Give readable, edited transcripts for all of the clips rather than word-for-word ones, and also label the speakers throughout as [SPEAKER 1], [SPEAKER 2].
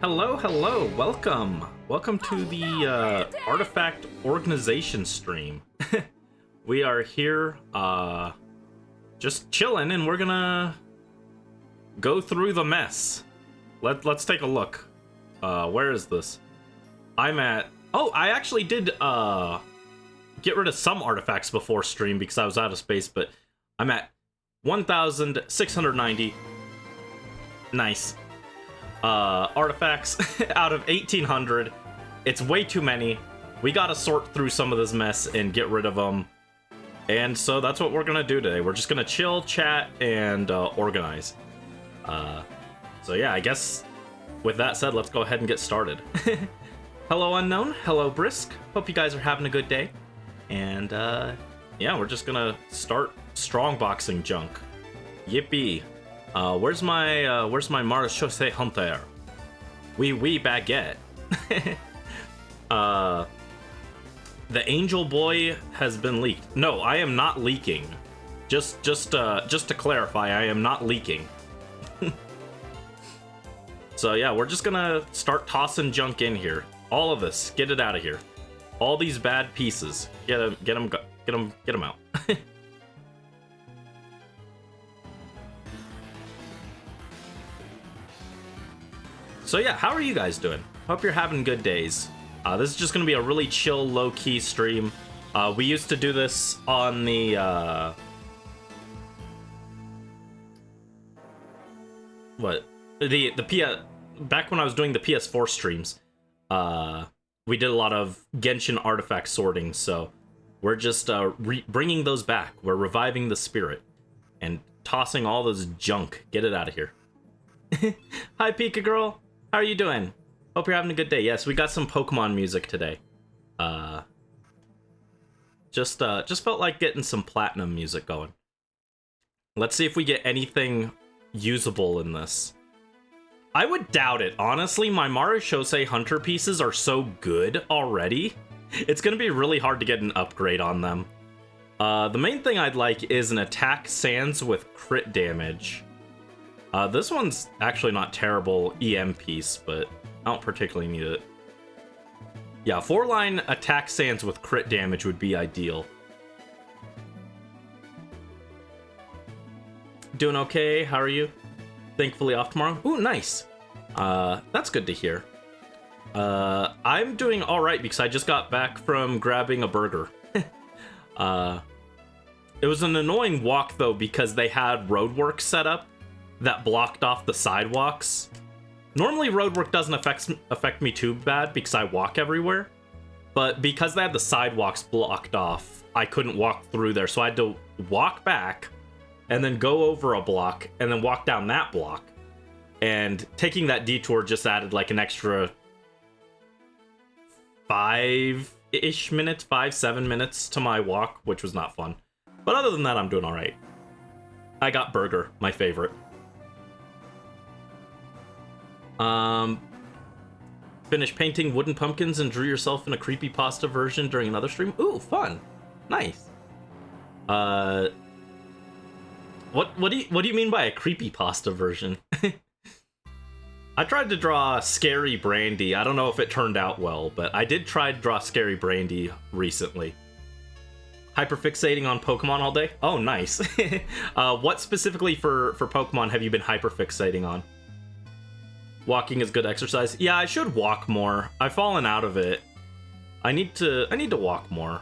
[SPEAKER 1] Hello, hello, welcome to the artifact organization stream. We are here just chilling, and we're gonna go through the mess. Let's take a look. Where is this? I'm at... Oh, I actually did get rid of some artifacts before stream because I was out of space, but I'm at 1,690. Nice. Artifacts out of 1,800. It's way too many. We gotta sort through some of this mess and get rid of them. And so that's what we're gonna do today. We're just gonna chill, chat, and organize. So yeah, I guess with that said, let's go ahead and get started. Hello, Unknown. Hello, Brisk. Hope you guys are having a good day. And yeah, we're just gonna start strongboxing junk. Yippee. Where's my Marechaussee Hunter? Oui, baguette. The Angel Boy has been leaked. No, I am not leaking. Just to clarify, I am not leaking. So yeah, we're just gonna start tossing junk in here. All of this, get it out of here. All these bad pieces, get them out. So yeah, how are you guys doing? Hope you're having good days. This is just gonna be a really chill, low-key stream. We used to do this on the back when I was doing the PS4 streams. We did a lot of Genshin artifact sorting, so we're just bringing those back. We're reviving the spirit and tossing all this junk. Get it out of here. Hi, Pika Girl. How are you doing? Hope you're having a good day. Yes, we got some Pokemon music today. Just felt like getting some platinum music going. Let's see if we get anything usable in this. I would doubt it. Honestly, my Marechaussee Hunter pieces are so good already. It's gonna be really hard to get an upgrade on them. The main thing I'd like is an attack sans with crit damage. This one's actually not terrible EM piece, but I don't particularly need it. Yeah, 4-line attack sans with crit damage would be ideal. Doing okay, how are you? Thankfully off tomorrow. Ooh, nice. That's good to hear. I'm doing alright because I just got back from grabbing a burger. It was an annoying walk though because they had roadwork set up that blocked off the sidewalks. Normally roadwork doesn't affect me too bad because I walk everywhere, but because they had the sidewalks blocked off, I couldn't walk through there, so I had to walk back and then go over a block and then walk down that block. And taking that detour just added like an extra 5-ish minutes, 5-7 minutes to my walk, which was not fun. But other than that, I'm doing all right. I got burger, my favorite. Finished painting wooden pumpkins and drew yourself in a creepypasta version during another stream. Ooh, fun. Nice. What do you mean by a creepypasta version? I tried to draw Scary Brandie. I don't know if it turned out well, but I did try to draw Scary Brandie recently. Hyperfixating on Pokemon all day? Oh, nice. What specifically for Pokemon have you been hyperfixating on? Walking is good exercise. Yeah, I should walk more. I've fallen out of it. I need to walk more.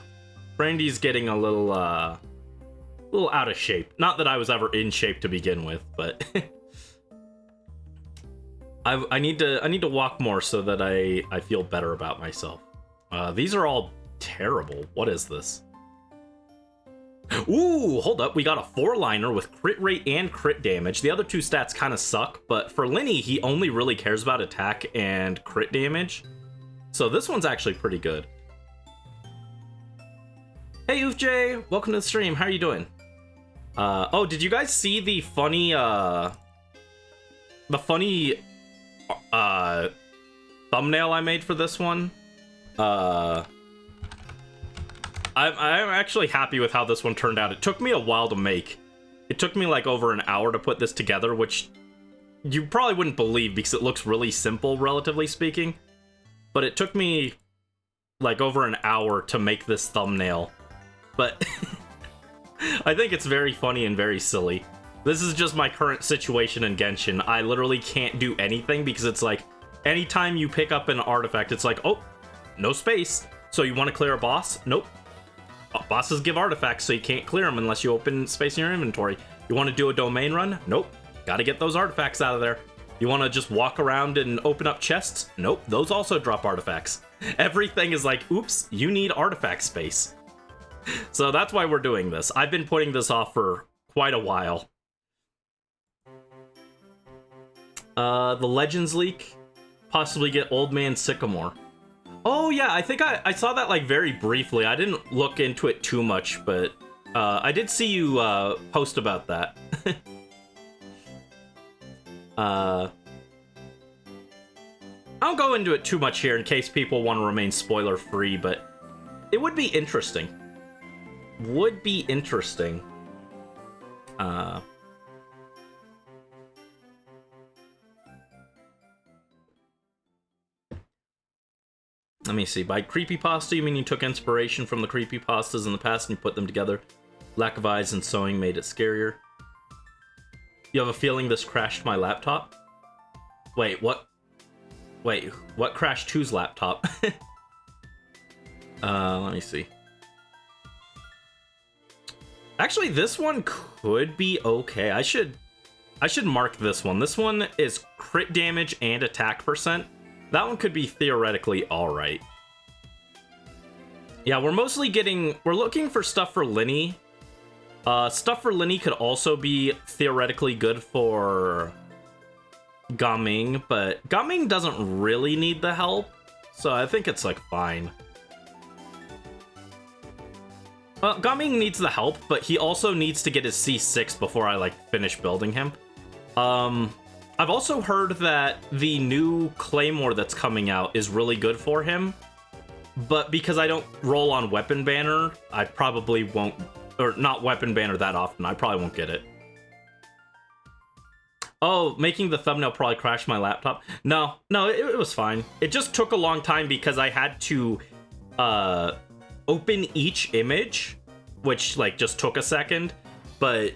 [SPEAKER 1] Brandie's getting a little out of shape. Not that I was ever in shape to begin with, but I need to walk more so that I feel better about myself. These are all terrible. What is this? Ooh, hold up. We got a 4-liner with crit rate and crit damage. The other two stats kind of suck, but for Linny, he only really cares about attack and crit damage. So this one's actually pretty good. Hey, UFJ, welcome to the stream. How are you doing? Oh, did you guys see the funny, thumbnail I made for this one? I'm actually happy with how this one turned out. It took me a while to make. It took me like over an hour to put this together, which you probably wouldn't believe because it looks really simple, relatively speaking. But it took me like over an hour to make this thumbnail. But I think it's very funny and very silly. This is just my current situation in Genshin. I literally can't do anything because it's like, anytime you pick up an artifact, it's like, oh, no space. So you want to clear a boss? Nope. Bosses give artifacts, so you can't clear them unless you open space in your inventory. You want to do a domain run? Nope. Gotta get those artifacts out of there. You want to just walk around and open up chests? Nope. Those also drop artifacts. Everything is like, oops, you need artifact space. So that's why we're doing this. I've been putting this off for quite a while. The Legends leak, possibly get Old Man Sycamore. Oh yeah, I think I saw that like very briefly. I didn't look into it too much, but I did see you post about that. I don't go into it too much here in case people want to remain spoiler free, but it would be interesting. Would be interesting. Let me see. By creepypasta, you mean you took inspiration from the creepypastas in the past and you put them together? Lack of eyes and sewing made it scarier. You have a feeling this crashed my laptop? Wait, what? Wait, what crashed whose laptop? Let me see. Actually, this one could be okay. I should mark this one. This one is crit damage and attack percent. That one could be theoretically alright. Yeah, we're looking for stuff for Linny. Stuff for Linny could also be theoretically good for Gaming, but Gaming doesn't really need the help, so I think it's like fine. Gaming needs the help, but he also needs to get his C6 before I like finish building him. I've also heard that the new Claymore that's coming out is really good for him, but because I don't roll on Weapon Banner, I probably won't, or not Weapon Banner that often, I probably won't get it. Oh, making the thumbnail probably crashed my laptop. No, it was fine. It just took a long time because I had to open each image, which like just took a second, but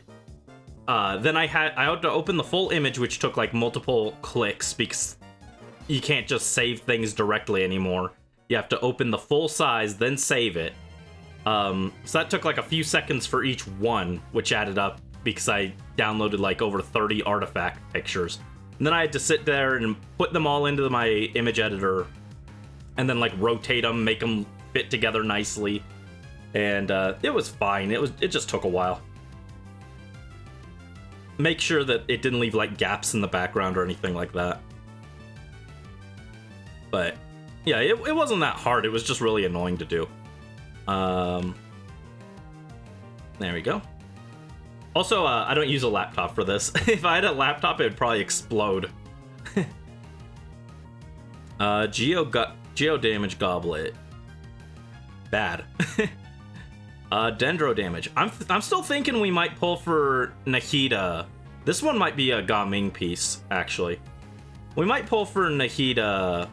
[SPEAKER 1] then I had to open the full image, which took like multiple clicks because you can't just save things directly anymore. You have to open the full size, then save it. So that took like a few seconds for each one, which added up because I downloaded like over 30 artifact pictures. And then I had to sit there and put them all into my image editor and then like rotate them, make them fit together nicely. And it was fine. It just took a while. Make sure that it didn't leave like gaps in the background or anything like that. But yeah, it wasn't that hard. It was just really annoying to do. There we go. Also, I don't use a laptop for this. If I had a laptop, it would probably explode. Geo damage goblet. Bad. Dendro damage. I'm still thinking we might pull for Nahida. This one might be a Gaming piece, actually. We might pull for Nahida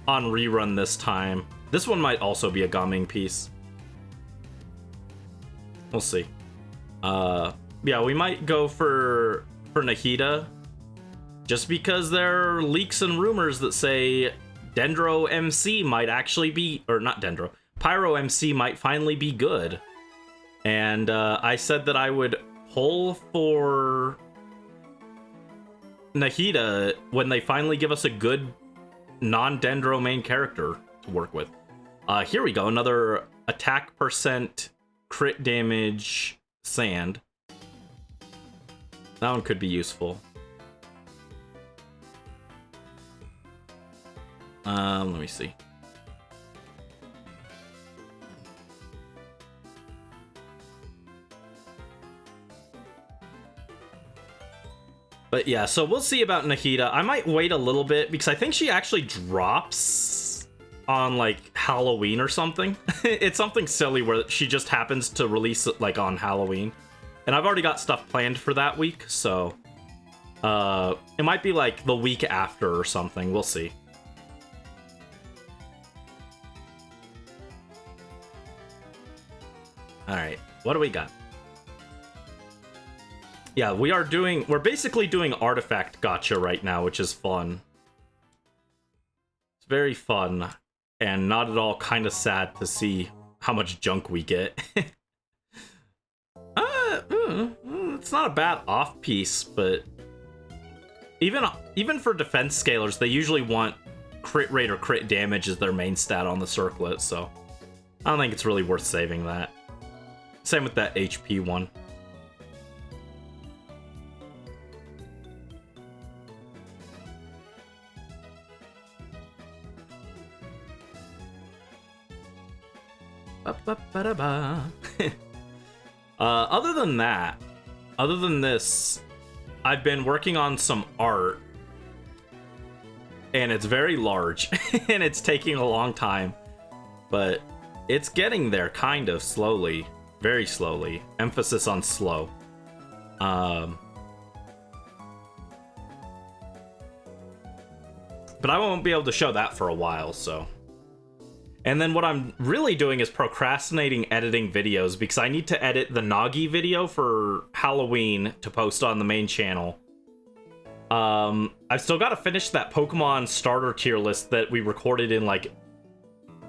[SPEAKER 1] on rerun this time. This one might also be a Gaming piece. We'll see. Yeah, we might go for Nahida, just because there are leaks and rumors that say Dendro MC might actually be, or not Dendro, Pyro MC might finally be good. And I said that I would pull for Nahida when they finally give us a good non-Dendro main character to work with. Here we go, another attack percent, crit damage, sand. That one could be useful. Let me see. But yeah, so we'll see about Nahida. I might wait a little bit because I think she actually drops on like Halloween or something. It's something silly where she just happens to release it like on Halloween. And I've already got stuff planned for that week, so It might be like the week after or something. We'll see. All right, what do we got? Yeah, we're basically doing artifact gacha right now, which is fun. It's very fun and not at all kind of sad to see how much junk we get. It's not a bad off piece, but even for defense scalers, they usually want crit rate or crit damage as their main stat on the circlet, so I don't think it's really worth saving that. Same with that HP one. Other than this, I've been working on some art, and it's very large, and it's taking a long time, but it's getting there kind of slowly, very slowly. Emphasis on slow. But I won't be able to show that for a while, so. And then what I'm really doing is procrastinating editing videos because I need to edit the Nagi video for Halloween to post on the main channel. I've still got to finish that Pokemon starter tier list that we recorded in like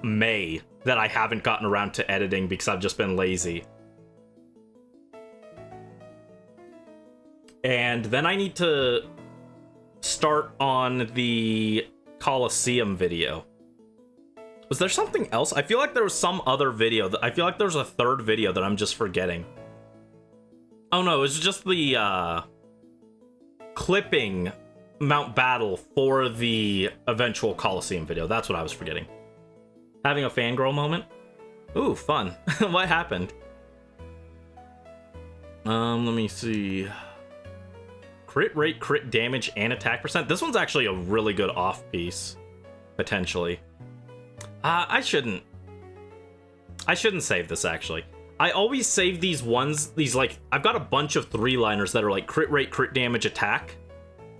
[SPEAKER 1] May that I haven't gotten around to editing because I've just been lazy. And then I need to start on the Coliseum video. Was there something else? I feel like there was some other video. I feel like there was a third video that I'm just forgetting. Oh no, it was just the clipping Mount Battle for the eventual Coliseum video. That's what I was forgetting. Having a fangirl moment? Ooh, fun. What happened? Let me see. Crit rate, crit damage, and attack percent. This one's actually a really good off piece, potentially. I shouldn't save this, actually. I always save these ones, like, I've got a bunch of 3-liners that are like crit rate, crit damage, attack.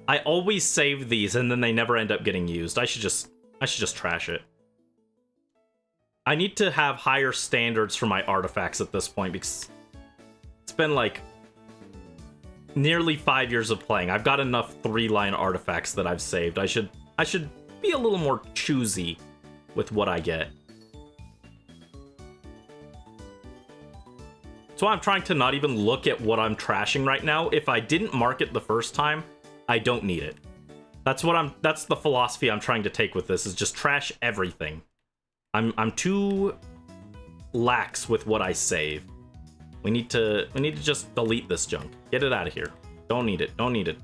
[SPEAKER 1] I always save these, and then they never end up getting used. I should just trash it. I need to have higher standards for my artifacts at this point, because it's been, like, nearly 5 years of playing. I've got enough 3-line artifacts that I've saved. I should be a little more choosy with what I get. So I'm trying to not even look at what I'm trashing right now. If I didn't mark it the first time, I don't need it. That's the philosophy I'm trying to take with this, is just trash everything. I'm too lax with what I save. We need to just delete this junk. Get it out of here. Don't need it. Don't need it.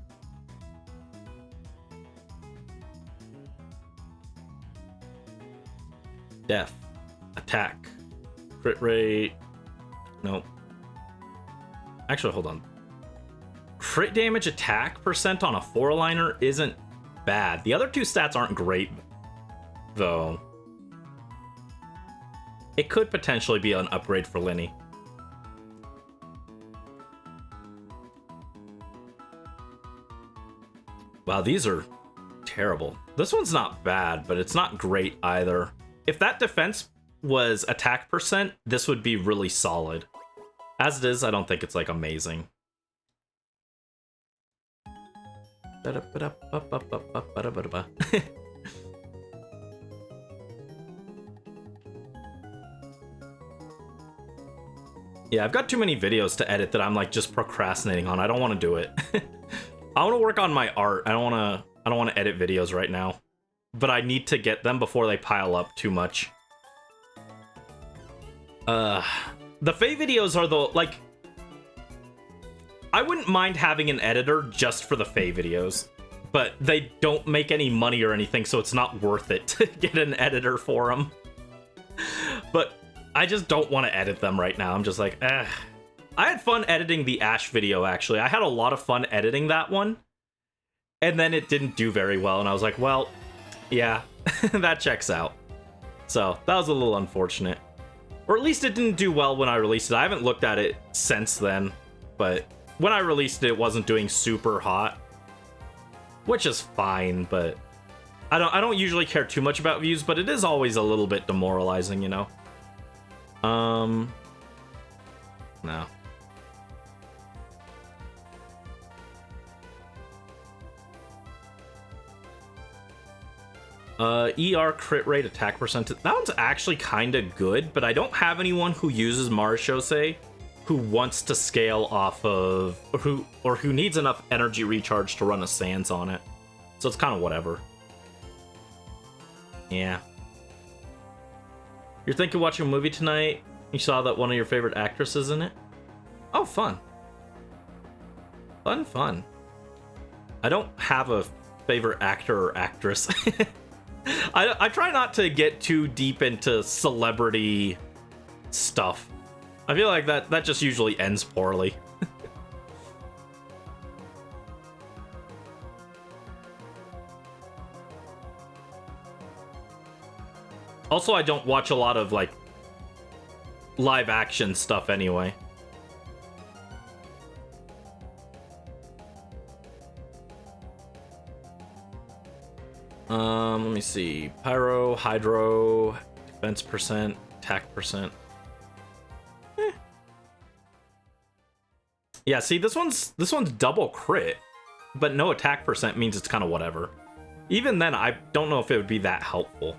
[SPEAKER 1] Def, attack, crit rate. Nope. Actually, hold on. Crit damage, attack percent on a 4-liner isn't bad. The other two stats aren't great, though. It could potentially be an upgrade for Linny. Wow, these are terrible. This one's not bad, but it's not great either. If that defense was attack percent, this would be really solid. As it is, I don't think it's, like, amazing. Yeah, I've got too many videos to edit that I'm, like, just procrastinating on. I don't want to do it. I want to work on my art. I don't want to edit videos right now. But I need to get them before they pile up too much. The Fae videos are the, like... I wouldn't mind having an editor just for the Fae videos. But they don't make any money or anything, so it's not worth it to get an editor for them. But I just don't want to edit them right now. I'm just like, eh. I had fun editing the Ash video, actually. I had a lot of fun editing that one. And then it didn't do very well, and I was like, well... yeah, that checks out. So, that was a little unfortunate. Or at least it didn't do well when I released it. I haven't looked at it since then, but when I released it, it wasn't doing super hot. which is fine, but I don't usually care too much about views, but it is always a little bit demoralizing, you know. No. ER crit rate, attack percentage. That one's actually kind of good, but I don't have anyone who uses Marishose who wants to scale off of, or who needs enough energy recharge to run a Sans on it. So it's kind of whatever. Yeah. You're thinking of watching a movie tonight? You saw that one of your favorite actresses in it? Oh, fun. Fun. I don't have a favorite actor or actress. I try not to get too deep into celebrity stuff. I feel like that just usually ends poorly. Also, I don't watch a lot of, like, live action stuff anyway. Let me see. Pyro, Hydro, defense percent, attack percent. Yeah, see, this one's double crit, but no attack percent means it's kind of whatever. Even then, I don't know if it would be that helpful.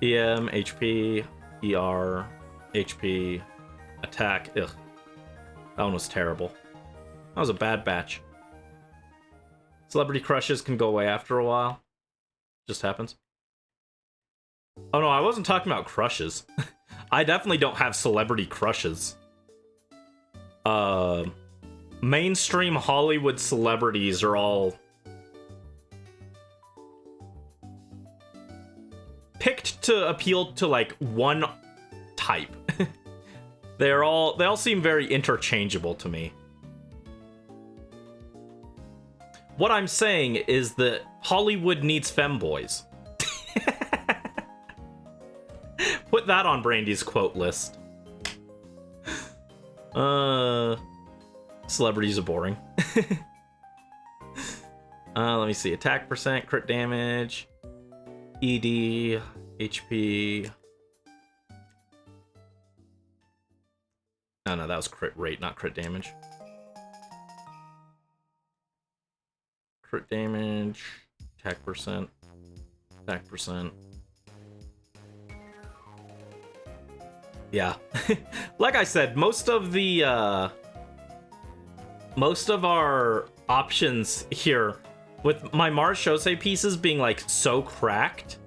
[SPEAKER 1] EM, HP, ER, HP, attack. Ugh. That one was terrible. That was a bad batch. Celebrity crushes can go away after a while. Just happens. Oh no, I wasn't talking about crushes. I definitely don't have celebrity crushes. Mainstream Hollywood celebrities are all picked to appeal to, like, one type. They all seem very interchangeable to me. What I'm saying is that Hollywood needs femboys. Put that on Brandie's quote list. Celebrities are boring. Let me see. Attack percent, crit damage, ED, HP. No, that was crit rate, not crit damage. Crit damage, attack percent, attack percent. Yeah. Like I said, most of our options here, with my Marishose pieces being, like, so cracked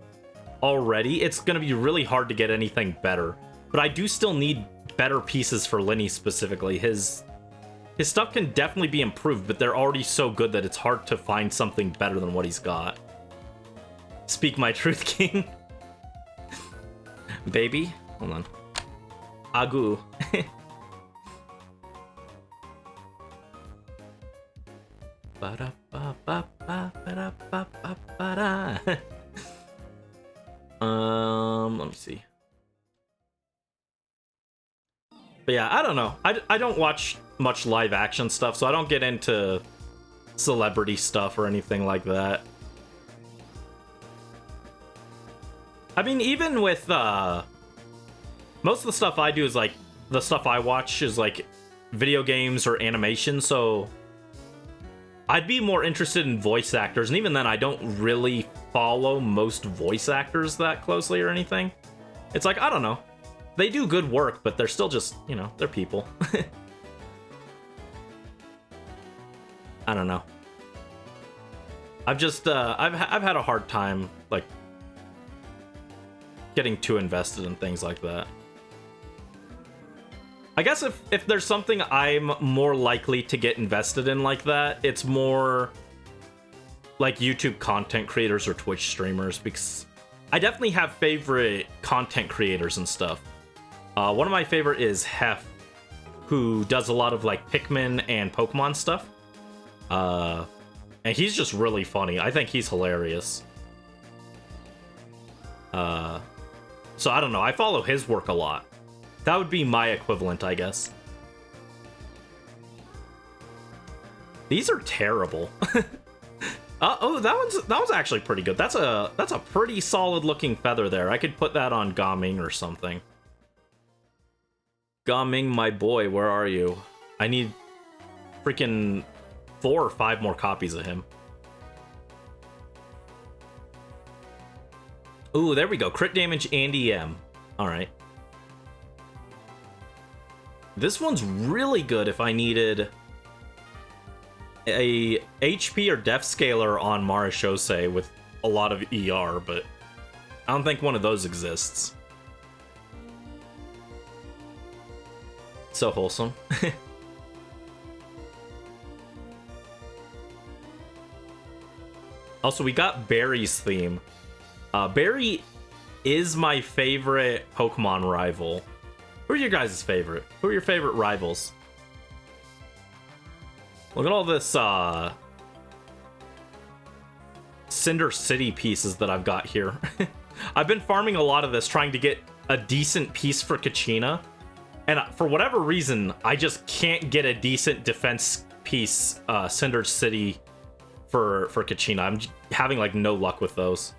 [SPEAKER 1] already, it's gonna be really hard to get anything better. But I do still need better pieces for Lenny specifically. His stuff can definitely be improved, but they're already so good that it's hard to find something better than what he's got. Speak my truth, King. Baby? Hold on. Agu. Let me see. But yeah, I don't know. I don't watch much live action stuff, so I don't get into celebrity stuff or anything like that. I mean, even with most of the stuff I do is, like, the stuff I watch is, like, video games or animation, so I'd be more interested in voice actors, and even then I don't really follow most voice actors that closely or anything. It's like, I don't know. They do good work, but they're still just, you know, they're people. I don't know. I've just, I've had a hard time, like, getting too invested in things like that. I guess if there's something I'm more likely to get invested in like that, it's more like YouTube content creators or Twitch streamers, because I definitely have favorite content creators and stuff. One of my favorite is Hef, who does a lot of, like, Pikmin and Pokemon stuff. And he's just really funny. I think he's hilarious. So I don't know. I follow his work a lot. That would be my equivalent, I guess. These are terrible. Oh, that one's actually pretty good. That's a pretty solid looking feather there. I could put that on Gaming or something. Gaming, my boy, where are you? I need freaking 4 or 5 more copies of him. Ooh, there we go. Crit damage and EM. Alright. This one's really good if I needed a HP or def scaler on Marishose with a lot of ER, but I don't think one of those exists. So wholesome. Also, we got Barry's theme. Barry is my favorite Pokemon rival. Who are your guys' favorite? Who are your favorite rivals? Look at all this Cinder City pieces that I've got here. I've been farming a lot of this, trying to get a decent piece for Kachina. And for whatever reason, I just can't get a decent defense piece, Cinder City, for Kachina. I'm having, like, no luck with those.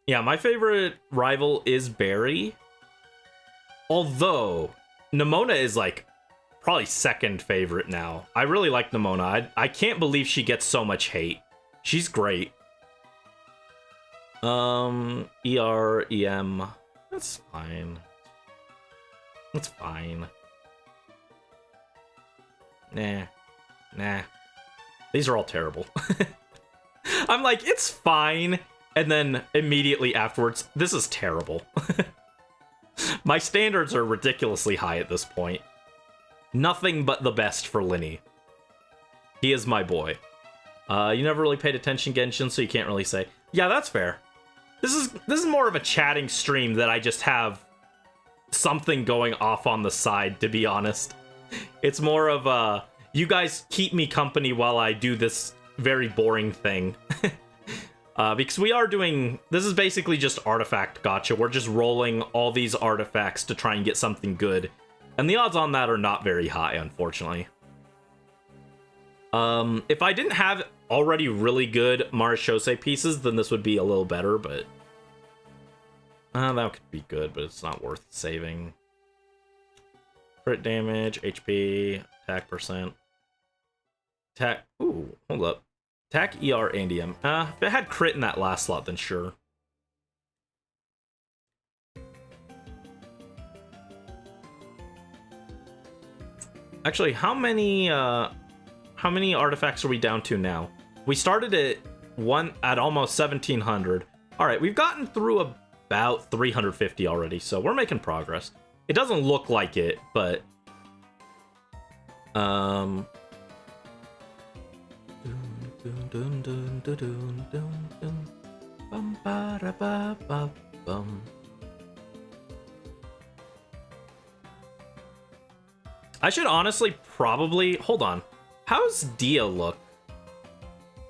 [SPEAKER 1] Yeah, my favorite rival is Barry. Although, Nimona is, like, probably second favorite now. I really like Nimona. I can't believe she gets so much hate. She's great. ER, EM. That's fine. That's fine. Nah. These are all terrible. I'm like, it's fine. And then immediately afterwards, this is terrible. My standards are ridiculously high at this point. Nothing but the best for Linny. He is my boy. You never really paid attention, Genshin, so you can't really say. Yeah, that's fair. This is more of a chatting stream that I just have something going off on the side, to be honest. It's more of you guys keep me company while I do this very boring thing. Because we are doing... This is basically just artifact gacha. We're just rolling all these artifacts to try and get something good. And the odds on that are not very high, unfortunately. If I didn't have already really good Marishose pieces, then this would be a little better, but... that could be good, but it's not worth saving. Crit damage, HP, attack percent. Attack... Ooh, hold up. Attack, ER, and EM. If it had crit in that last slot, then sure. Actually, how many artifacts are we down to now? We started at almost 1,700. All right, we've gotten through about 350 already, so we're making progress. It doesn't look like it, but I should honestly probably... Hold on. How's Dia look?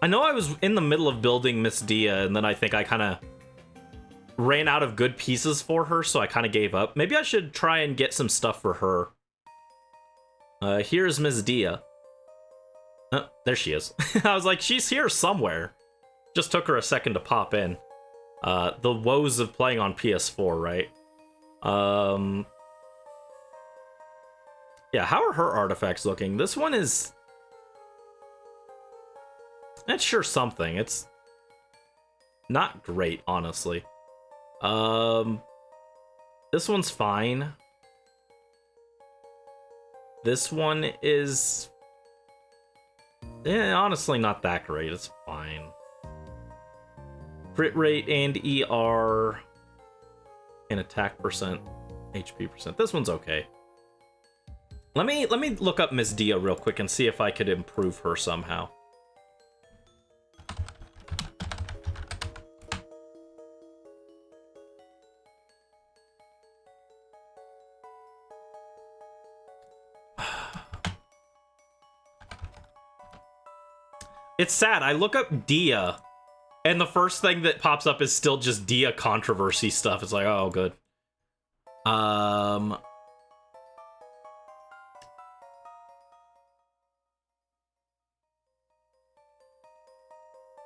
[SPEAKER 1] I know I was in the middle of building Miss Dia, and then I think I kind of ran out of good pieces for her, so I kind of gave up. Maybe I should try and get some stuff for her. Here's Miss Dia. Oh, there she is. I was like, she's here somewhere. Just took her a second to pop in. The woes of playing on PS4, right? Yeah, how are her artifacts looking? This one is... It's sure something. It's not great, honestly. This one's fine. This one is... honestly not that great. It's fine. Crit rate and ER and attack percent, HP percent. This one's okay. Let me look up Miss Dia real quick and see if I could improve her somehow. It's sad. I look up Dia, and the first thing that pops up is still just Dia controversy stuff. It's like, oh, good.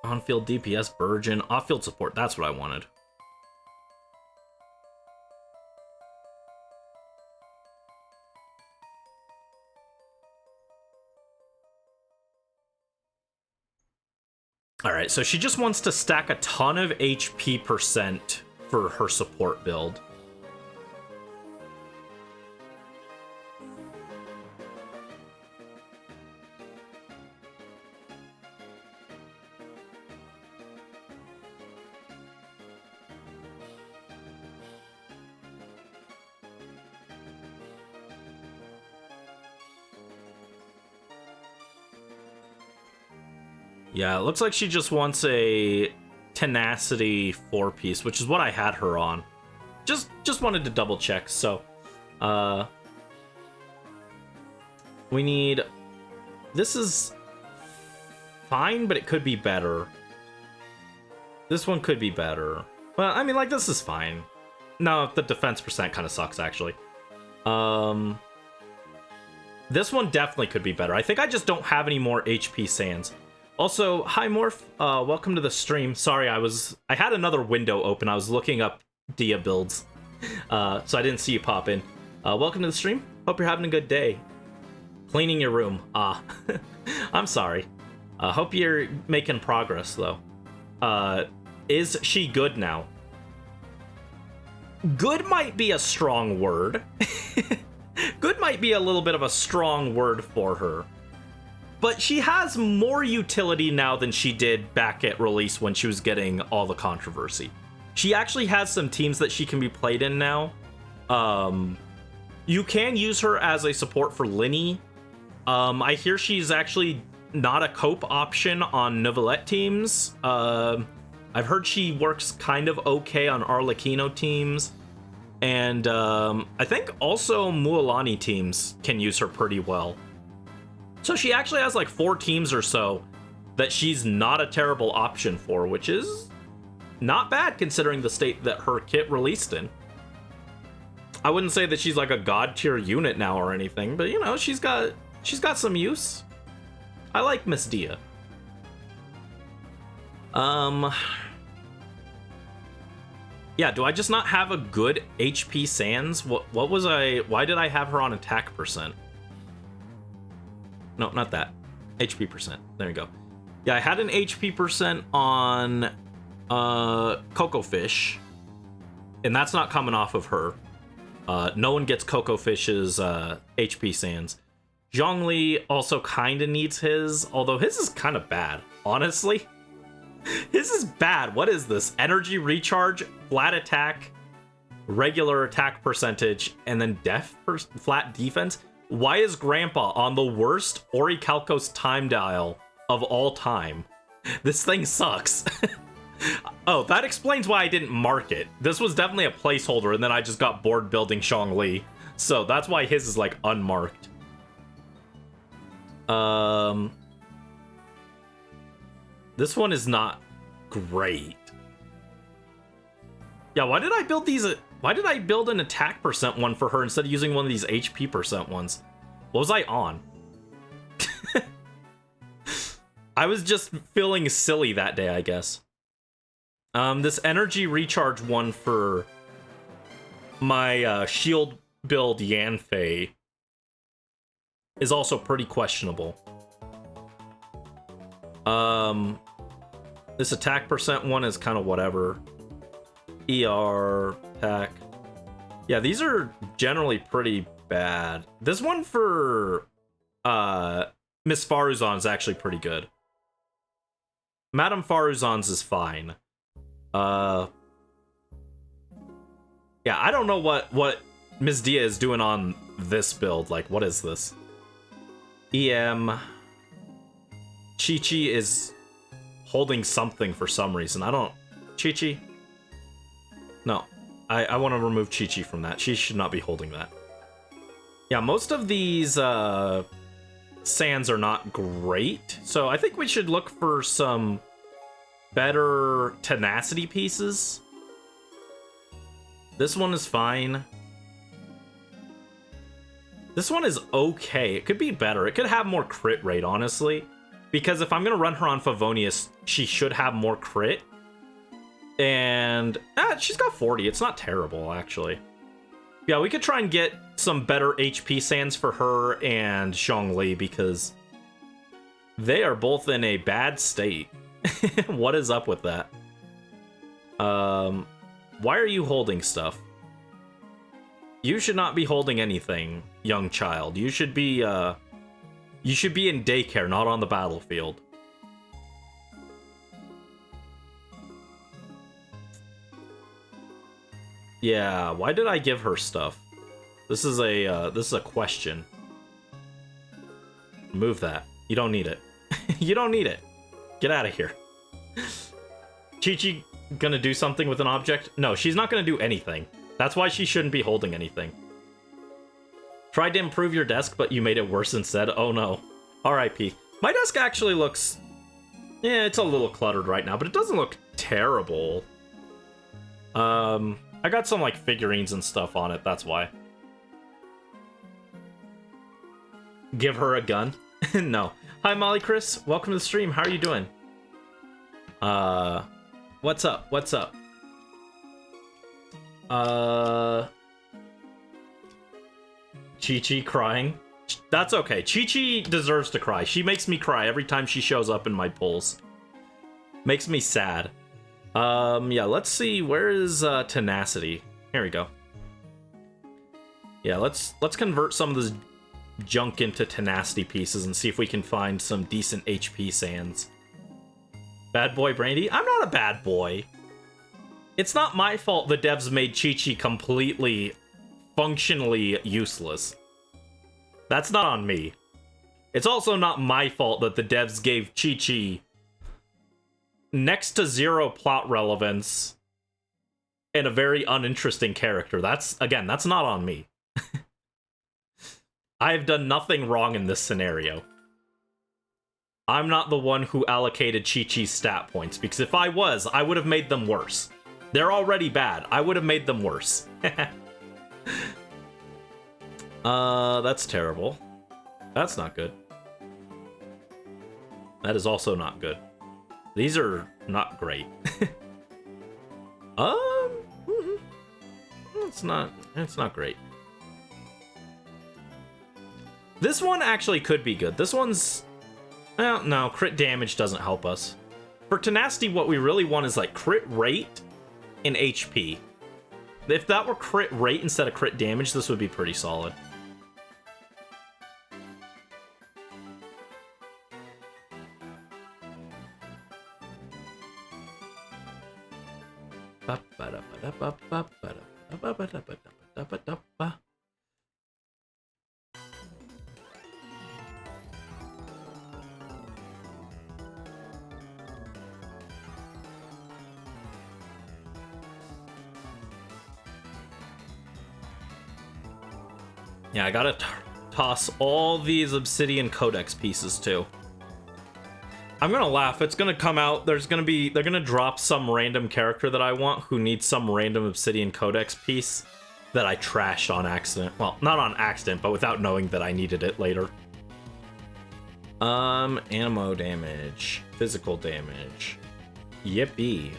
[SPEAKER 1] On-field DPS, Virgin, off-field support. That's what I wanted. Alright, so she just wants to stack a ton of HP percent for her support build. Yeah, it looks like she just wants a tenacity 4-piece, which is what I had her on. Just wanted to double check. So, we need. This is fine, but it could be better. This one could be better. Well, I mean, like, this is fine. No, the defense percent kind of sucks, actually. This one definitely could be better. I think I just don't have any more HP sands. Also, hi Morph, welcome to the stream. Sorry, I had another window open. I was looking up Dia builds, so I didn't see you pop in. Welcome to the stream. Hope you're having a good day. Cleaning your room. I'm sorry. Hope you're making progress, though. Is she good now? Good might be a strong word. Good might be a little bit of a strong word for her. But she has more utility now than she did back at release when she was getting all the controversy. She actually has some teams that she can be played in now. You can use her as a support for Linny. I hear she's actually not a cope option on Novelette teams. I've heard she works kind of okay on Arlecchino teams. And I think also Mualani teams can use her pretty well. So she actually has like 4 teams or so that she's not a terrible option for, which is not bad considering the state that her kit released in. I wouldn't say that she's like a god tier unit now or anything, but you know, she's got some use. I like Miss Dia. Yeah, do I just not have a good HP sans? Why did I have her on attack percent? No, not that. HP percent. There you go. Yeah, I had an HP percent on Coco Fish, and that's not coming off of her. No one gets Coco Fish's HP sands. Zhongli also kind of needs his, although his is kind of bad, honestly. His is bad. What is this? Energy recharge, flat attack, regular attack percentage, and then flat defense? Why is Grandpa on the worst Orichalcos time dial of all time? This thing sucks. Oh, that explains why I didn't mark it. This was definitely a placeholder, and then I just got bored building Zhongli. So that's why his is, like, unmarked. This one is not great. Yeah, why did I build these... Why did I build an attack percent one for her instead of using one of these HP percent ones? What was I on? I was just feeling silly that day, I guess. This energy recharge one for my shield build Yanfei is also pretty questionable. This attack percent one is kind of whatever. ER, attack. Yeah, these are generally pretty bad. This one for Miss Faruzon's is actually pretty good. Madame Faruzon's is fine. Yeah, I don't know what Miss Dia is doing on this build. Like, what is this? EM. Chi-Chi is holding something for some reason. I don't... Chi-Chi? No. I want to remove Chi-Chi from that. She should not be holding that. Yeah, most of these sands are not great. So I think we should look for some better tenacity pieces. This one is fine. This one is okay. It could be better. It could have more crit rate, honestly. Because if I'm going to run her on Favonius, she should have more crit. And she's got 40. It's not terrible, actually. Yeah, we could try and get some better HP sands for her and Zhongli, because they are both in a bad state. What is up with that? Why are you holding stuff? You should not be holding anything, young child. You should be in daycare, not on the battlefield. Yeah, why did I give her stuff? This is a question. Move that. You don't need it. You don't need it. Get out of here. Chi-Chi gonna do something with an object? No, she's not gonna do anything. That's why she shouldn't be holding anything. Tried to improve your desk, but you made it worse instead. Oh no. R.I.P. My desk actually looks... yeah, it's a little cluttered right now, but it doesn't look terrible. I got some, like, figurines and stuff on it, that's why. Give her a gun? No. Hi, Molly Chris. Welcome to the stream. How are you doing? What's up? What's up? Chi-Chi crying? That's okay. Chi-Chi deserves to cry. She makes me cry every time she shows up in my polls. Makes me sad. Yeah, let's see. Where is tenacity? Here we go. Yeah, let's convert some of this junk into tenacity pieces and see if we can find some decent HP sands. Bad boy Brandie? I'm not a bad boy. It's not my fault the devs made Chi-Chi completely functionally useless. That's not on me. It's also not my fault that the devs gave Chi-Chi next to zero plot relevance and a very uninteresting character. That's not on me. I have done nothing wrong in this scenario. I'm not the one who allocated Chi-Chi's stat points, because if I was, I would have made them worse. They're already bad. I would have made them worse. That's terrible. That's not good. That is also not good. These are not great. It's not great. This one actually could be good. This one's... well, no, crit damage doesn't help us. For tenacity, what we really want is like crit rate and HP. If that were crit rate instead of crit damage, this would be pretty solid. Yeah, I gotta toss all these obsidian codex pieces too. I'm gonna laugh. It's gonna come out. They're gonna drop some random character that I want who needs some random obsidian codex piece that I trashed on accident. Well, not on accident, but without knowing that I needed it later. Ammo damage, physical damage. Yippee.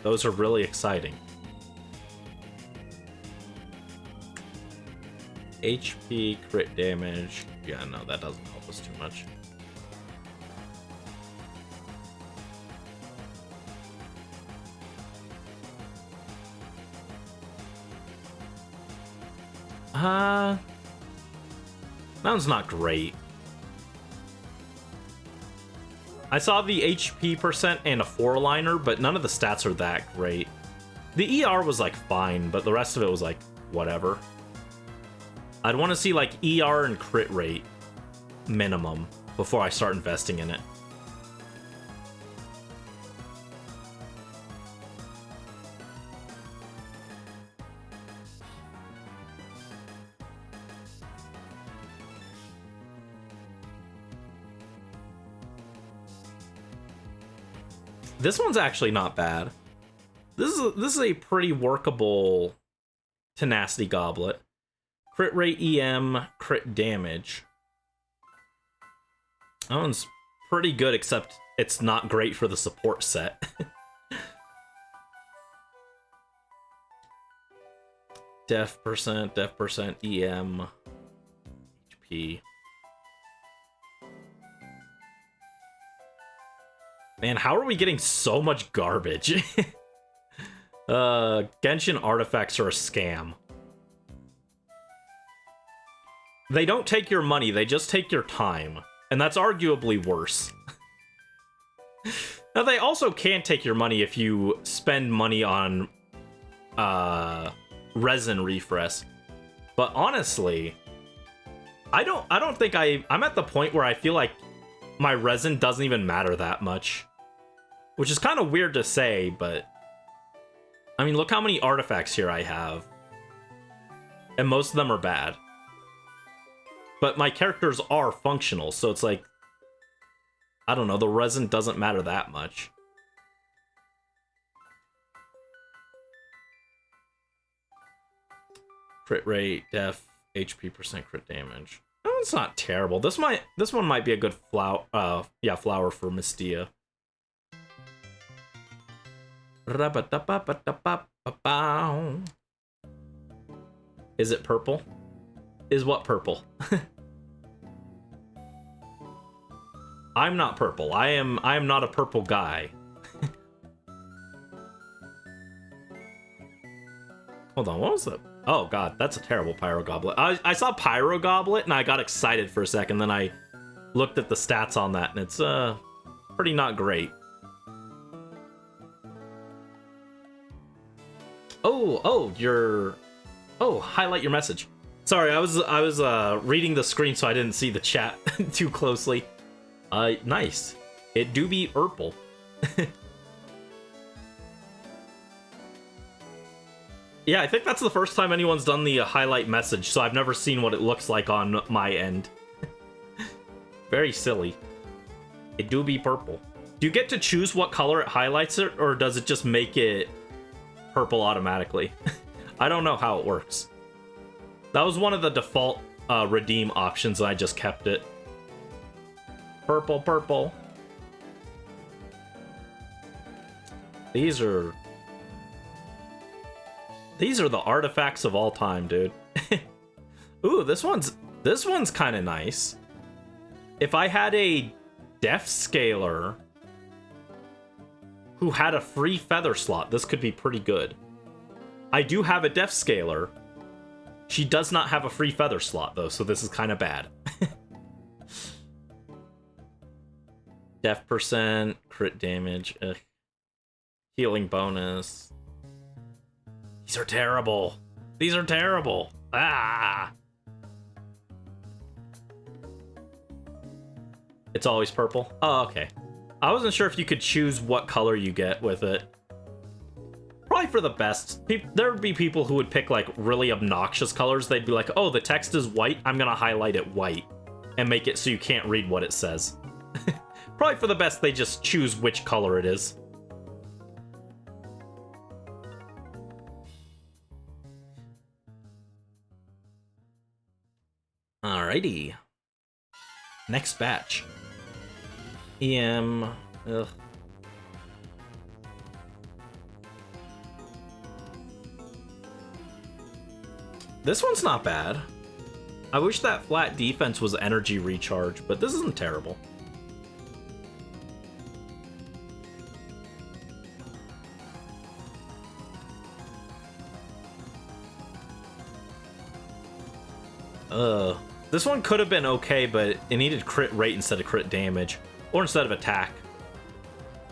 [SPEAKER 1] Those are really exciting. HP, crit damage. Yeah, no, that doesn't help us too much. That one's not great. I saw the HP percent and a 4-liner, but none of the stats are that great. The ER was like fine, but the rest of it was like whatever. I'd want to see like ER and crit rate minimum before I start investing in it. This one's actually not bad. This is a pretty workable tenacity goblet. Crit rate, EM, crit damage. That one's pretty good, except it's not great for the support set. Def percent, EM, HP. Man, how are we getting so much garbage? Genshin artifacts are a scam. They don't take your money, they just take your time. And that's arguably worse. Now, they also can take your money if you spend money on resin refresh. But honestly, I don't think I'm at the point where I feel like my resin doesn't even matter that much. Which is kind of weird to say, but I mean, look how many artifacts here I have. And most of them are bad. But my characters are functional, so it's like, I don't know, the resin doesn't matter that much. Crit rate, def, HP percent crit damage. Oh, it's not terrible. This one might be a good flower for Mystia. Is it purple? Is what purple? I'm not purple. I am not a purple guy. Hold on, what was that? Oh god, that's a terrible Pyro Goblet. I saw Pyro Goblet and I got excited for a second, then I looked at the stats on that and it's pretty not great. Highlight your message. Sorry, I was reading the screen so I didn't see the chat too closely. Nice. It do be purple. Yeah, I think that's the first time anyone's done the highlight message, so I've never seen what it looks like on my end. Very silly. It do be purple. Do you get to choose what color it highlights it, or does it just make it purple automatically? I don't know how it works. That was one of the default redeem options, and I just kept it. Purple, purple. These are the artifacts of all time, dude. Ooh, this one's kind of nice. If I had a def scaler who had a free feather slot, this could be pretty good. I do have a def scaler. She does not have a free feather slot, though, so this is kind of bad. Def percent, crit damage, healing bonus. These are terrible. These are terrible. Ah! It's always purple? Oh, okay. I wasn't sure if you could choose what color you get with it. Probably for the best. There would be people who would pick, like, really obnoxious colors. They'd be like, oh, the text is white. I'm gonna highlight it white and make it so you can't read what it says. Probably for the best, they just choose which color it is. Alrighty. Next batch. EM. Ugh. This one's not bad. I wish that flat defense was energy recharge, but this isn't terrible. This one could have been okay, but it needed crit rate instead of crit damage. Or instead of attack.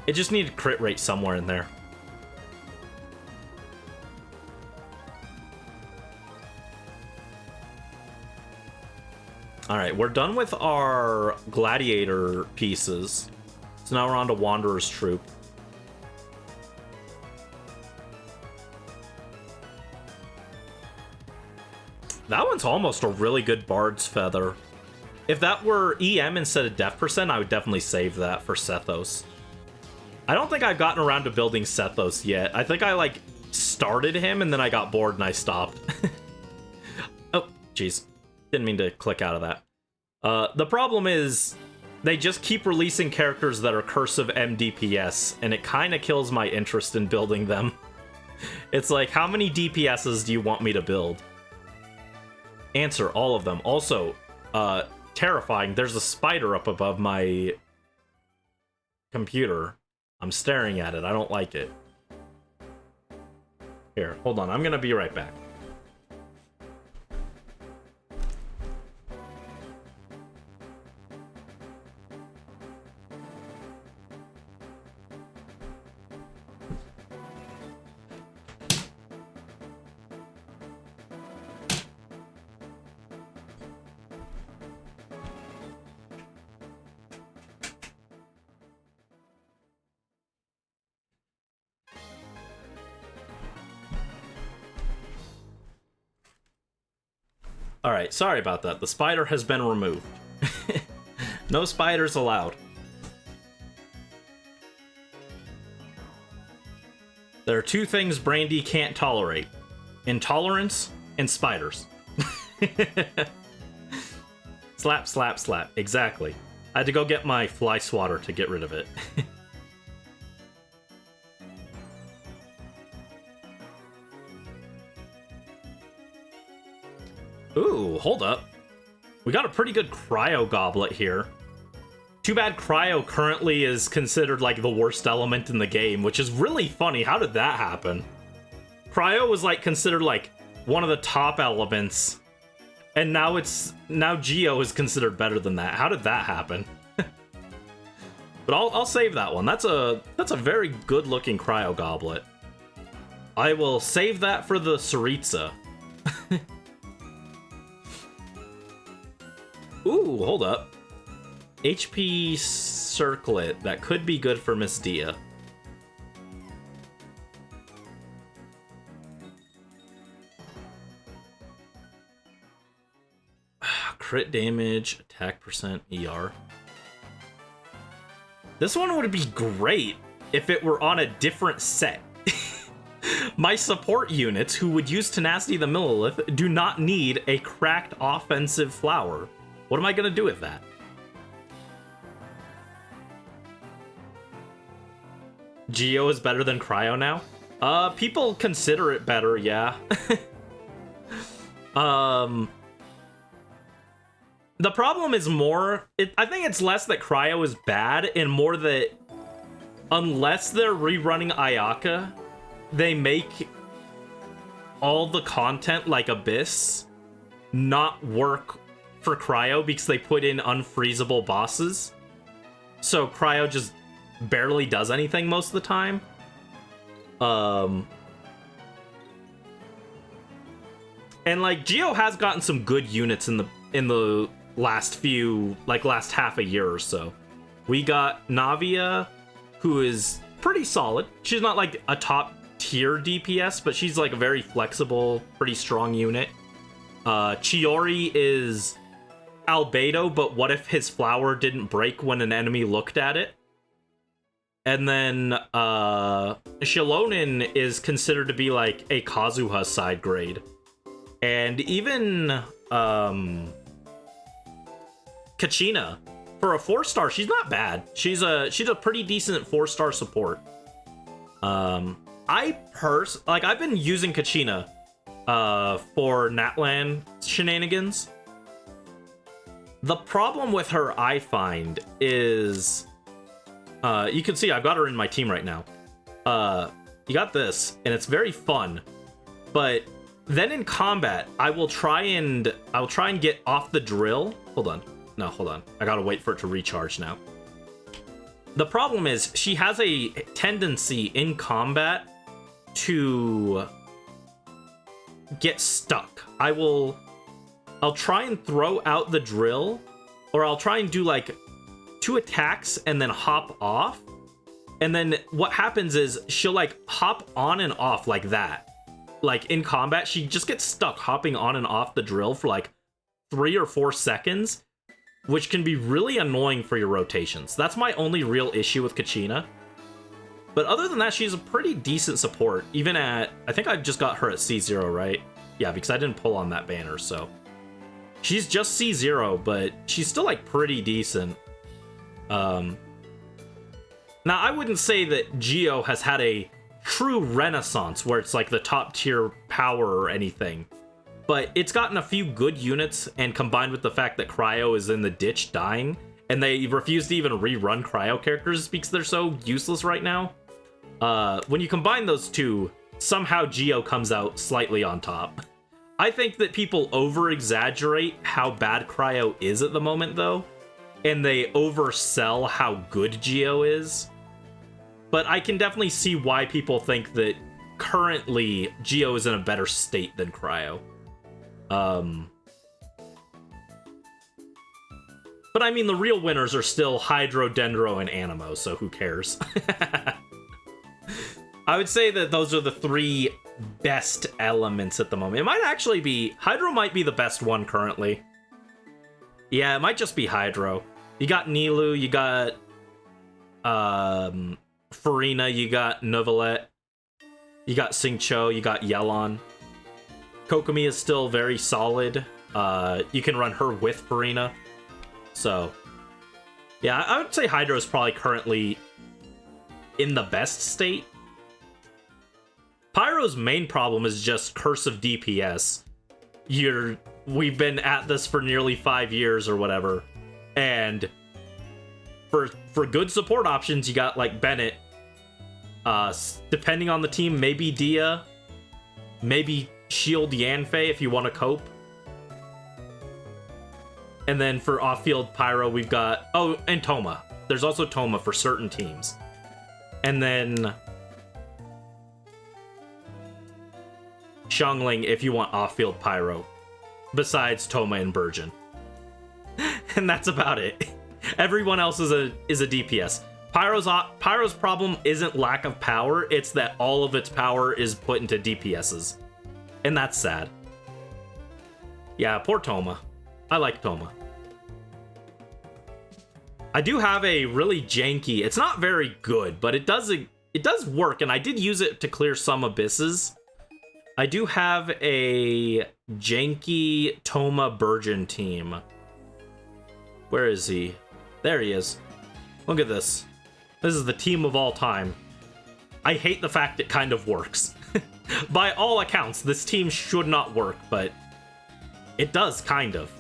[SPEAKER 1] It just needed crit rate somewhere in there. Alright, we're done with our gladiator pieces. So now we're on to Wanderer's Troop. That one's almost a really good Bard's Feather. If that were EM instead of def percent, I would definitely save that for Sethos. I don't think I've gotten around to building Sethos yet. I think I, like, started him and then I got bored and I stopped. Oh, jeez. Didn't mean to click out of that. The problem is, they just keep releasing characters that are cursive MDPS, and it kind of kills my interest in building them. It's like, how many DPSs do you want me to build? Answer, all of them. Also, terrifying, there's a spider up above my computer. I'm staring at it. I don't like it. Here, hold on. I'm gonna be right back. Alright, sorry about that. The spider has been removed. No spiders allowed. There are two things Brandie can't tolerate. Intolerance and spiders. Slap, slap, slap. Exactly. I had to go get my fly swatter to get rid of it. Ooh, hold up. We got a pretty good cryo goblet here. Too bad cryo currently is considered like the worst element in the game, which is really funny. How did that happen? Cryo was like considered like one of the top elements, and now Geo is considered better than that. How did that happen? But I'll save that one. That's a very good looking cryo goblet. I will save that for the Saritsa. Ooh, hold up. HP circlet. That could be good for Miss Dia. Crit damage, attack percent, ER. This one would be great if it were on a different set. My support units, who would use Tenacity the Millilith, do not need a cracked offensive flower. What am I gonna do with that? Geo is better than Cryo now? People consider it better, yeah. The problem is more... I think it's less that Cryo is bad, and more that unless they're rerunning Ayaka, they make all the content, like Abyss, not work for Cryo because they put in unfreezable bosses. So Cryo just barely does anything most of the time. And like Geo has gotten some good units in the last half a year or so. We got Navia, who is pretty solid. She's not like a top tier DPS, but she's like a very flexible, pretty strong unit. Chiori is Albedo, but what if his flower didn't break when an enemy looked at it? And then Shilonin is considered to be like a Kazuha side grade. And even Kachina, for a 4-star, she's not bad. She's a pretty decent 4-star support. I've been using Kachina for Natlan shenanigans. The problem with her, I find, is you can see I've got her in my team right now. You got this, and it's very fun. But then in combat, I'll try and get off the drill. Hold on. I gotta wait for it to recharge now. The problem is she has a tendency in combat to get stuck. I'll try and throw out the drill, or I'll try and do like 2 attacks and then hop off. And then what happens is she'll like hop on and off like that. Like in combat, she just gets stuck hopping on and off the drill for like 3 or 4 seconds, which can be really annoying for your rotations. That's my only real issue with Kachina. But other than that, she's a pretty decent support, even at... I think I just got her at C0, right? Yeah, because I didn't pull on that banner, so... She's just C0, but she's still, like, pretty decent. Now, I wouldn't say that Geo has had a true renaissance where it's like the top tier power or anything, but it's gotten a few good units, and combined with the fact that Cryo is in the ditch dying, and they refuse to even rerun Cryo characters because they're so useless right now. When you combine those two, somehow Geo comes out slightly on top. I think that people over-exaggerate how bad Cryo is at the moment, though, and they oversell how good Geo is. But I can definitely see why people think that currently Geo is in a better state than Cryo. But I mean, the real winners are still Hydro, Dendro, and Anemo, so who cares? I would say that those are the three best elements at the moment. It might actually be... Hydro might be the best one currently. Yeah, it might just be Hydro. You got Nilou, you got... Farina, you got Neuvillette, you got Xingqiu, you got Yelan. Kokomi is still very solid. You can run her with Farina. So, yeah, I would say Hydro is probably currently in the best state. Pyro's main problem is just Curse of DPS. We've been at this for nearly 5 years or whatever, and for good support options, you got like Bennett. Depending on the team, maybe Dia, maybe Shield Yanfei if you want to cope. And then for off-field Pyro, we've got... Oh, and Toma. There's also Toma for certain teams. And then... Xiangling if you want off-field Pyro. Besides Toma and Burgeon. And that's about it. Everyone else is a DPS. Pyro's problem isn't lack of power, it's that all of its power is put into DPSs. And that's sad. Yeah, poor Toma. I like Toma. I do have a really janky... It's not very good, but it does work, and I did use it to clear some abysses. I do have a janky Toma Burgeon team. Where is he? There he is. Look at this. This is the team of all time. I hate the fact it kind of works. By all accounts, this team should not work, but it does, kind of.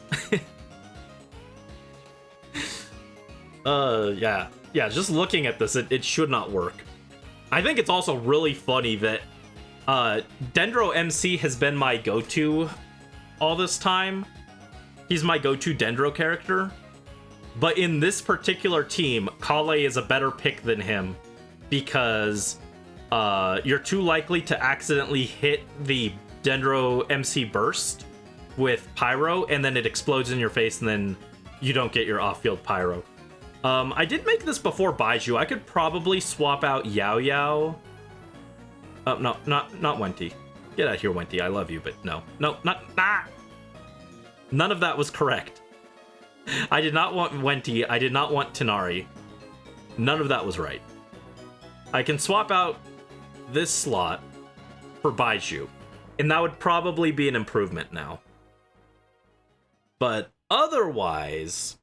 [SPEAKER 1] Yeah, just looking at this, it should not work. I think it's also really funny that Dendro MC has been my go-to all this time. He's my go-to Dendro character. But in this particular team, Kale is a better pick than him because you're too likely to accidentally hit the Dendro MC burst with Pyro, and then it explodes in your face, and then you don't get your off-field Pyro. I did make this before Baiju. I could probably swap out Yao Yao. No, not Wenti. Get out of here, Wenti. I love you, but no. No, not... Ah! None of that was correct. I did not want Wenti. I did not want Tenari. None of that was right. I can swap out this slot for Baiju, and that would probably be an improvement now. But otherwise,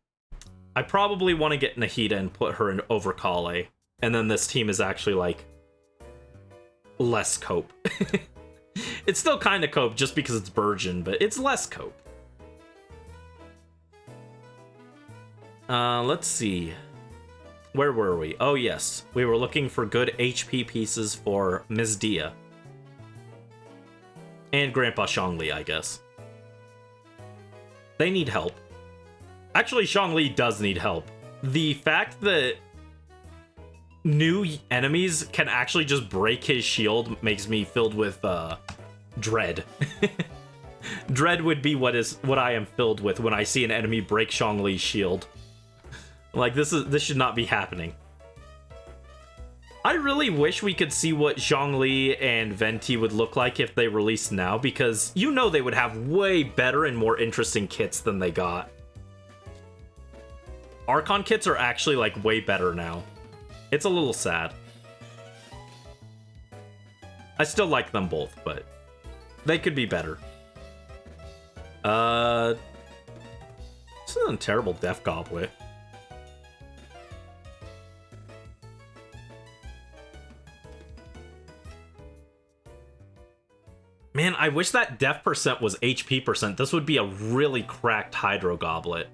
[SPEAKER 1] I probably want to get Nahida and put her in over Kale, and then this team is actually, like, less cope. It's still kind of cope just because it's Burgeon, but it's less cope. Let's see. Where were we? Oh, yes. We were looking for good HP pieces for Ms. Dia. And Grandpa Zhongli, I guess. They need help. Actually, Zhongli does need help. The fact that new enemies can actually just break his shield makes me filled with dread. Dread would be what I am filled with when I see an enemy break Zhongli's shield. Like, this should not be happening. I really wish we could see what Zhongli and Venti would look like if they released now, because you know they would have way better and more interesting kits than they got. Archon kits are actually, like, way better now. It's a little sad. I still like them both, but they could be better. This isn't a terrible Death Goblet. Man, I wish that def percent was HP percent. This would be a really cracked Hydro Goblet.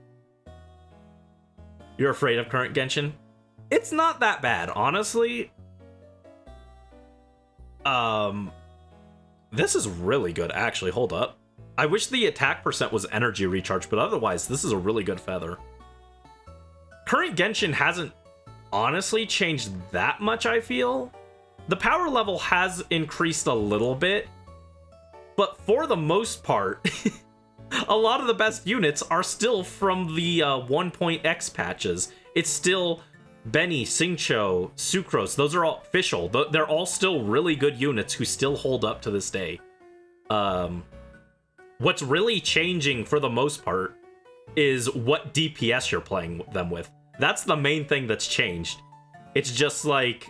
[SPEAKER 1] You're afraid of current Genshin? It's not that bad, honestly. This is really good, actually. Hold up. I wish the attack percent was energy recharge, but otherwise, this is a really good feather. Current Genshin hasn't honestly changed that much, I feel. The power level has increased a little bit, but for the most part, a lot of the best units are still from the 1.x patches. It's still Benny, Xingqiu, Sucrose. Those are all official. They're all still really good units who still hold up to this day. What's really changing for the most part is what DPS you're playing them with. That's the main thing that's changed. It's just like,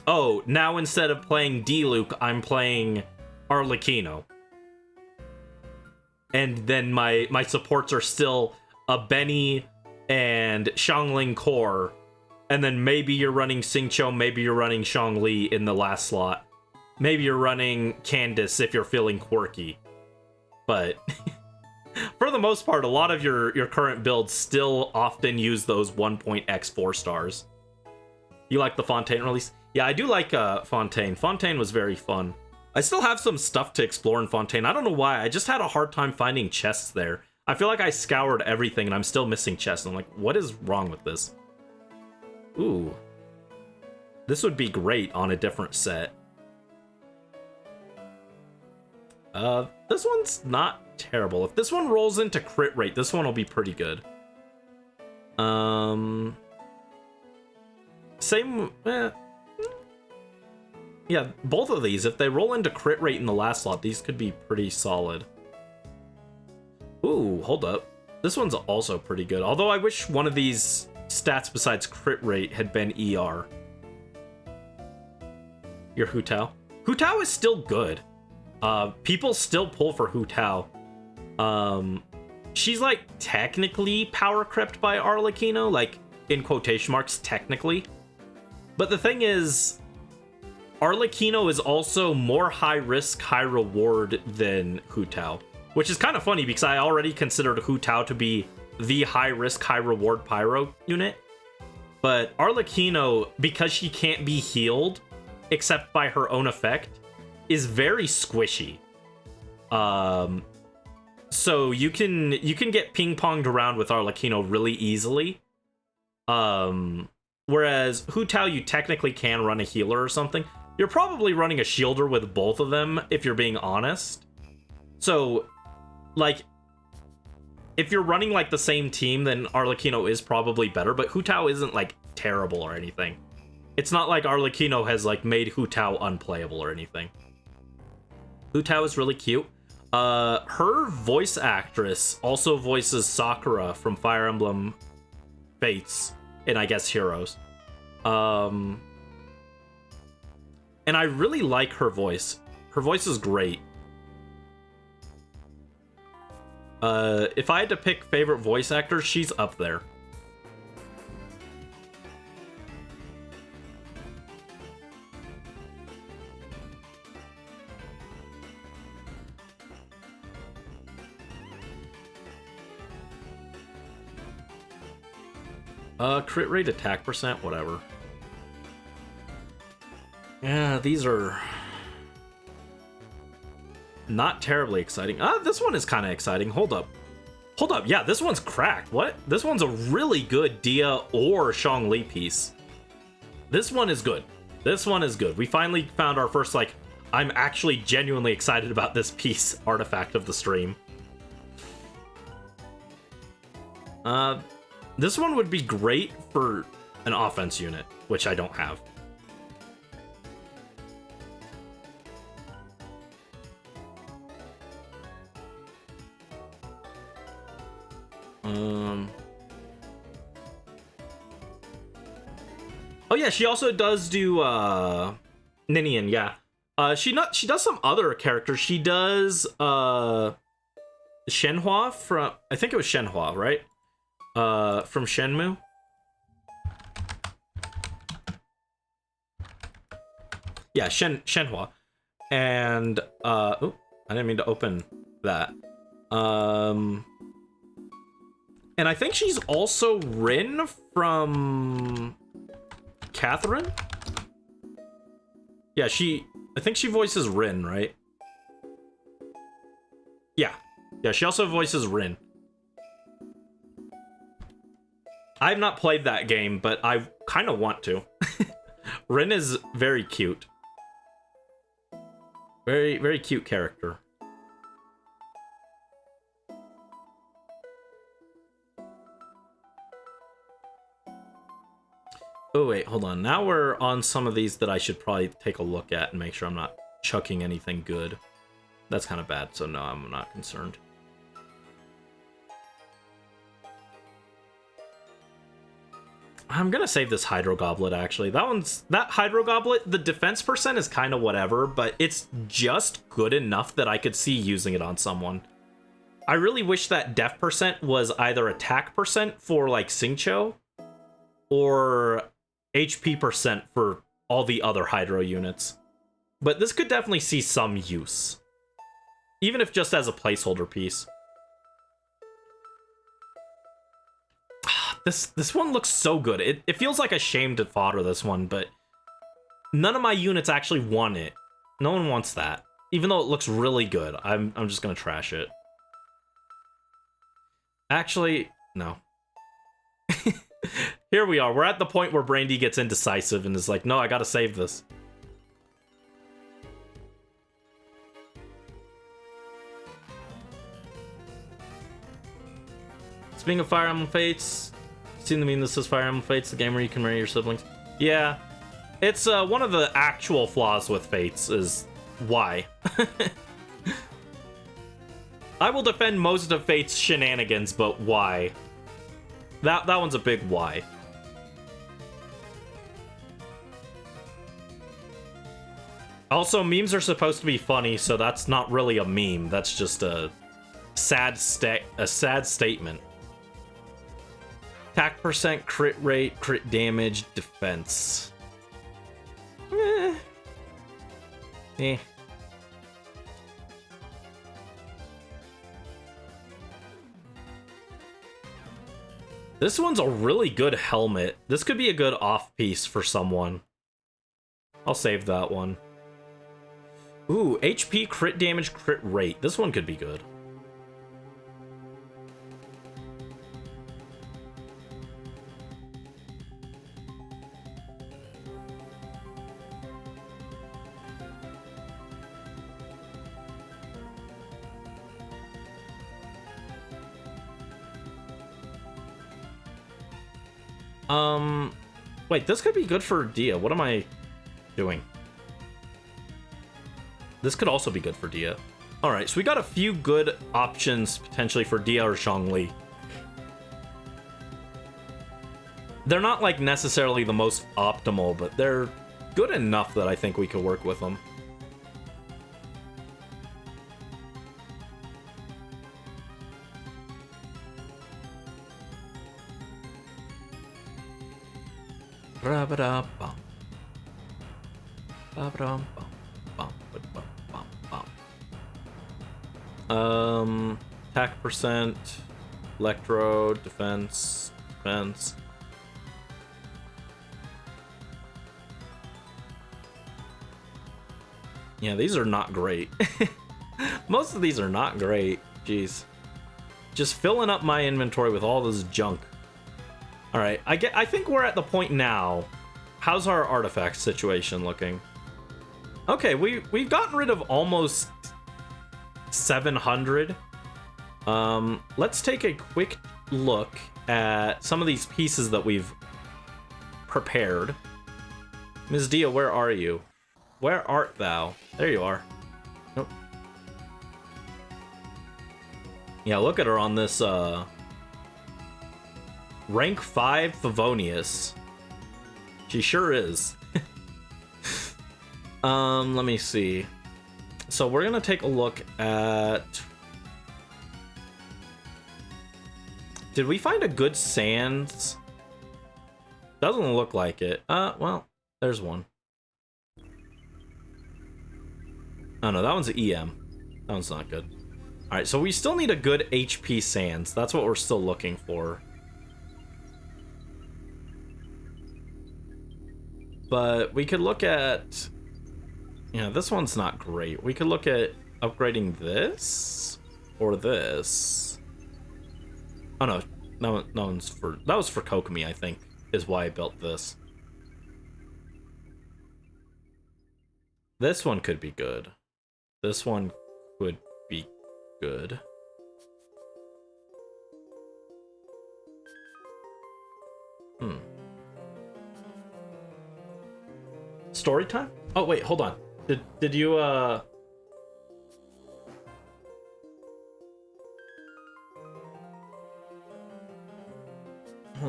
[SPEAKER 1] oh, now instead of playing D-Luke, I'm playing Arlecchino. And then my supports are still a Benny and Xiangling Core. And then maybe you're running Xingqiu, maybe you're running Zhongli in the last slot. Maybe you're running Candace if you're feeling quirky. But for the most part, a lot of your current builds still often use those 1.x 4 stars. You like the Fontaine release? Yeah, I do like Fontaine. Fontaine was very fun. I still have some stuff to explore in Fontaine. I don't know why. I just had a hard time finding chests there. I feel like I scoured everything and I'm still missing chests. I'm like, what is wrong with this? Ooh. This would be great on a different set. This one's not terrible. If this one rolls into crit rate, this one will be pretty good. Same... Yeah, both of these, if they roll into crit rate in the last slot, these could be pretty solid. Ooh, hold up. This one's also pretty good. Although I wish one of these stats besides crit rate had been ER. Your Hu Tao? Hu Tao is still good. People still pull for Hu Tao. She's like technically power crept by Arlecchino, like in quotation marks, technically. But the thing is, Arlecchino is also more high risk, high reward than Hu Tao, which is kind of funny because I already considered Hu Tao to be the high risk, high reward pyro unit. But Arlecchino, because she can't be healed except by her own effect, is very squishy. So you can get ping-ponged around with Arlecchino really easily. Whereas Hu Tao, you technically can run a healer or something. You're probably running a shielder with both of them, if you're being honest. So, like, if you're running, like, the same team, then Arlecchino is probably better, but Hu Tao isn't, like, terrible or anything. It's not like Arlecchino has, like, made Hu Tao unplayable or anything. Hu Tao is really cute. Her voice actress also voices Sakura from Fire Emblem Fates and I guess Heroes. And I really like her voice. Her voice is great. If I had to pick favorite voice actor, she's up there. Crit rate, attack percent, whatever. Yeah, these are not terribly exciting. This one is kind of exciting. Hold up. Hold up. Yeah, this one's cracked. What? This one's a really good Dia or Zhongli piece. This one is good. This one is good. We finally found our first, like, I'm actually genuinely excited about this piece artifact of the stream. This one would be great for an offense unit, which I don't have. Oh yeah, she also does do Ninian, yeah. She does some other characters. She does Shenhua from, I think it was Shenhua, right? From Shenmue. Yeah, Shenhua. And, oh, I didn't mean to open that. And I think she's also Rin from Catherine? Yeah, I think she voices Rin, right? Yeah. Yeah, she also voices Rin. I've not played that game, but I kind of want to. Rin is very cute. Very, very cute character. Oh, wait, hold on. Now we're on some of these that I should probably take a look at and make sure I'm not chucking anything good. That's kind of bad, so no, I'm not concerned. I'm gonna save this Hydro Goblet, actually. That Hydro Goblet, the defense percent is kind of whatever, but it's just good enough that I could see using it on someone. I really wish that def percent was either attack percent for, like, Xingqiu, or HP percent for all the other Hydro units. But this could definitely see some use. Even if just as a placeholder piece. This one looks so good. It feels like a shame to fodder this one, but none of my units actually want it. No one wants that. Even though it looks really good, I'm just gonna trash it. Actually, no. Here we are. We're at the point where Brandie gets indecisive and is like, no, I gotta save this. Speaking of Fire Emblem Fates, seen the meme that says Fire Emblem Fates, the game where you can marry your siblings? Yeah. It's one of the actual flaws with Fates is why. I will defend most of Fate's shenanigans, but why? That one's a big why. Also, memes are supposed to be funny, so that's not really a meme. That's just a sad statement. Attack percent, crit rate, crit damage, defense. Eh. This one's a really good helmet. This could be a good off-piece for someone. I'll save that one. Ooh, HP, crit damage, crit rate. This one could be good. Wait, this could be good for Dia. What am I doing? This could also be good for Dia. Alright, so we got a few good options potentially for Dia or Zhongli. They're not, like, necessarily the most optimal, but they're good enough that I think we could work with them. Attack percent, electro, defense. Yeah, these are not great. Most of these are not great. Jeez. Just filling up my inventory with all this junk. Alright, I think we're at the point now. How's our artifact situation looking? Okay, we've gotten rid of almost 700. Let's take a quick look at some of these pieces that we've prepared. Ms. Dia, where are you? Where art thou? There you are. Nope. Yeah, look at her on this, rank 5 Favonius. She sure is. Let me see. So we're gonna take a look at... Did we find a good sands? Doesn't look like it. Well, there's one. Oh no, that one's an EM. That one's not good. Alright, so we still need a good HP sands. That's what we're still looking for. But we could look at... Yeah, this one's not great. We could look at upgrading this or this. Oh no, that one's for... That was for Kokomi, I think, is why I built this. This one could be good. This one could be good. Story time? Oh wait, hold on. Did you hold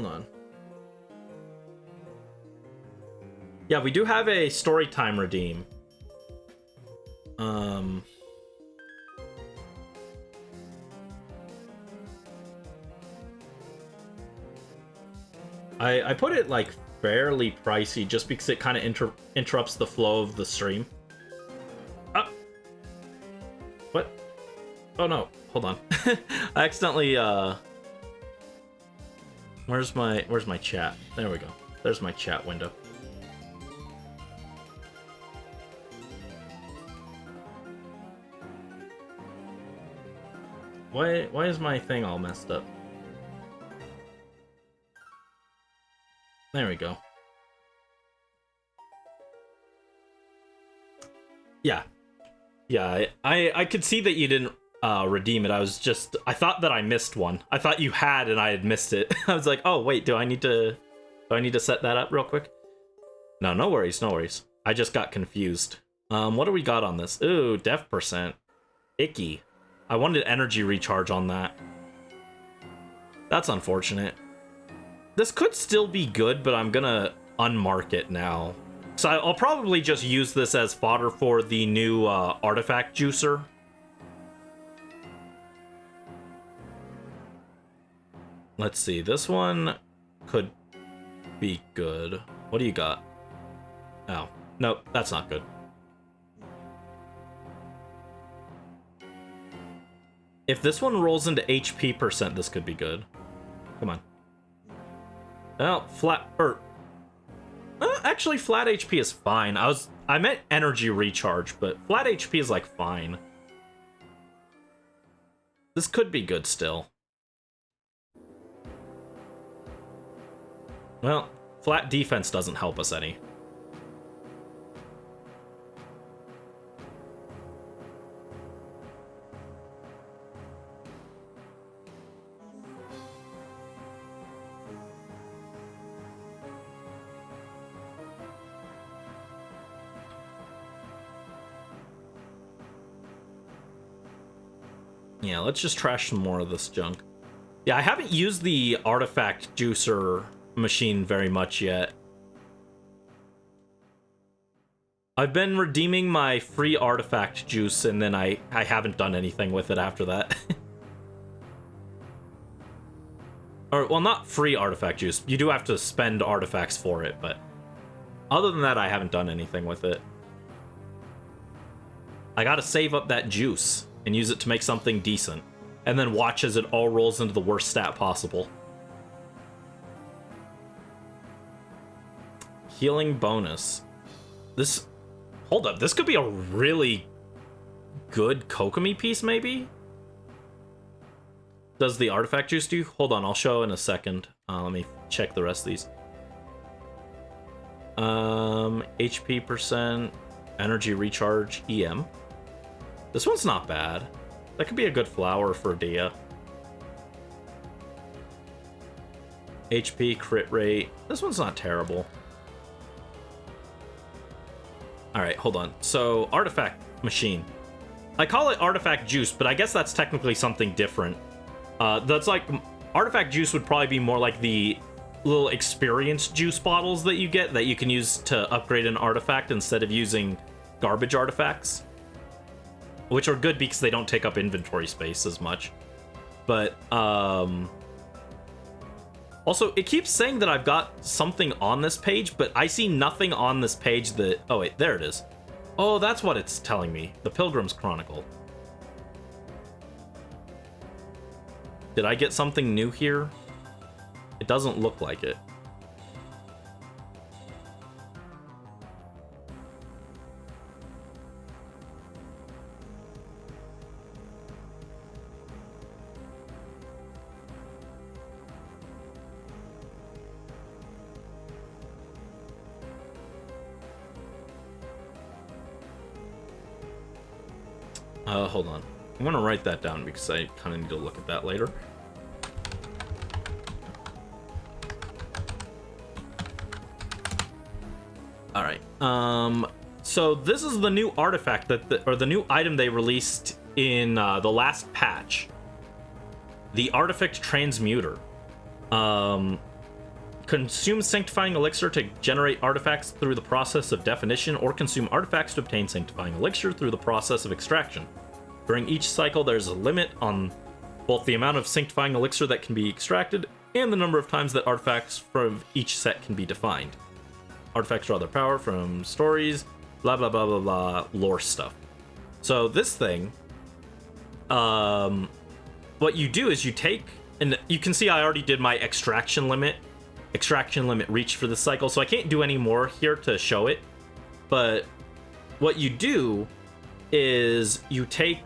[SPEAKER 1] on. Yeah, we do have a story time redeem. I put it like fairly pricey just because it kind of interrupts the flow of the stream. What? Oh no, hold on. I accidentally where's my chat? There we go. There's my chat window. Why is my thing all messed up? There we go. Yeah. Yeah, I could see that you didn't redeem it. I thought that I missed one. I thought you had and I had missed it. I was like, oh wait, do I need to set that up real quick? No worries, no worries. I just got confused. What do we got on this? Ooh, def percent. Icky. I wanted energy recharge on that. That's unfortunate. This could still be good, but I'm gonna unmark it now. So I'll probably just use this as fodder for the new artifact juicer. Let's see, this one could be good. What do you got? Oh, nope, that's not good. If this one rolls into HP percent, this could be good. Come on. Well, actually, flat HP is fine. I meant energy recharge, but flat HP is like fine. This could be good still. Well, flat defense doesn't help us any. Yeah, let's just trash some more of this junk. Yeah, I haven't used the artifact juicer machine very much yet. I've been redeeming my free artifact juice, and then I haven't done anything with it after that. Or, well, not free artifact juice. You do have to spend artifacts for it, but other than that, I haven't done anything with it. I gotta save up that juice and use it to make something decent, and then watch as it all rolls into the worst stat possible. Healing bonus. This... Hold up, this could be a really good Kokomi piece, maybe? Does the artifact juice do? Hold on, I'll show in a second. Let me check the rest of these. HP percent, energy recharge, EM. This one's not bad. That could be a good flower for Dia. HP, crit rate. This one's not terrible. Alright, hold on. So, artifact machine. I call it artifact juice, but I guess that's technically something different. That's like... Artifact juice would probably be more like the little experience juice bottles that you get that you can use to upgrade an artifact instead of using garbage artifacts. Which are good because they don't take up inventory space as much. But, also, it keeps saying that I've got something on this page, but I see nothing on this page that... Oh, wait, there it is. Oh, that's what it's telling me. The Pilgrim's Chronicle. Did I get something new here? It doesn't look like it. Hold on. I'm gonna write that down because I kind of need to look at that later. All right. So this is the new artifact or the new item they released in the last patch. The Artifact Transmuter. Consume Sanctifying Elixir to generate artifacts through the process of definition, or consume artifacts to obtain Sanctifying Elixir through the process of extraction. During each cycle, there's a limit on both the amount of Sanctifying Elixir that can be extracted and the number of times that artifacts from each set can be defined. Artifacts draw their power from stories, blah blah blah blah blah, lore stuff. So this thing, what you do is you take, and you can see I already did my extraction limit reach for this cycle, so I can't do any more here to show it. But what you do is you take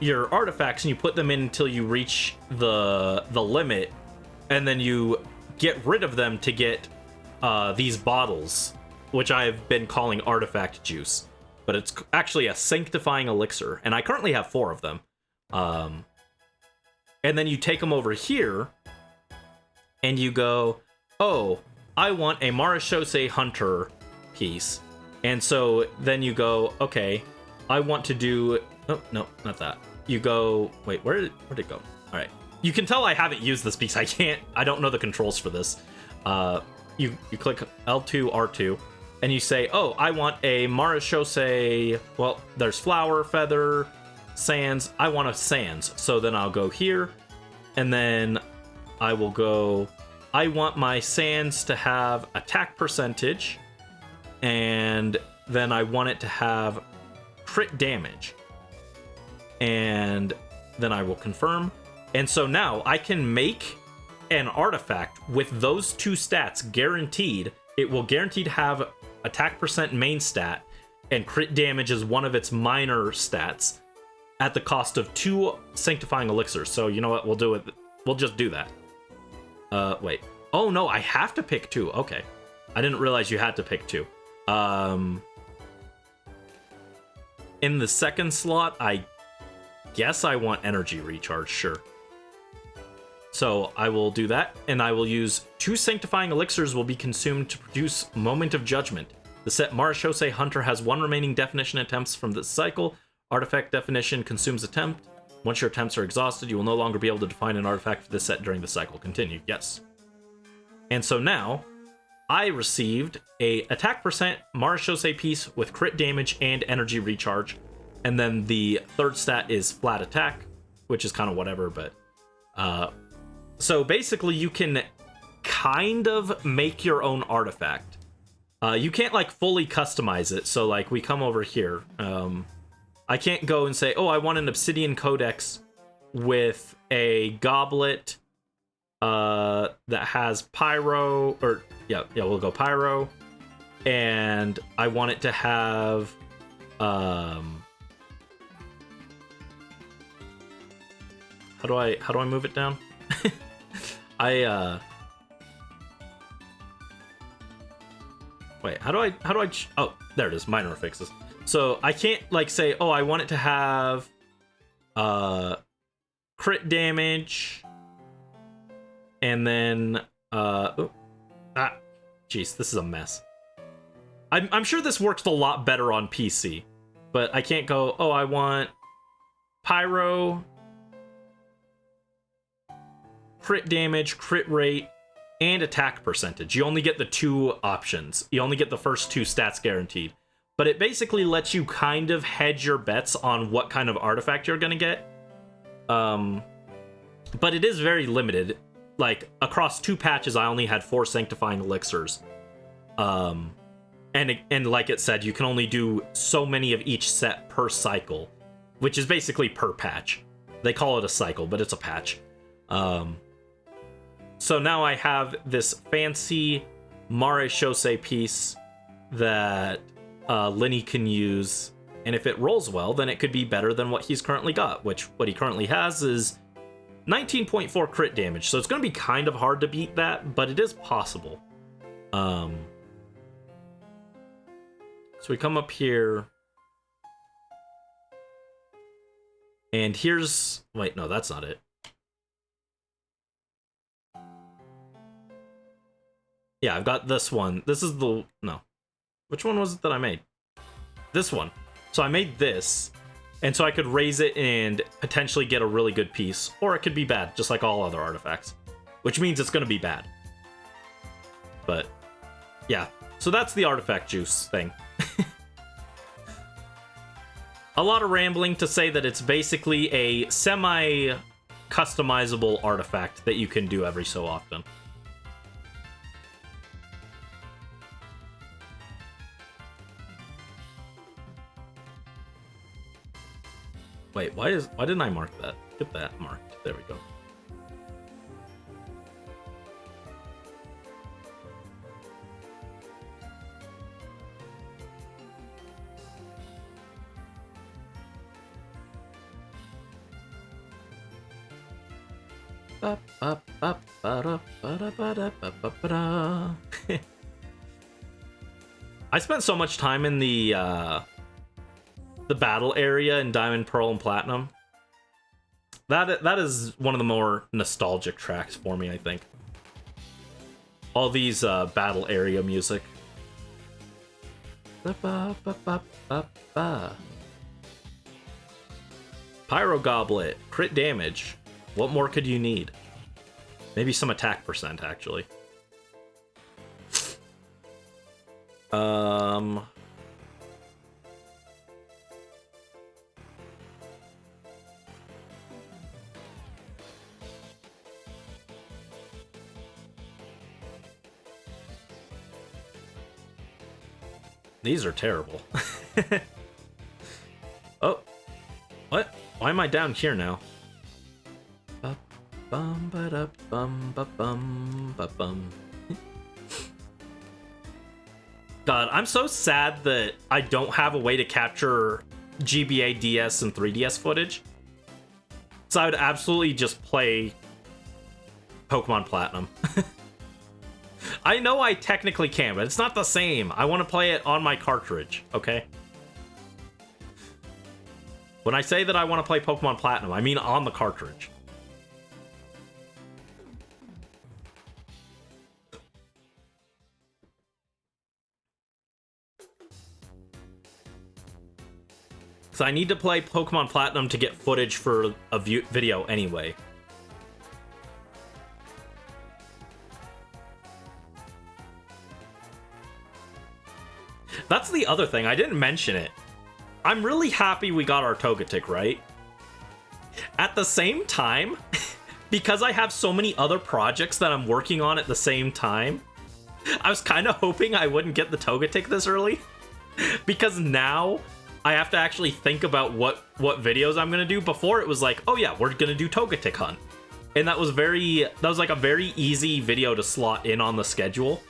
[SPEAKER 1] your artifacts and you put them in until you reach the limit, and then you get rid of them to get these bottles, which I've been calling artifact juice, but it's actually a sanctifying elixir, and I currently have 4 of them. And then you take them over here and you go, oh, I want a Marashose Hunter piece. And so then you go, okay, I want to do, oh, no, not that. You go, wait, where'd it go? All right. You can tell I haven't used this piece. I don't know the controls for this. You click L2, R2, and you say, oh, I want a Marashose, well, there's flower, feather, sands. I want a sands. So then I'll go here, and then I will go, I want my sands to have attack percentage, and then I want it to have crit damage. And then I will confirm. And so now I can make an artifact with those 2 stats guaranteed. It will guaranteed have attack percent main stat, and crit damage is one of its minor stats, at the cost of 2 sanctifying elixirs. So you know what? We'll do it. We'll just do that. Wait. Oh no, I have to pick 2. Okay. I didn't realize you had to pick 2. In the second slot, I guess I want energy recharge, sure. So I will do that, and I will use 2 sanctifying elixirs will be consumed to produce Moment of Judgment. The set Marashose Hunter has 1 remaining definition attempts from this cycle. Artifact definition consumes attempt. Once your attempts are exhausted, you will no longer be able to define an artifact for this set during the cycle. Continue. Yes. And so now, I received a attack percent Marashose piece with crit damage and energy recharge. And then the third stat is flat attack, which is kind of whatever, but... So basically, you can kind of make your own artifact. You can't, like, fully customize it. So, like, we come over here. I can't go and say, oh, I want an obsidian codex with a goblet that has pyro, or yeah, we'll go pyro, and I want it to have how do I move it down? Wait, how do I oh, there it is, minor fixes. So I can't, like, say, oh, I want it to have crit damage, and then jeez, this is a mess. I'm sure this works a lot better on PC, but I can't go, oh, I want pyro, crit damage, crit rate, and attack percentage. You only get the 2 options. You only get the first 2 stats guaranteed. But it basically lets you kind of hedge your bets on what kind of artifact you're gonna get. But it is very limited. Like, across 2 patches, I only had 4 sanctifying elixirs. And like it said, you can only do so many of each set per cycle, which is basically per patch. They call it a cycle, but it's a patch. So now I have this fancy Mare Shosei piece that Linny can use, and if it rolls well, then it could be better than what he's currently got, which what he currently has is 19.4 crit damage, so it's going to be kind of hard to beat that, but it is possible. So we come up here, and here's... Wait, no, that's not it. Yeah, I've got this one. This is the... No. Which one was it that I made? This one. So I made this, and so I could raise it and potentially get a really good piece, or it could be bad, just like all other artifacts. Which means it's going to be bad. But, yeah. So that's the artifact juice thing. A lot of rambling to say that it's basically a semi-customizable artifact that you can do every so often. Wait, why didn't I mark that? Get that marked. There we go. I spent so much time in the battle area in Diamond, Pearl, and Platinum. That is one of the more nostalgic tracks for me, I think. All these battle area music. Pyro Goblet, crit damage. What more could you need? Maybe some attack percent, actually. These are terrible. Oh, what? Why am I down here now? Bum ba da bum ba bum ba bum. God, I'm so sad that I don't have a way to capture GBA DS and 3DS footage. So I would absolutely just play Pokemon Platinum. I know I technically can, but it's not the same. I want to play it on my cartridge, okay? When I say that I want to play Pokemon Platinum, I mean on the cartridge. So I need to play Pokemon Platinum to get footage for a video anyway. That's the other thing, I didn't mention it. I'm really happy we got our Togetic, right? At the same time, because I have so many other projects that I'm working on at the same time, I was kind of hoping I wouldn't get the Togetic this early. Because now I have to actually think about what videos I'm gonna do. Before it was like, oh yeah, we're gonna do Togetic Hunt. And that was like a very easy video to slot in on the schedule.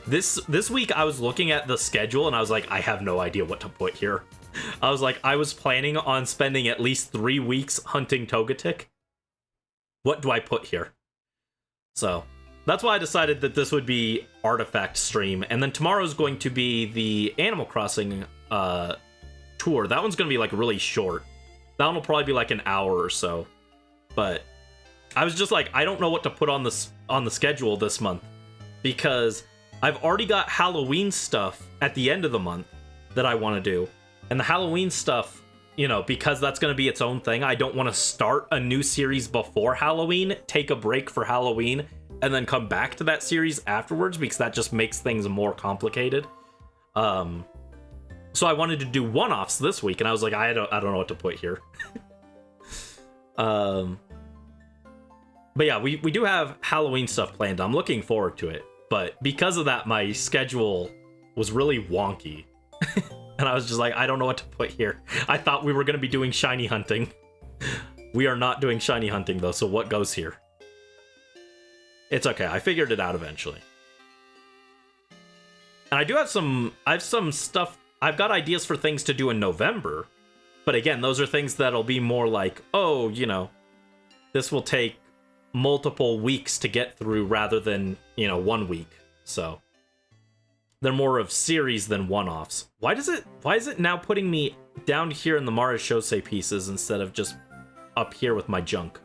[SPEAKER 1] This week I was looking at the schedule and I was like, I have no idea what to put here. I was like, I was planning on spending at least 3 weeks hunting Togetic. What do I put here? So that's why I decided that this would be Artifact stream. And then tomorrow's going to be the Animal Crossing tour. That one's going to be like really short. That one will probably be like an hour or so. But I was just like, I don't know what to put on the schedule this month. Because I've already got Halloween stuff at the end of the month that I want to do. And the Halloween stuff, you know, because that's going to be its own thing, I don't want to start a new series before Halloween, take a break for Halloween, and then come back to that series afterwards, because that just makes things more complicated. So I wanted to do one-offs this week, and I was like, I don't know what to put here. But yeah, we do have Halloween stuff planned. I'm looking forward to it. But because of that, my schedule was really wonky. And I was just like, I don't know what to put here. I thought we were going to be doing shiny hunting. We are not doing shiny hunting, though, so what goes here? It's okay. I figured it out eventually. And I do have some stuff. I've got ideas for things to do in November. But again, those are things that'll be more like, oh, you know, this will take multiple weeks to get through rather than, you know, 1 week. So they're more of series than one-offs. Why is it now putting me down here in the Marechaussee pieces instead of just up here with my junk?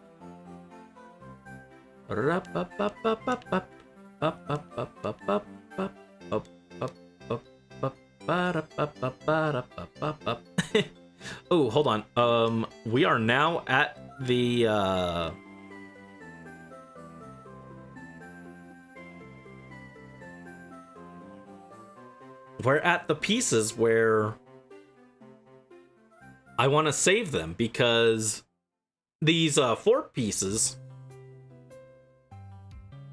[SPEAKER 1] Oh, hold on. We are now at the we're at the pieces where I want to save them, because these 4 pieces,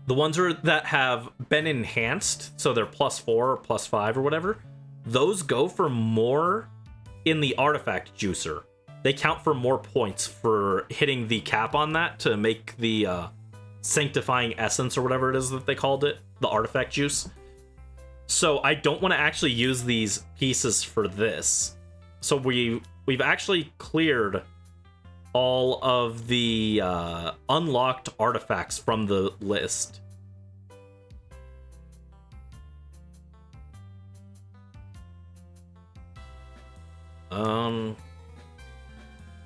[SPEAKER 1] the ones that have been enhanced, so they're +4 or +5 or whatever, those go for more in the artifact juicer. They count for more points for hitting the cap on that to make the sanctifying essence or whatever it is that they called it, the artifact juice. So I don't want to actually use these pieces for this. So we've actually cleared all of the unlocked artifacts from the list.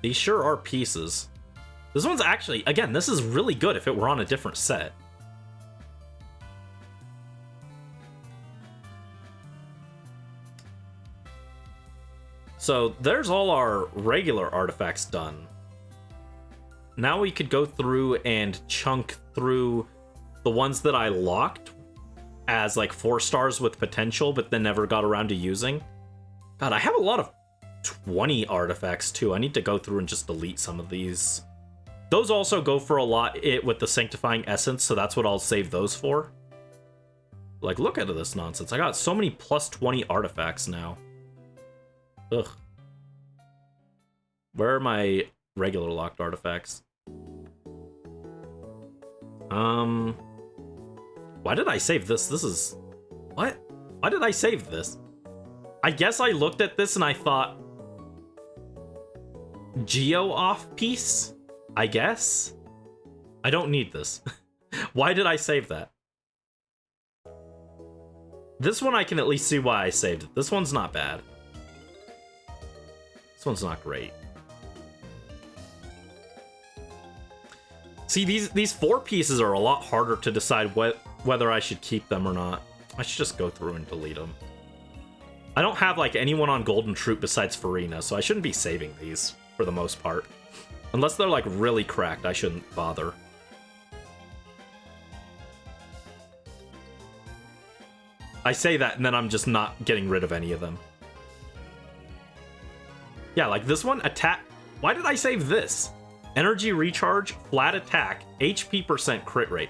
[SPEAKER 1] These sure are pieces. This one's actually, again, this is really good if it were on a different set. So there's all our regular artifacts done. Now we could go through and chunk through the ones that I locked as like 4 stars with potential, but then never got around to using. God, I have a lot of 20 artifacts too. I need to go through and just delete some of these. Those also go for a lot with the sanctifying essence, so that's what I'll save those for. Like, look at this nonsense. I got so many +20 artifacts now. Ugh. Where are my regular locked artifacts? Why did I save this? This is... What? Why did I save this? I guess I looked at this and I thought... Geo off piece? I guess? I don't need this. Why did I save that? This one I can at least see why I saved it. This one's not bad. This one's not great. See, these 4 pieces are a lot harder to decide whether I should keep them or not. I should just go through and delete them. I don't have, like, anyone on Golden Troop besides Farina, so I shouldn't be saving these, for the most part. Unless they're, like, really cracked, I shouldn't bother. I say that, and then I'm just not getting rid of any of them. Yeah, like this one, attack... Why did I save this? Energy recharge, flat attack, HP % crit rate.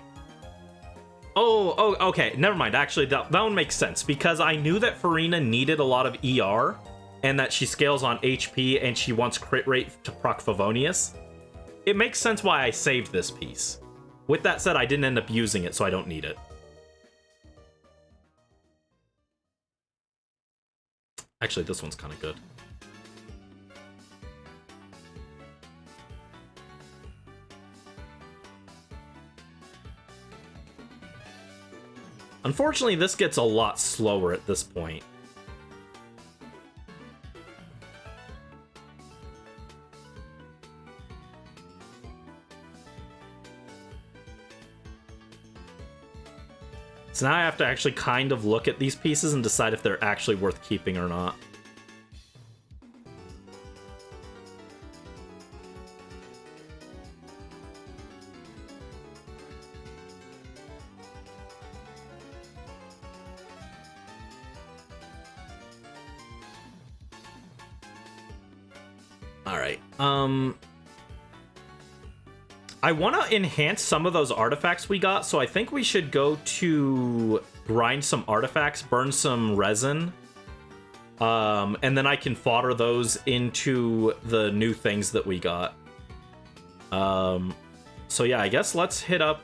[SPEAKER 1] Oh, okay, never mind. Actually, that one makes sense, because I knew that Farina needed a lot of ER, and that she scales on HP, and she wants crit rate to proc Favonius. It makes sense why I saved this piece. With that said, I didn't end up using it, so I don't need it. Actually, this one's kind of good. Unfortunately, this gets a lot slower at this point. So now I have to actually kind of look at these pieces and decide if they're actually worth keeping or not. Alright, I want to enhance some of those artifacts we got, so I think we should go to grind some artifacts, burn some resin, and then I can fodder those into the new things that we got. So yeah, I guess let's hit up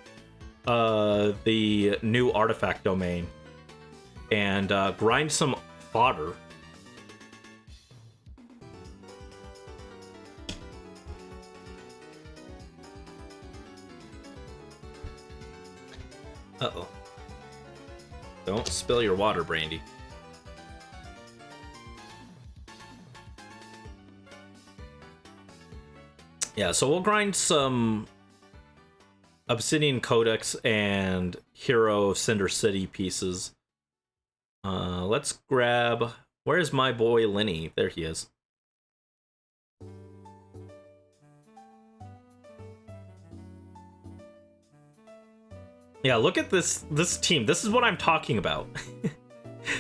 [SPEAKER 1] the new artifact domain and grind some fodder. Uh-oh. Don't spill your water, Brandie. Yeah, so we'll grind some Obsidian Codex and Hero of Cinder City pieces. Let's grab... Where's my boy Lenny? There he is. Yeah, look at this team. This is what I'm talking about.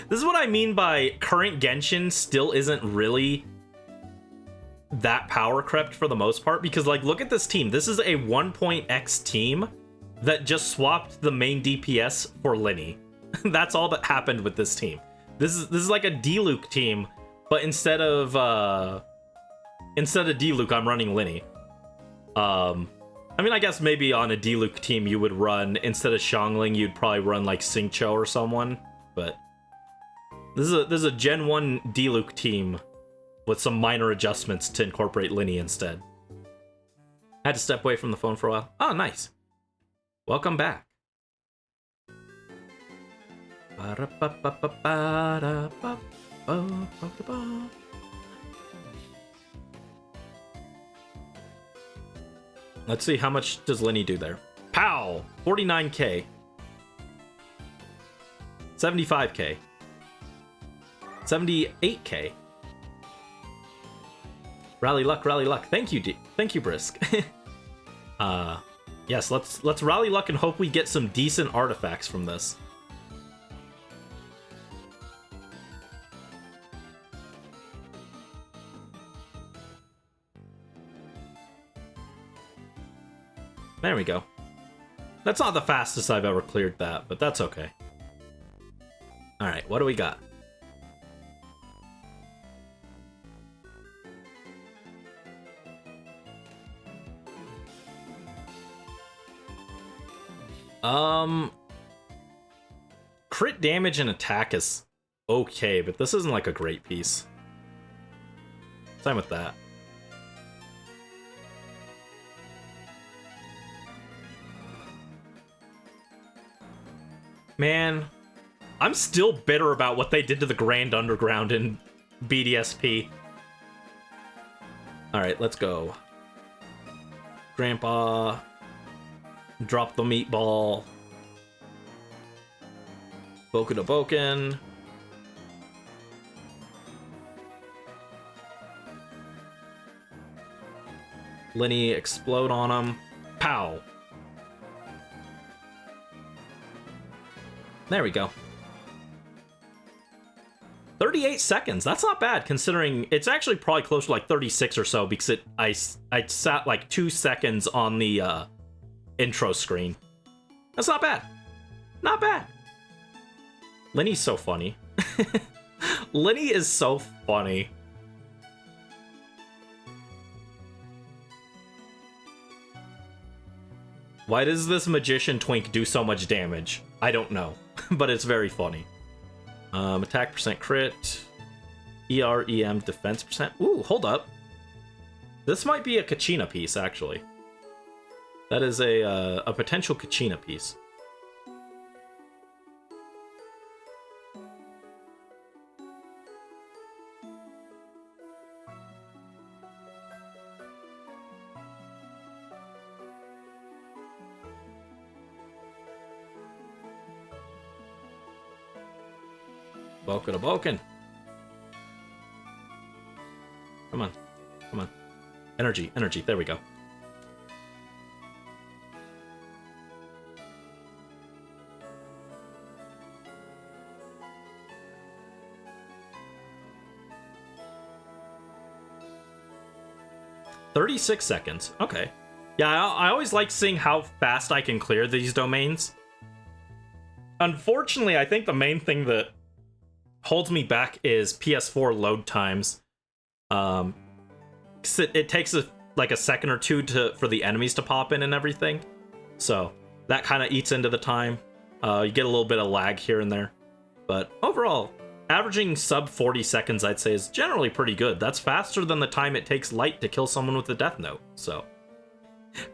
[SPEAKER 1] This is what I mean by current Genshin still isn't really that power crept for the most part, because like look at this team. This is a 1.x team that just swapped the main DPS for Lenny. That's all that happened with this team. This is like a D-Luke team, but instead of D-Luke, I'm running Lenny. I mean, I guess maybe on a D-Luke team you would run, instead of Xiangling, you'd probably run like Xingqiu or someone, but this is a Gen 1 D-Luke team with some minor adjustments to incorporate Lenny instead. I had to step away from the phone for a while. Oh, nice. Welcome back. Let's see, how much does Lenny do there? Pow! 49k. 75k. 78k. Rally luck, rally luck. Thank you, thank you, Brisk. Yes, let's rally luck and hope we get some decent artifacts from this. There we go. That's not the fastest I've ever cleared that, but that's okay. Alright, what do we got? Crit damage and attack is okay, but this isn't like a great piece. Same with that. Man, I'm still bitter about what they did to the Grand Underground in BDSP. Alright, let's go. Grandpa. Drop the meatball. Boku to Boken. Lenny, explode on him. Pow. There we go. 38 seconds. That's not bad, considering it's actually probably close to like 36 or so, because I sat like 2 seconds on the intro screen. That's not bad. Not bad. Lenny's so funny. Lenny is so funny. Why does this magician twink do so much damage? I don't know, but it's very funny. Attack percent crit, EREM defense percent. Ooh, hold up. This might be a Kachina piece, actually. That is a potential Kachina piece. Boken to Boken. Come on. Come on. Energy, energy. There we go. "36 seconds. Okay. Yeah, I always like seeing how fast I can clear these domains. Unfortunately, I think the main thing that holds me back is PS4 load times. 'Cause it takes like a second or two for the enemies to pop in and everything. So that kind of eats into the time. You get a little bit of lag here and there. But overall, averaging sub 40 seconds, I'd say, is generally pretty good. That's faster than the time it takes Light to kill someone with the Death Note. So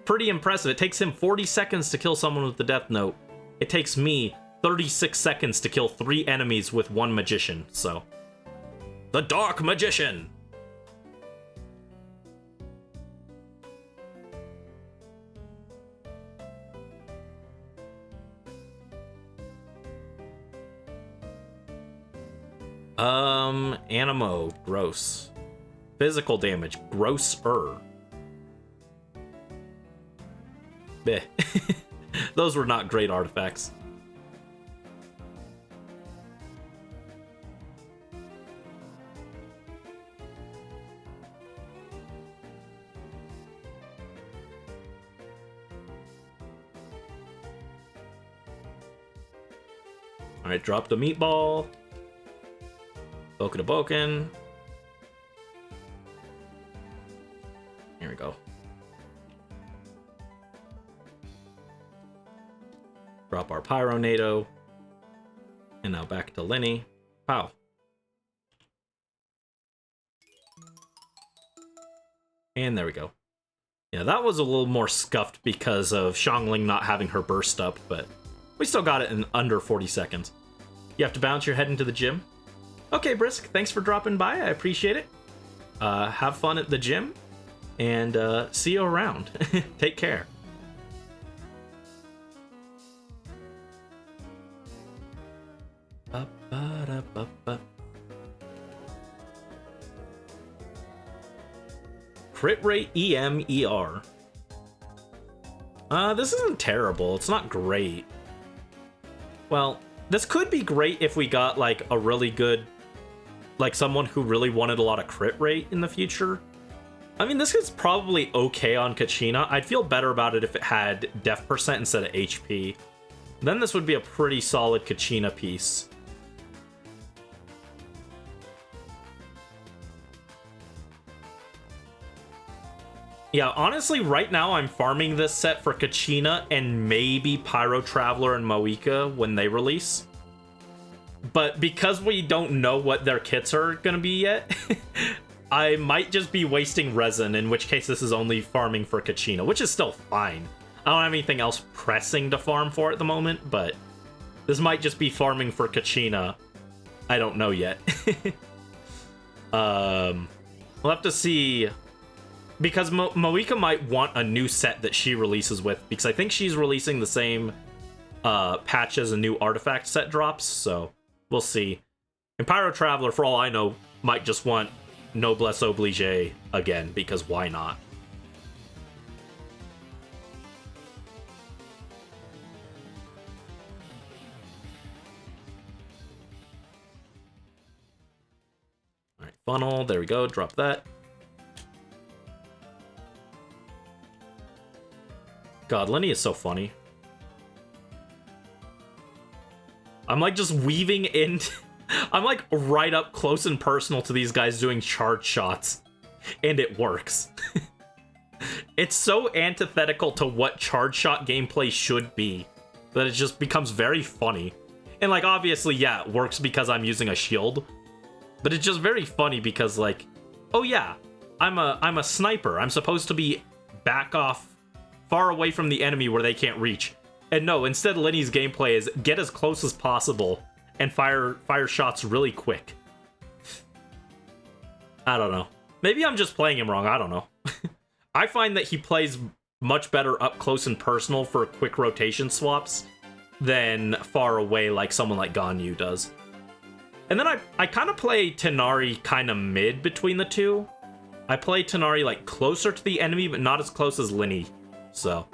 [SPEAKER 1] pretty impressive. It takes him 40 seconds to kill someone with the Death Note. It takes me 36 seconds to kill 3 enemies with 1 magician. So the Dark Magician. Animo, gross. Physical damage, grosser. Bleh. Those were not great artifacts. Alright, drop the meatball. Boken. Here we go. Drop our Pyronado. And now back to Lenny. Pow. And there we go. Yeah, that was a little more scuffed because of Xiangling not having her burst up, but we still got it in under 40 seconds. You have to bounce your head into the gym? Okay, Brisk, thanks for dropping by. I appreciate it. Have fun at the gym, and see you around. Take care. Crit rate EMER. This isn't terrible. It's not great. Well, this could be great if we got like a really good, like someone who really wanted a lot of crit rate in the future. I mean, this is probably okay on Kachina. I'd feel better about it if it had def percent instead of HP. Then this would be a pretty solid Kachina piece. Yeah, honestly, right now I'm farming this set for Kachina and maybe Pyro Traveler and Moika when they release. But because we don't know what their kits are gonna be yet, I might just be wasting resin, in which case this is only farming for Kachina, which is still fine. I don't have anything else pressing to farm for at the moment, but this might just be farming for Kachina. I don't know yet. We'll have to see. Because Moika might want a new set that she releases with, because I think she's releasing the same patch as a new artifact set drops, so we'll see. And Pyro Traveler, for all I know, might just want Noblesse Oblige again, because why not? Alright, funnel, there we go, drop that. God, Lenny is so funny. I'm like just weaving in. I'm like right up close and personal to these guys doing charge shots. And it works. It's so antithetical to what charge shot gameplay should be that it just becomes very funny. And like obviously, yeah, it works because I'm using a shield. But it's just very funny because like, oh yeah, I'm a sniper. I'm supposed to be back off far away from the enemy where they can't reach. And no, instead Lenny's gameplay is get as close as possible and fire shots really quick. I don't know. Maybe I'm just playing him wrong, I don't know. I find that he plays much better up close and personal for quick rotation swaps than far away like someone like Ganyu does. And then I kind of play Tenari kind of mid between the two. I play Tenari like closer to the enemy, but not as close as Lenny. So,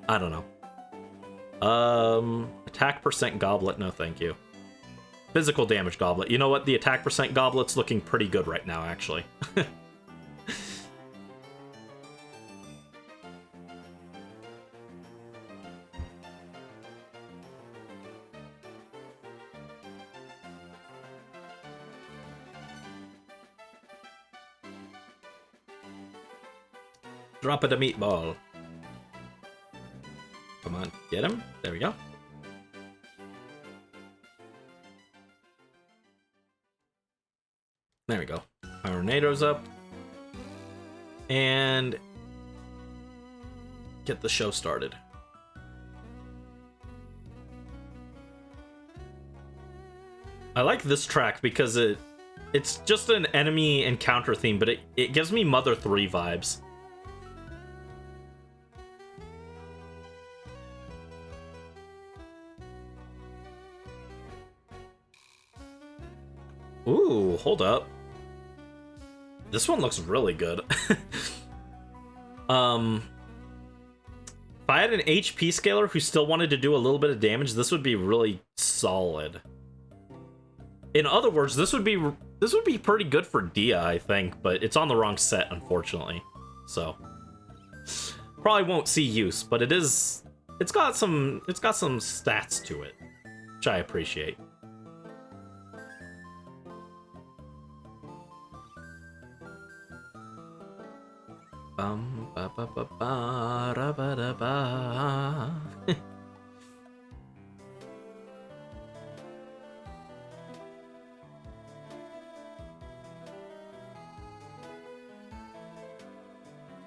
[SPEAKER 1] I don't know. Attack percent goblet, no thank you. Physical damage goblet. You know what? The attack percent goblet's looking pretty good right now, actually. Drop it a meatball. Come on, get him. There we go. There we go. Our tornado's up. And get the show started. I like this track because it's just an enemy encounter theme, but it gives me Mother 3 vibes. Ooh, hold up. This one looks really good. If I had an HP scaler who still wanted to do a little bit of damage, this would be really solid. In other words, this would be pretty good for Dia, I think, but it's on the wrong set, unfortunately. So probably won't see use, but it's got some stats to it, which I appreciate. Bum ba ba ba ba da ba da ba.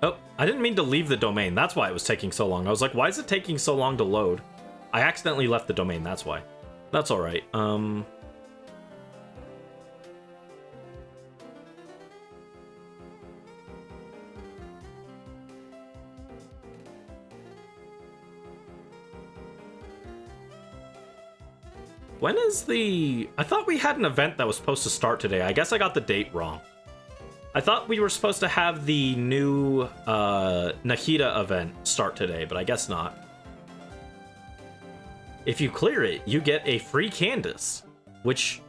[SPEAKER 1] Oh, I didn't mean to leave the domain. That's why it was taking so long. I was like, why is it taking so long to load? I accidentally left the domain, that's why. That's alright. When is the... I thought we had an event that was supposed to start today. I guess I got the date wrong. I thought we were supposed to have the new Nahida event start today, but I guess not. If you clear it, you get a free Candace, which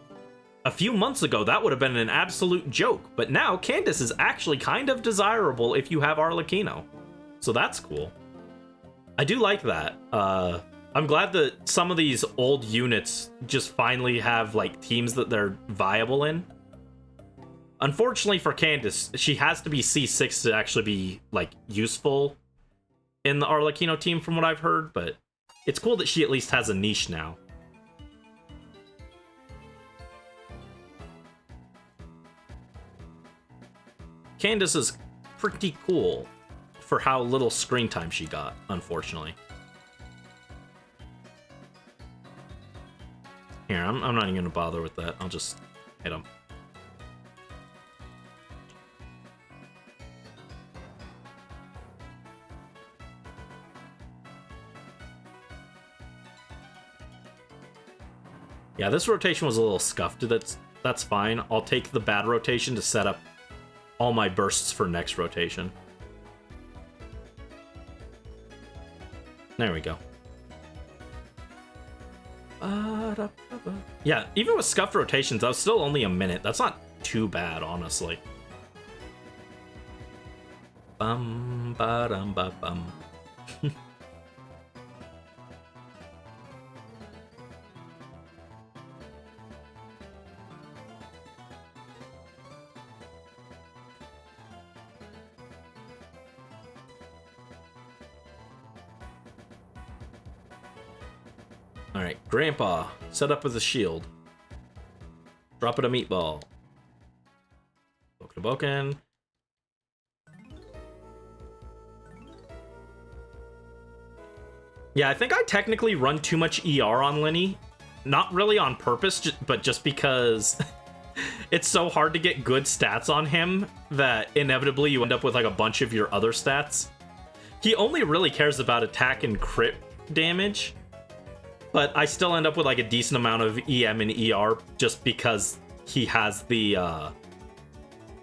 [SPEAKER 1] a few months ago, that would have been an absolute joke. But now, Candace is actually kind of desirable if you have Arlecchino. So that's cool. I do like that. I'm glad that some of these old units just finally have, like, teams that they're viable in. Unfortunately for Candace, she has to be C6 to actually be, like, useful in the Arlecchino team from what I've heard, but it's cool that she at least has a niche now. Candace is pretty cool for how little screen time she got, unfortunately. Here, I'm not even gonna bother with that. I'll just hit him. Yeah, this rotation was a little scuffed. That's fine. I'll take the bad rotation to set up all my bursts for next rotation. There we go. Yeah, even with scuffed rotations, that was still only a minute. That's not too bad, honestly. Bum ba dum ba bum. Alright, Grandpa, set up with a shield. Drop it a meatball. Boken. Yeah, I think I technically run too much ER on Lenny. Not really on purpose, but just because it's so hard to get good stats on him that inevitably you end up with like a bunch of your other stats. He only really cares about attack and crit damage. But I still end up with like a decent amount of EM and ER just because he has the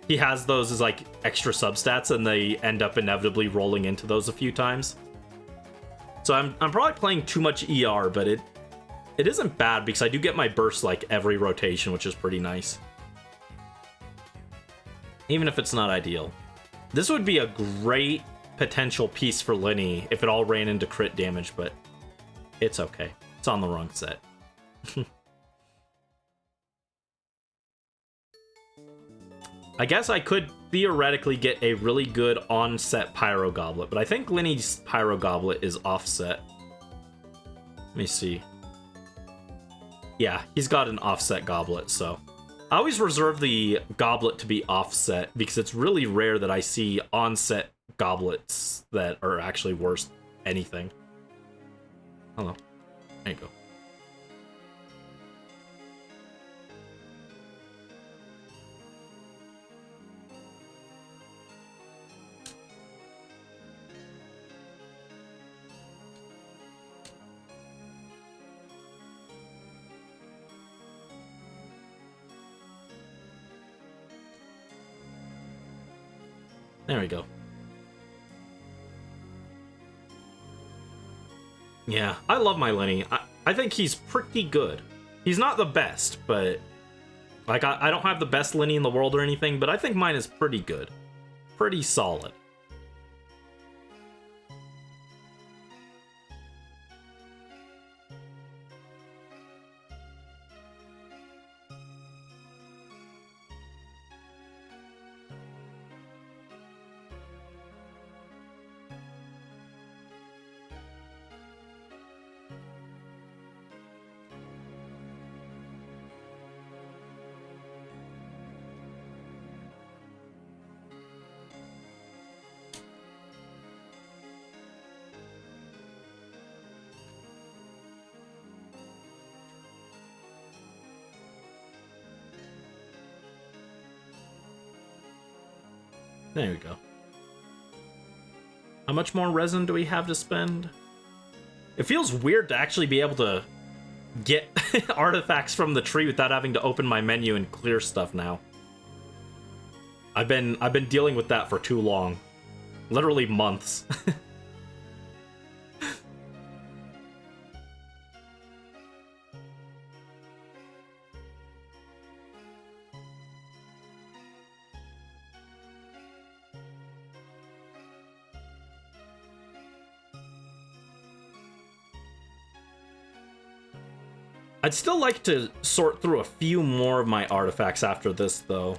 [SPEAKER 1] he has those as like extra substats and they end up inevitably rolling into those a few times. So I'm probably playing too much ER, but it isn't bad because I do get my burst like every rotation, which is pretty nice. Even if it's not ideal. This would be a great potential piece for Lenny if it all ran into crit damage, but it's okay. It's on the wrong set. I guess I could theoretically get a really good on-set Pyro Goblet, but I think Linny's Pyro Goblet is offset. Let me see. Yeah, he's got an offset goblet, so... I always reserve the goblet to be offset, because it's really rare that I see on-set goblets that are actually worth anything. Hello. There you go. There we go. Yeah, I love my Lenny. I think he's pretty good. He's not the best, but... Like, I don't have the best Lenny in the world or anything, but I think mine is pretty good. Pretty solid. There we go. How much more resin do we have to spend? It feels weird to actually be able to get artifacts from the tree without having to open my menu and clear stuff now. I've been dealing with that for too long. Literally months. I'd still like to sort through a few more of my artifacts after this, though.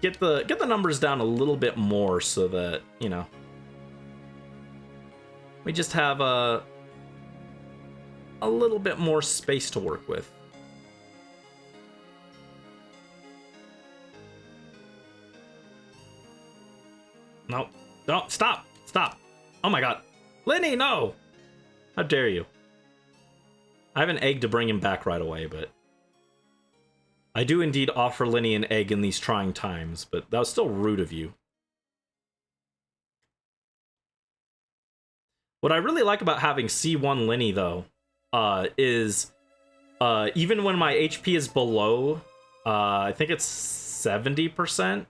[SPEAKER 1] Get the numbers down a little bit more so that, you know, we just have a little bit more space to work with. No, no, stop, stop. Oh my god. Lenny, no! How dare you? I have an egg to bring him back right away, but... I do indeed offer Lenny an egg in these trying times, but that was still rude of you. What I really like about having C1 Lenny, though, is... even when my HP is below, I think it's 70%,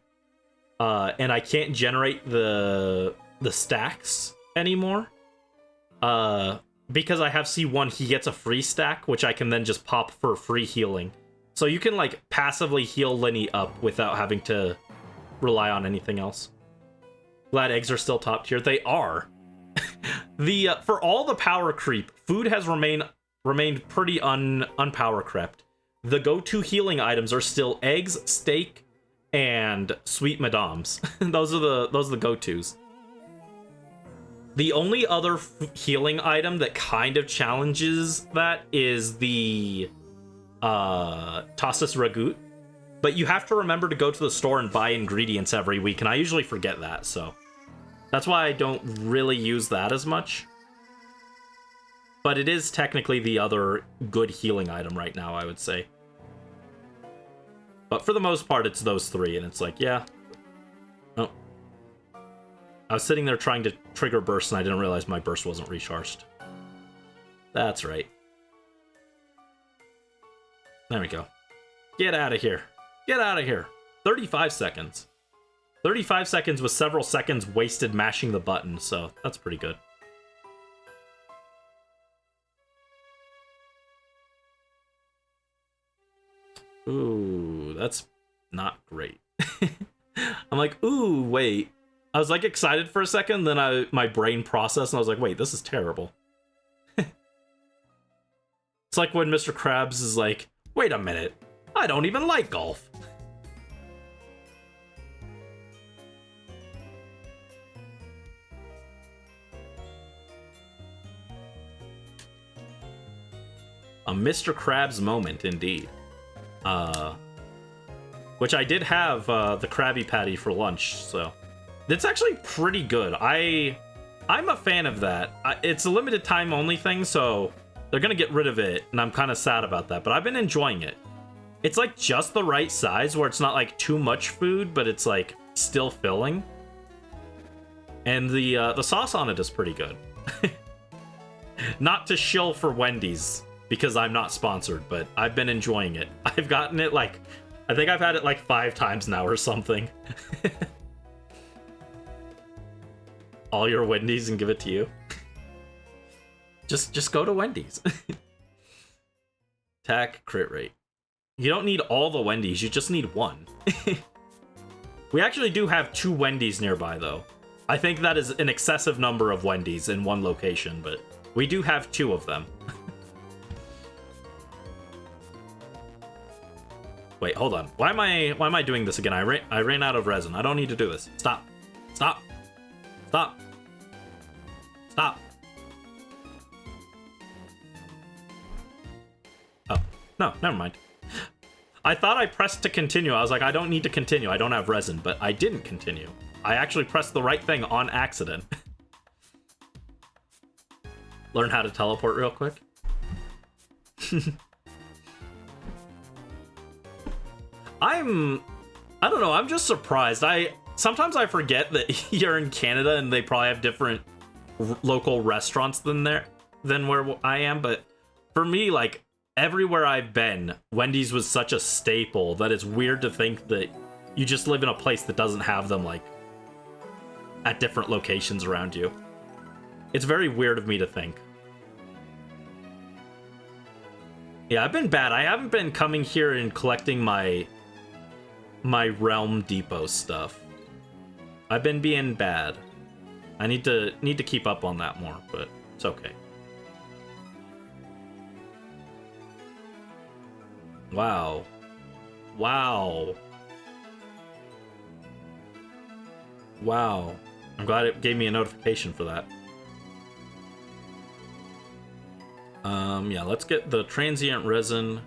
[SPEAKER 1] and I can't generate the stacks anymore, because I have C1, he gets a free stack, which I can then just pop for free healing. So you can, like, passively heal Lenny up without having to rely on anything else. Glad eggs are still top tier. They are. For all the power creep, food has remained pretty unpower crept. The go-to healing items are still eggs, steak, and sweet madames. those are the go-tos. The only other healing item that kind of challenges that is the Tassus Ragout. But you have to remember to go to the store and buy ingredients every week, and I usually forget that, so... That's why I don't really use that as much. But it is technically the other good healing item right now, I would say. But for the most part, it's those three, and it's like, yeah... Oh. I was sitting there trying to trigger burst, and I didn't realize my burst wasn't recharged. That's right. There we go. Get out of here. Get out of here. 35 seconds. 35 seconds with several seconds wasted mashing the button, so that's pretty good. Ooh, that's not great. I'm like, ooh, wait. I was like excited for a second, then my brain processed and I was like, wait, this is terrible. It's like when Mr. Krabs is like, wait a minute, I don't even like golf. A Mr. Krabs moment, indeed. Which I did have the Krabby Patty for lunch, so it's actually pretty good. I'm a fan of that. It's a limited time only thing, so they're gonna get rid of it, and I'm kind of sad about that. But I've been enjoying it. It's like just the right size, where it's not like too much food, but it's like still filling. And the sauce on it is pretty good. Not to shill for Wendy's, because I'm not sponsored, but I've been enjoying it. I've gotten it like, I think I've had it like 5 times now or something. All your Wendy's and give it to you. Just go to Wendy's. Attack crit rate. You don't need all the Wendy's, you just need one. We actually do have 2 Wendy's nearby though. I think that is an excessive number of Wendy's in one location, but we do have 2 of them. Wait, hold on. Why am I doing this again? I ran out of resin. I don't need to do this. Stop. Stop. Stop. Stop. Oh, no, never mind. I thought I pressed to continue. I was like, I don't need to continue. I don't have resin, but I didn't continue. I actually pressed the right thing on accident. Learn how to teleport real quick. I don't know, I'm just surprised. Sometimes I forget that you're in Canada and they probably have different local restaurants than where I am, but for me, like, everywhere I've been, Wendy's was such a staple that it's weird to think that you just live in a place that doesn't have them, like, at different locations around you. It's very weird of me to think. Yeah, I've been bad. I haven't been coming here and collecting my Realm Depot stuff. I've been being bad. I need to keep up on that more, but it's okay. Wow. Wow. Wow. I'm glad it gave me a notification for that. Yeah, let's get the transient resin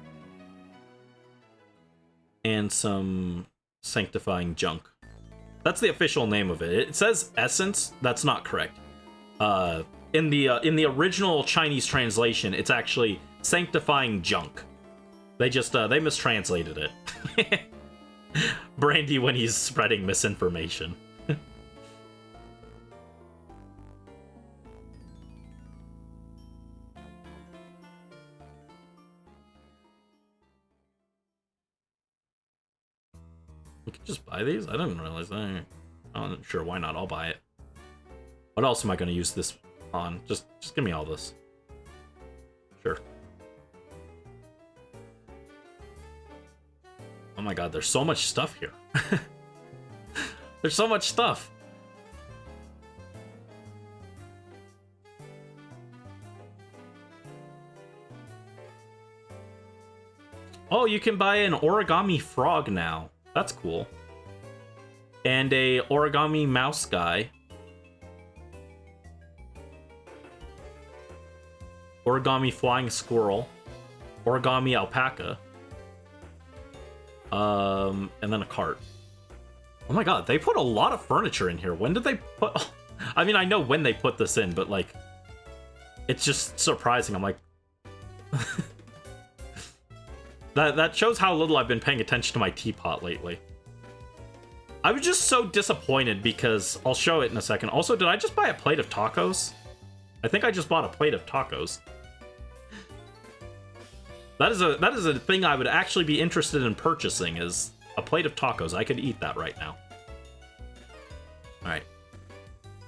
[SPEAKER 1] and some sanctifying junk. That's the official name of it. It says essence. That's not correct. In the original Chinese translation, it's actually sanctifying junk. They just they mistranslated it. Brandie when he's spreading misinformation. We could just buy these? I didn't realize that. I'm sure, why not? I'll buy it. What else am I going to use this on? Just give me all this. Sure. Oh my god, there's so much stuff here. There's so much stuff. Oh, you can buy an origami frog now. That's cool. And a origami mouse guy. Origami flying squirrel. Origami alpaca. And then a cart. Oh my god, they put a lot of furniture in here. When did they put... I mean, I know when they put this in, but like... It's just surprising. I'm like... That shows how little I've been paying attention to my teapot lately. I was just so disappointed because... I'll show it in a second. Also, did I just buy a plate of tacos? I think I just bought a plate of tacos. That is a thing I would actually be interested in purchasing, is a plate of tacos. I could eat that right now. Alright.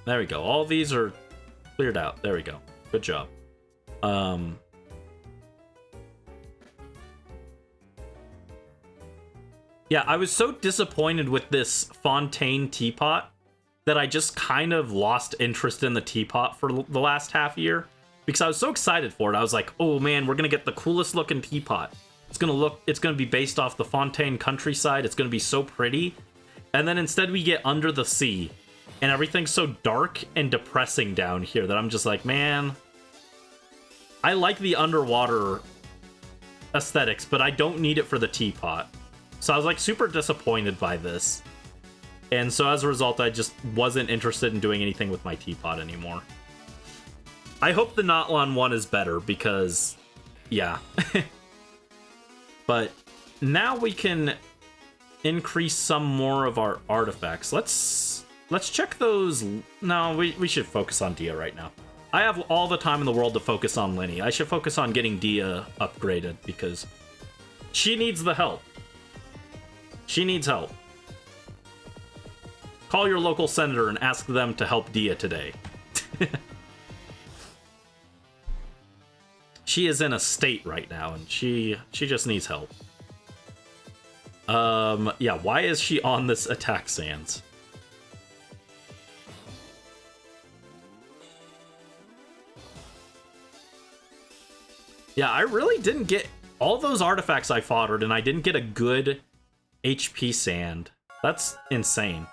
[SPEAKER 1] There we go. All these are cleared out. There we go. Good job. Yeah, I was so disappointed with this Fontaine teapot that I just kind of lost interest in the teapot for the last half year. Because I was so excited for it. I was like, oh man, we're gonna get the coolest looking teapot. It's gonna be based off the Fontaine countryside. It's gonna be so pretty. And then instead we get under the sea. And everything's so dark and depressing down here that I'm just like, man, I like the underwater aesthetics, but I don't need it for the teapot. So I was like super disappointed by this. And so as a result, I just wasn't interested in doing anything with my teapot anymore. I hope the Notlon one is better because, yeah. But now we can increase some more of our artifacts. Let's check those. No, we should focus on Dia right now. I have all the time in the world to focus on Linny. I should focus on getting Dia upgraded because she needs the help. She needs help. Call your local senator and ask them to help Dia today. She is in a state right now, and she just needs help. Yeah, why is she on this attack sands? Yeah, I really didn't get all those artifacts I foddered, and I didn't get a good HP sand. That's insane.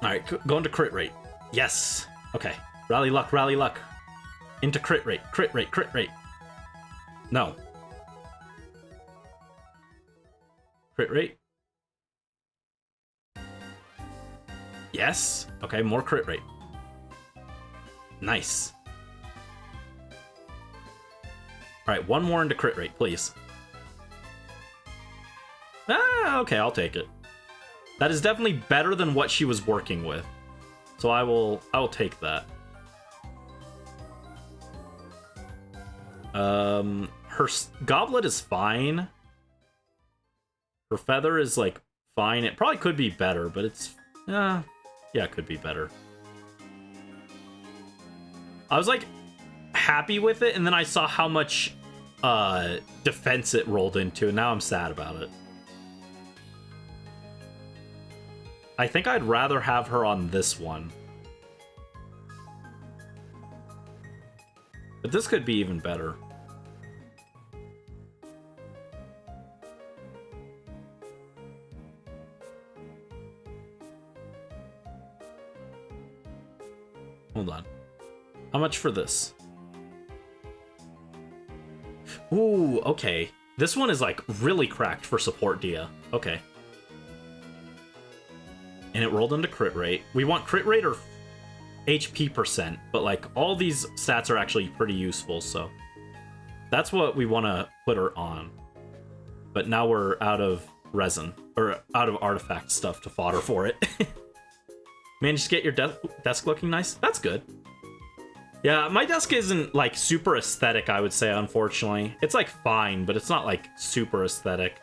[SPEAKER 1] Alright, go into crit rate. Yes! Okay. Rally luck, rally luck. Into crit rate, crit rate, crit rate. No. Crit rate. Yes! Okay, more crit rate. Nice. Alright, one more into crit rate, please. Ah, okay, I'll take it. That is definitely better than what she was working with. So I will take that. Her goblet is fine. Her feather is like fine. It probably could be better, but it's yeah, it could be better. I was like happy with it, and then I saw how much defense it rolled into, and now I'm sad about it. I think I'd rather have her on this one. But this could be even better. Hold on. How much for this? Ooh, okay. This one is like really cracked for support Dia. Okay. And it rolled into crit rate. We want crit rate or HP percent, but like all these stats are actually pretty useful, so that's what we want to put her on. But now we're out of resin, or out of artifact stuff to fodder for it. Managed to get your desk looking nice? That's good. Yeah, my desk isn't like super aesthetic, I would say, unfortunately. It's like fine, but it's not like super aesthetic.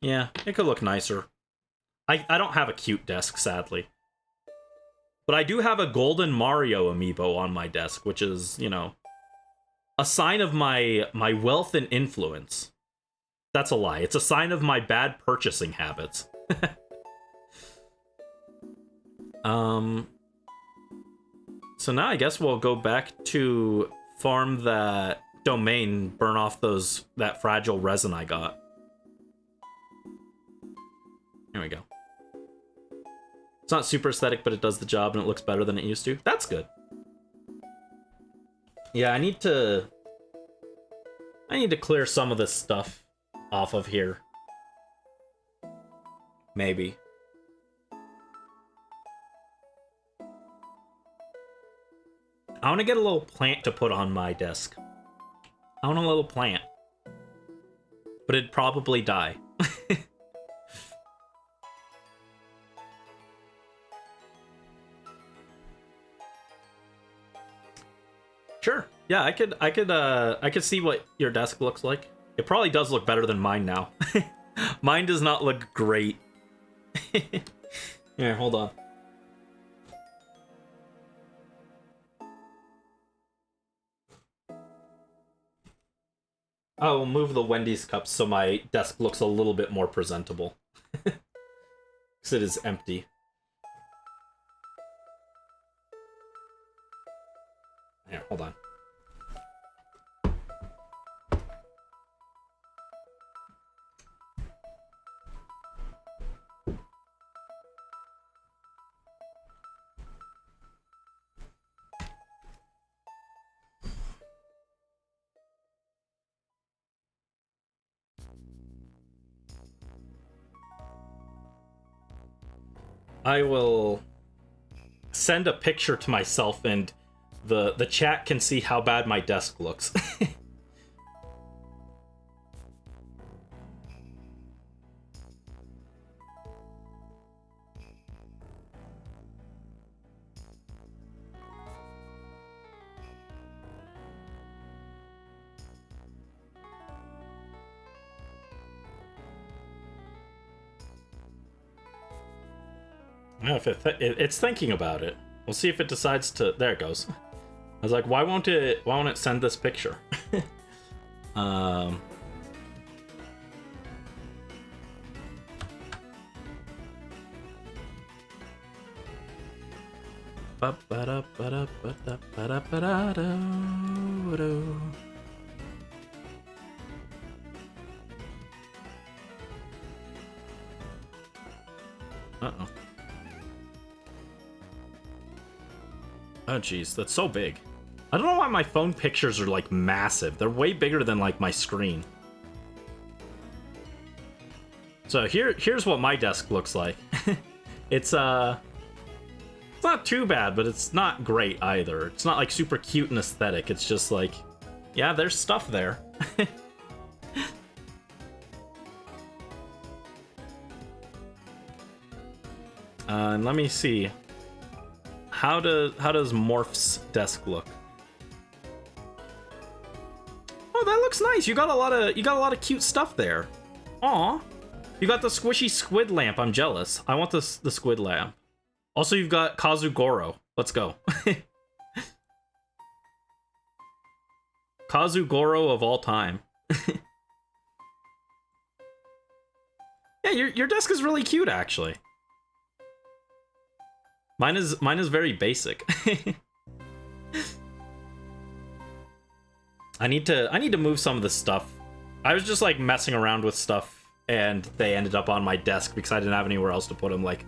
[SPEAKER 1] Yeah, it could look nicer. I don't have a cute desk, sadly. But I do have a golden Mario amiibo on my desk, which is, you know, a sign of my wealth and influence. That's a lie. It's a sign of my bad purchasing habits. So now I guess we'll go back to farm that domain, burn off that fragile resin I got. Here we go. It's not super aesthetic, but it does the job and it looks better than it used to. That's good. Yeah, I need to clear some of this stuff off of here. Maybe. I want to get a little plant to put on my desk. I want a little plant. But it'd probably die. Sure. Yeah, I could see what your desk looks like. It probably does look better than mine now. Mine does not look great. Here, hold on. I will move the Wendy's cups so my desk looks a little bit more presentable. Because it is empty. Here, hold on. I will send a picture to myself and the chat can see how bad my desk looks. No, if it's thinking about it. We'll see if it decides to. There it goes. I was like, why won't it send this picture? Uh-oh. Oh, jeez, that's so big. I don't know why my phone pictures are, like, massive. They're way bigger than, like, my screen. So here's what my desk looks like. It's not too bad, but it's not great either. It's not, like, super cute and aesthetic. It's just, like, yeah, there's stuff there. And let me see. How does Morph's desk look? Oh, that looks nice. You got a lot of cute stuff there. Aw. You got the squishy squid lamp. I'm jealous. I want the squid lamp. Also, you've got Kazugoro. Let's go. Kazugoro of all time. Yeah, your desk is really cute, actually. Mine is very basic. I need to move some of this stuff. I was just like messing around with stuff and they ended up on my desk because I didn't have anywhere else to put them. Like,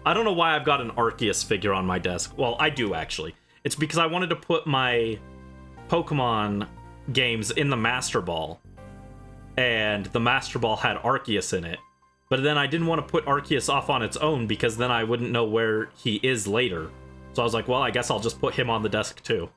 [SPEAKER 1] I don't know why I've got an Arceus figure on my desk. Well, I do actually. It's because I wanted to put my Pokemon games in the Master Ball. And the Master Ball had Arceus in it. But then I didn't want to put Arceus off on its own because then I wouldn't know where he is later. So I was like, well, I guess I'll just put him on the desk too.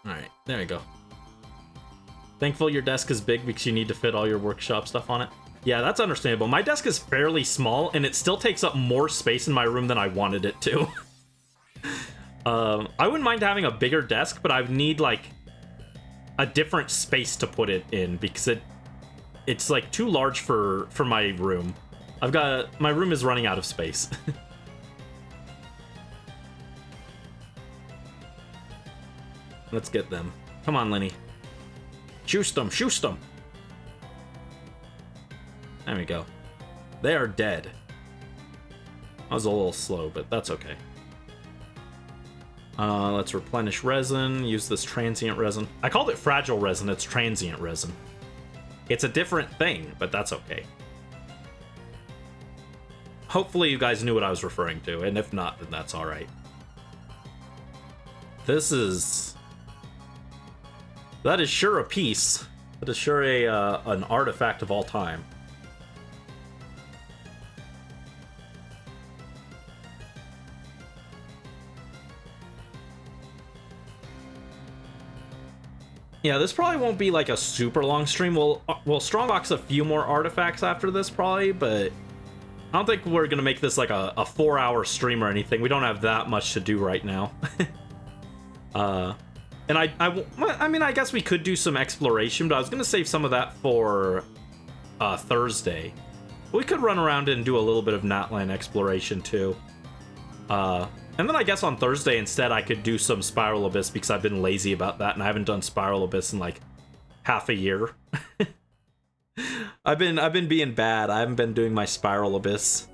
[SPEAKER 1] Alright, there we go. Thankful your desk is big because you need to fit all your workshop stuff on it. Yeah, that's understandable. My desk is fairly small, and it still takes up more space in my room than I wanted it to. I wouldn't mind having a bigger desk, but I would need, like, a different space to put it in, because it's like, too large for my room. My room is running out of space. Let's get them. Come on, Lenny. Shoot them, shoot them. There we go. They are dead. I was a little slow, but that's okay. Let's replenish resin. Use this transient resin. I called it fragile resin. It's transient resin. It's a different thing, but that's okay. Hopefully you guys knew what I was referring to, and if not, then that's alright. That is sure a piece. That is sure an artifact of all time. Yeah, this probably won't be like a super long stream. We'll strongbox a few more artifacts after this probably, but I don't think we're gonna make this like a 4-hour stream or anything. We don't have that much to do right now. And I mean, I guess we could do some exploration, but I was gonna save some of that for Thursday. We could run around and do a little bit of Natland exploration too. And then I guess on Thursday instead I could do some Spiral Abyss because I've been lazy about that and I haven't done Spiral Abyss in like half a year. I've been being bad. I haven't been doing my Spiral Abyss.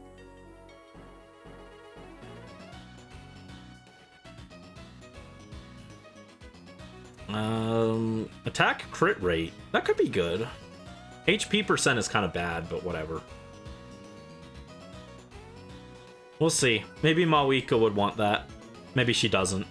[SPEAKER 1] Attack crit rate. That could be good. HP percent is kind of bad, but whatever. We'll see. Maybe Mawika would want that. Maybe she doesn't.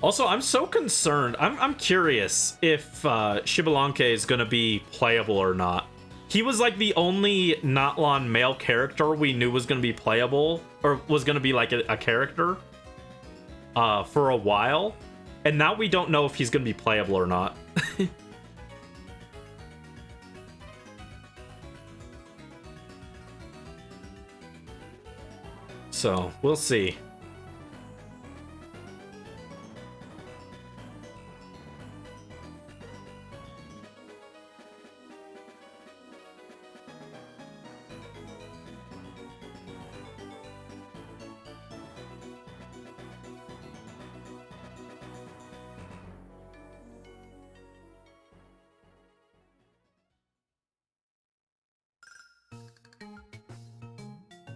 [SPEAKER 1] Also, I'm so concerned. I'm curious if Shibalanke is going to be playable or not. He was like the only Natlan male character we knew was going to be playable, or was going to be like a character for a while. And now we don't know if he's going to be playable or not. So, we'll see.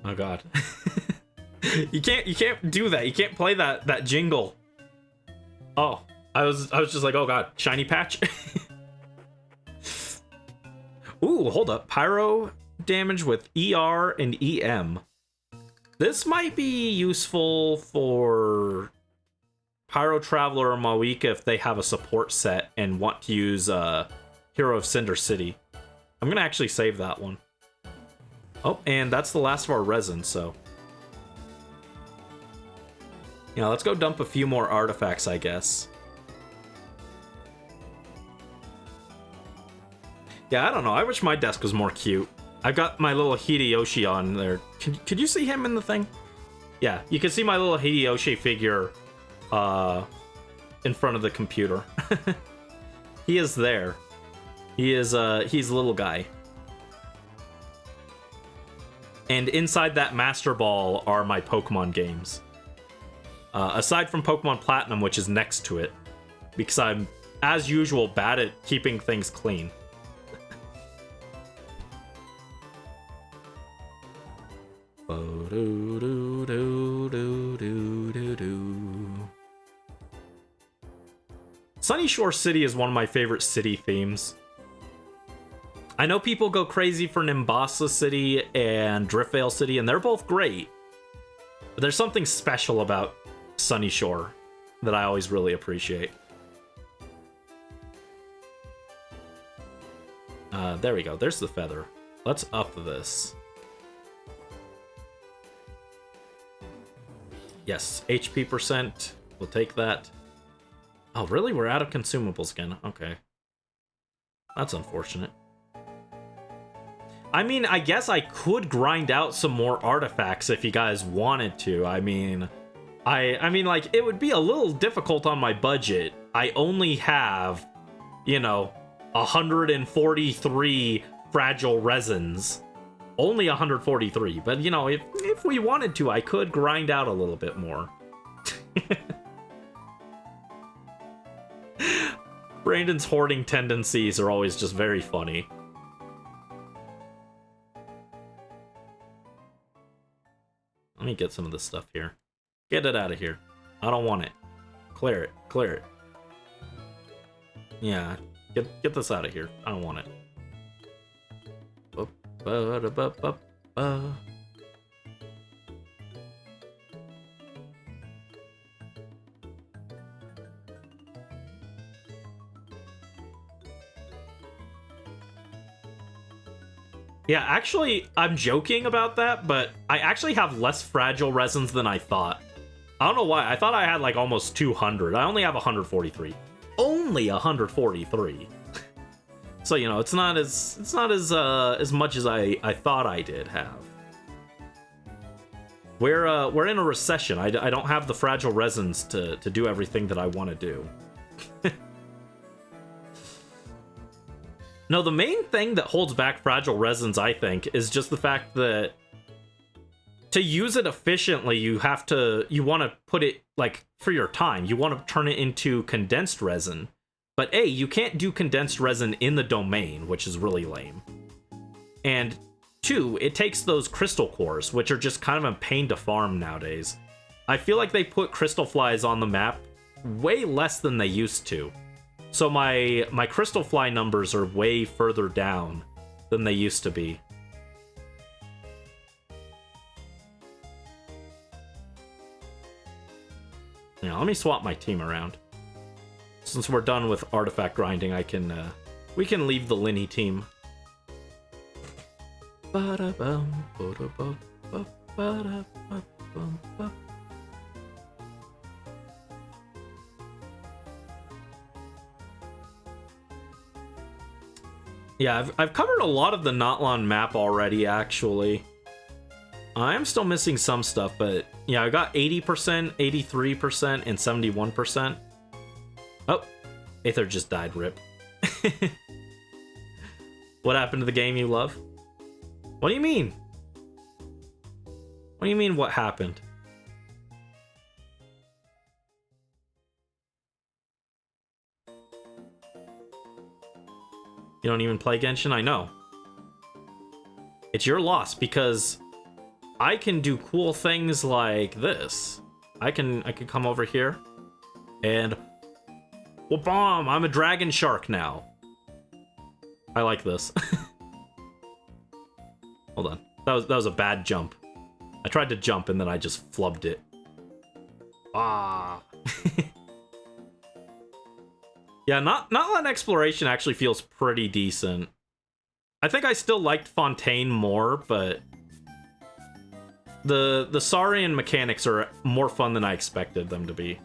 [SPEAKER 1] Oh god. You can't do that. You can't play that jingle. Oh, I was just like, oh god, shiny patch. Ooh, hold up. Pyro damage with ER and EM. This might be useful for Pyro Traveler or Mawika if they have a support set and want to use Hero of Cinder City. I'm gonna actually save that one. Oh, and that's the last of our resin, so... Yeah, let's go dump a few more artifacts, I guess. Yeah, I don't know. I wish my desk was more cute. I've got my little Hideyoshi on there. Could you see him in the thing? Yeah, you can see my little Hideyoshi figure in front of the computer. He is there. He's a little guy. And inside that Master Ball are my Pokemon games. Aside from Pokemon Platinum, which is next to it. Because I'm, as usual, bad at keeping things clean. Sunny Shore City is one of my favorite city themes. I know people go crazy for Nimbasa City and Driftvale City, and they're both great. But there's something special about Sunny Shore that I always really appreciate. There we go. There's the feather. Let's up this. Yes, HP percent. We'll take that. Oh, really? We're out of consumables again. Okay. That's unfortunate. I mean, I guess I could grind out some more artifacts if you guys wanted to. I mean, like, it would be a little difficult on my budget. I only have, you know, 143 fragile resins. Only 143, but, you know, if we wanted to, I could grind out a little bit more. Brandon's hoarding tendencies are always just very funny. Let me get some of this stuff here. Get it out of here. I don't want it. Clear it. Clear it. Yeah. Get this out of here. I don't want it. Yeah, actually, I'm joking about that, but I actually have less fragile resins than I thought. I don't know why. I thought I had like almost 200. I only have 143. Only 143. So, you know, it's not as much as I thought I did have. We're in a recession. I don't have the fragile resins to do everything that I want to do. No, the main thing that holds back fragile resins, I think, is just the fact that to use it efficiently, you want to put it, like, for your time, you want to turn it into condensed resin. But A, you can't do condensed resin in the domain, which is really lame. And 2, it takes those crystal cores, which are just kind of a pain to farm nowadays. I feel like they put crystal flies on the map way less than they used to. So my crystal fly numbers are way further down than they used to be. Now, let me swap my team around. Since we're done with artifact grinding, we can leave the Linny team. Yeah, I've covered a lot of the Notlon map already, actually. I am still missing some stuff, but yeah, I got 80%, 83%, and 71%. Oh, Aether just died, rip. What happened to the game you love? What do you mean? What do you mean, what happened? You don't even play Genshin? I know. It's your loss, because I can do cool things like this. I can come over here and well, bomb! I'm a dragon shark now. I like this. Hold on. That was a bad jump. I tried to jump and then I just flubbed it. Ah. Yeah, Notland Exploration actually feels pretty decent. I think I still liked Fontaine more, but the Saurian mechanics are more fun than I expected them to be.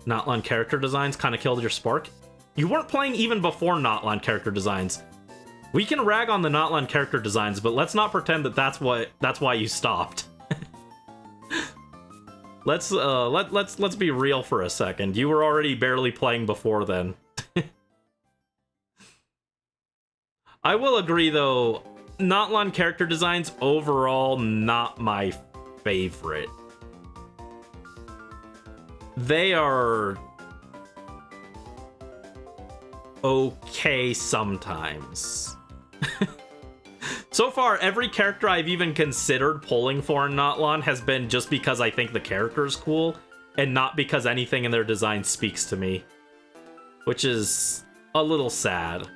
[SPEAKER 1] Notlon character designs kind of killed your spark. You weren't playing even before Notlon character designs. We can rag on the Notlon character designs, but let's not pretend that that's why you stopped. Let's be real for a second. You were already barely playing before then. I will agree though, Notlon character designs overall not my favorite. They are okay sometimes. So far, every character I've even considered pulling for in Notlon has been just because I think the character is cool, and not because anything in their design speaks to me. Which is a little sad.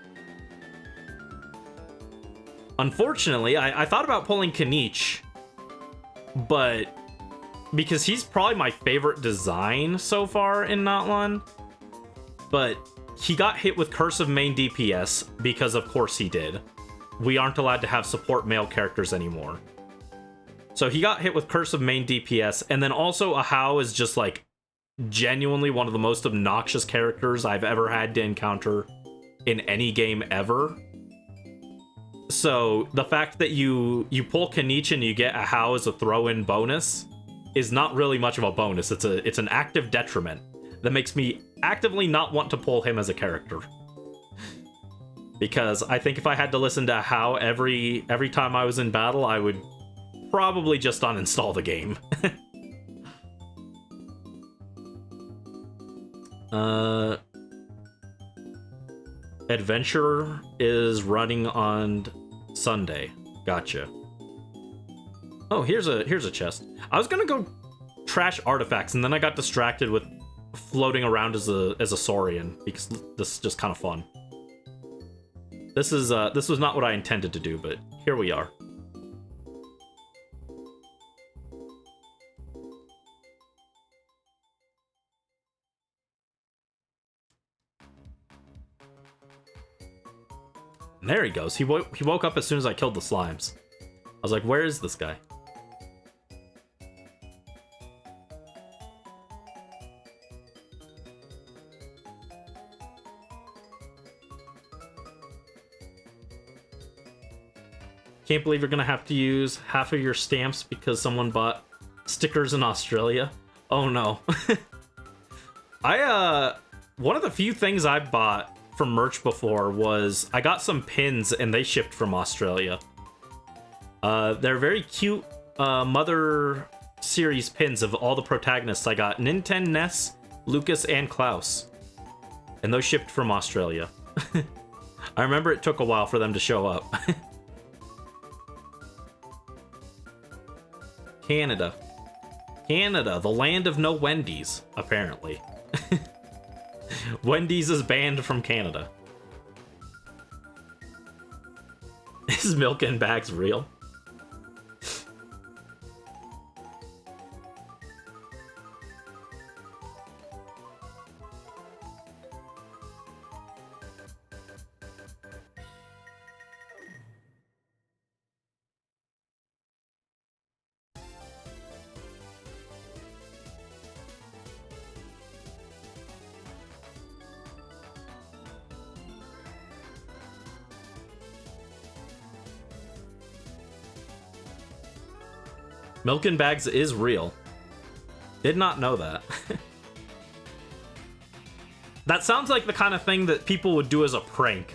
[SPEAKER 1] Unfortunately, I thought about pulling Kanich, but because he's probably my favorite design so far in Notlon, but he got hit with Curse of Main DPS because of course he did. We aren't allowed to have support male characters anymore. So he got hit with Curse of Main DPS, and then also Ahau is just like genuinely one of the most obnoxious characters I've ever had to encounter in any game ever. So the fact that you pull Kanich and you get Ahau as a throw-in bonus is not really much of a bonus. It's an active detriment that makes me actively not want to pull him as a character. Because I think if I had to listen to Ahau every time I was in battle, I would probably just uninstall the game. Adventure is running on Sunday. Gotcha. Oh, here's a chest. I was gonna go trash artifacts, and then I got distracted with floating around as a Saurian because this is just kind of fun. This was not what I intended to do, but here we are. There he goes. He woke up as soon as I killed the slimes. I was like, where is this guy? Can't believe you're gonna have to use half of your stamps because someone bought stickers in Australia. Oh no. One of the few things I bought from merch before was I got some pins and they shipped from Australia. They're very cute Mother series pins of all the protagonists. I got Nintendo, Ness, Lucas, and Klaus. And those shipped from Australia. I remember it took a while for them to show up. Canada. Canada, the land of no Wendy's, apparently. Wendy's is banned from Canada. Is milk in bags real? Milk in bags is real. Did not know that. That sounds like the kind of thing that people would do as a prank.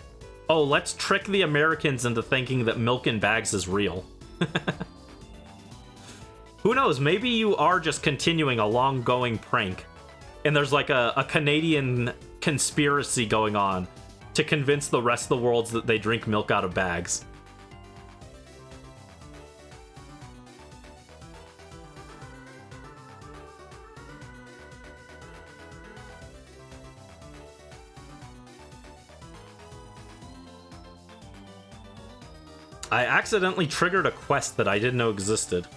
[SPEAKER 1] Oh, let's trick the Americans into thinking that milk in bags is real. Who knows? Maybe you are just continuing a long-going prank. And there's like a Canadian conspiracy going on to convince the rest of the world that they drink milk out of bags. I accidentally triggered a quest that I didn't know existed.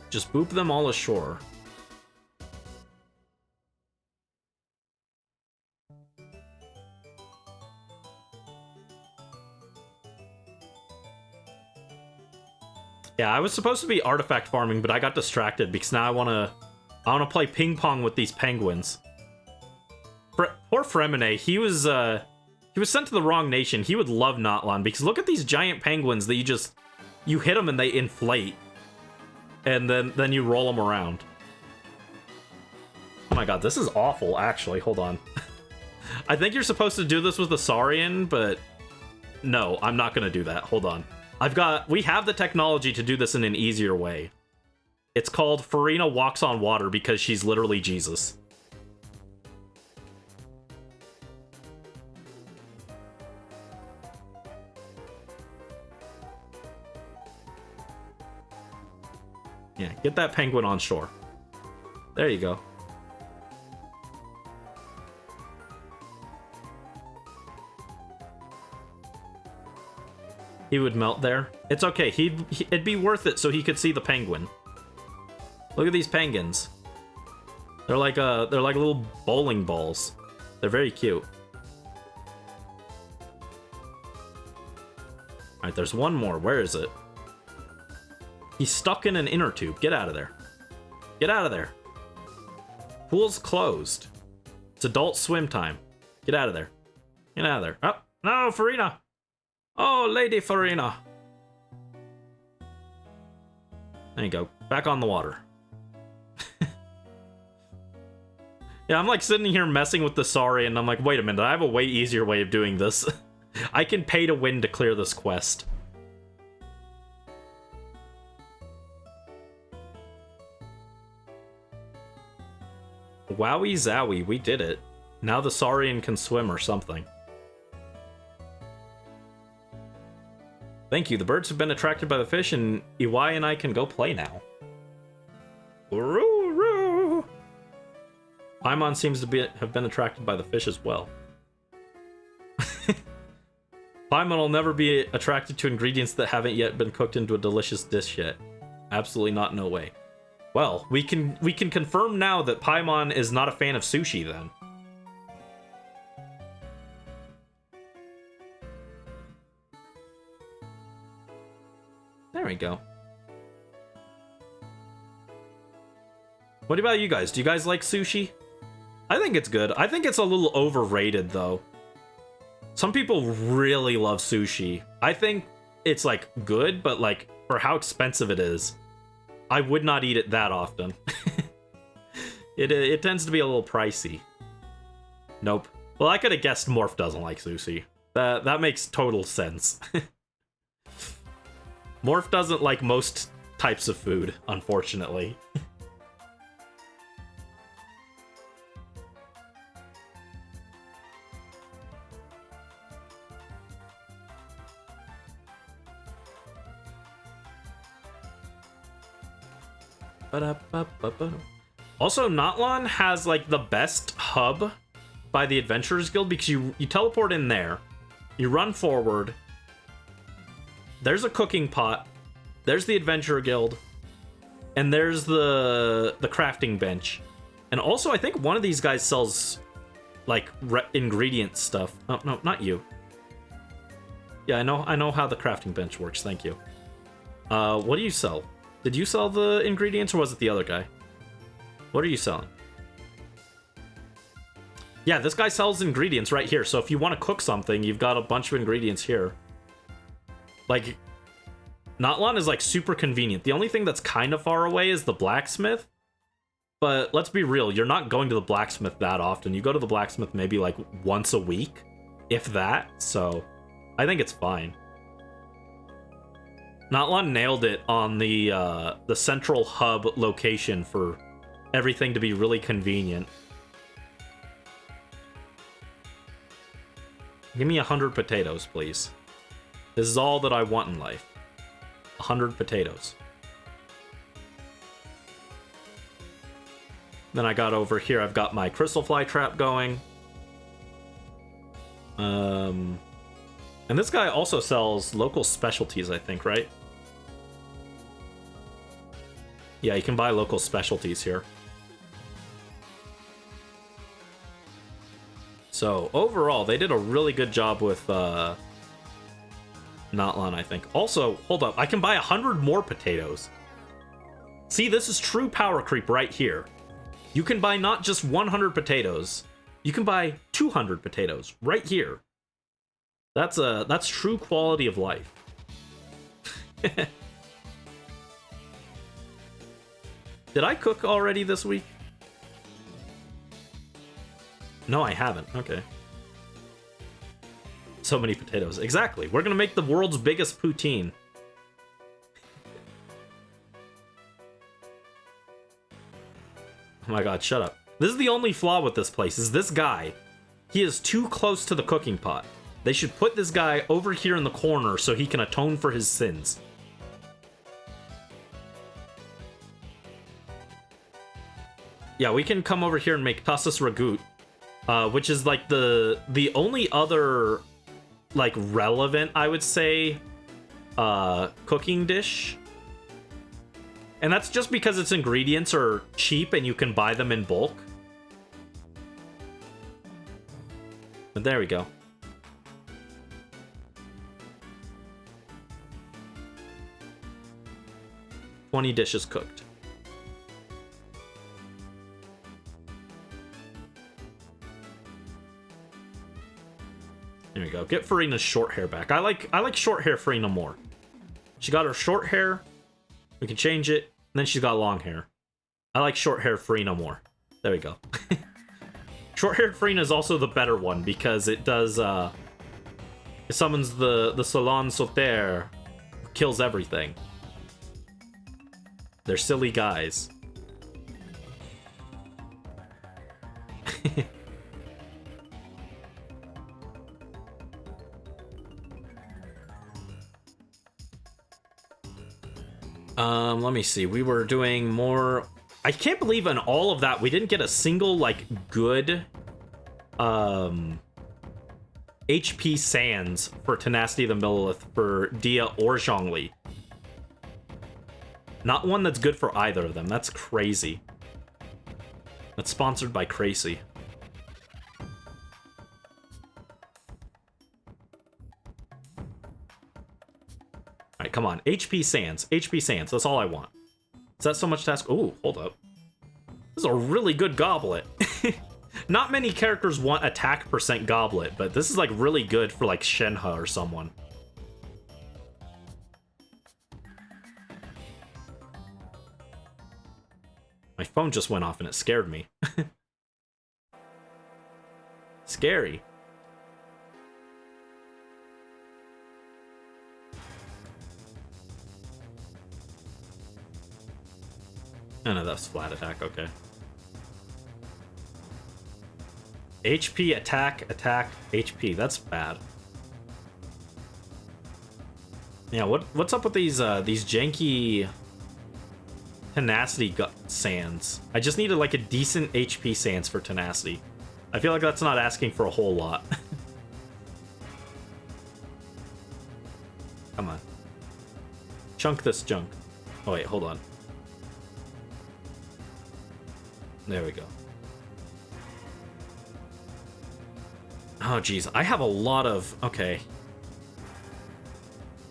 [SPEAKER 1] Just boop them all ashore. Yeah, I was supposed to be artifact farming, but I got distracted because now I wanna play ping pong with these penguins. Poor Fremine, he was sent to the wrong nation. He would love Notlan because look at these giant penguins that you hit them and they inflate, and then you roll them around. Oh my god, this is awful. Actually, hold on. I think you're supposed to do this with the Saurian, but no, I'm not gonna do that. Hold on. We have the technology to do this in an easier way. It's called Farina Walks on Water because she's literally Jesus. Yeah, get that penguin on shore. There you go. He would melt there. It's okay. It'd be worth it so he could see the penguin. Look at these penguins. They're like little bowling balls. They're very cute. All right, there's one more. Where is it? He's stuck in an inner tube. Get out of there. Get out of there. Pool's closed. It's adult swim time. Get out of there. Get out of there. Oh, no, Farina. Oh, Lady Farina. There you go. Back on the water. Yeah, I'm like sitting here messing with the Sari, and I'm like, wait a minute, I have a way easier way of doing this. I can pay to win to clear this quest. Wowie zowie, we did it. Now the Saurian can swim or something. Thank you, the birds have been attracted by the fish, and Iwai and I can go play now. Roo-roo. Paimon seems to have been attracted by the fish as well. Paimon will never be attracted to ingredients that haven't yet been cooked into a delicious dish yet. Absolutely not, no way. Well, we can confirm now that Paimon is not a fan of sushi then. There we go. What about you guys? Do you guys like sushi? I think it's good. I think it's a little overrated though. Some people really love sushi. I think it's like good, but like for how expensive it is, I would not eat it that often. It tends to be a little pricey. Nope. Well, I could have guessed Morph doesn't like sushi. That makes total sense. Morph doesn't like most types of food, unfortunately. Also, Notlon has like the best hub by the Adventurers Guild because you teleport in there, you run forward, there's a cooking pot, there's the Adventurer Guild, and there's the crafting bench. And also, I think one of these guys sells like ingredient stuff. Oh, no, not you. Yeah, I know how the crafting bench works. Thank you. What do you sell? Did you sell the ingredients or was it the other guy? What are you selling? Yeah, this guy sells ingredients right here. So if you want to cook something, you've got a bunch of ingredients here. Like, Notlon is like super convenient. The only thing that's kind of far away is the blacksmith. But let's be real, you're not going to the blacksmith that often. You go to the blacksmith maybe like once a week, if that. So I think it's fine. Notlon nailed it on the central hub location for everything to be really convenient. Give me 100 potatoes, please. This is all that I want in life. 100 potatoes. Then I got over here, I've got my crystal fly trap going. And this guy also sells local specialties, I think, right? Yeah, you can buy local specialties here. So, overall, they did a really good job with Notlon, I think. Also, hold up, I can buy 100 more potatoes. See, this is true power creep right here. You can buy not just 100 potatoes, you can buy 200 potatoes right here. That's true quality of life. Did I cook already this week? No, I haven't. Okay. So many potatoes. Exactly. We're gonna make the world's biggest poutine. Oh my god, shut up. This is the only flaw with this place, is this guy. He is too close to the cooking pot. They should put this guy over here in the corner so he can atone for his sins. Yeah, we can come over here and make Tassas Ragout, which is like the only other like relevant, I would say, cooking dish. And that's just because its ingredients are cheap and you can buy them in bulk. But there we go. $20 dishes cooked. There we go. Get Farina's short hair back. I like short hair Farina more. She got her short hair. We can change it. And then she's got long hair. I like short hair Farina more. There we go. Short haired Farina is also the better one because it does it summons the Salon Sauter, kills everything. They're silly guys. Let me see. We were doing more. I can't believe in all of that we didn't get a single like good HP Sands for Tenacity of the Millilith for Dia or Zhongli. Not one that's good for either of them. That's crazy. That's sponsored by Crazy. Alright, come on. HP Sands. HP Sands. That's all I want. Is that so much to ask? Ooh, hold up. This is a really good goblet. Not many characters want attack percent goblet, but this is like really good for like Shenhe or someone. My phone just went off and it scared me. Scary. Oh no, that's flat attack, okay. HP, attack, HP. That's bad. Yeah, what's up with these janky tenacity sands? I just needed like a decent HP sands for tenacity. I feel like that's not asking for a whole lot. Come on. Chunk this junk. Oh wait, hold on. There we go. Oh, geez. I have a lot of... Okay.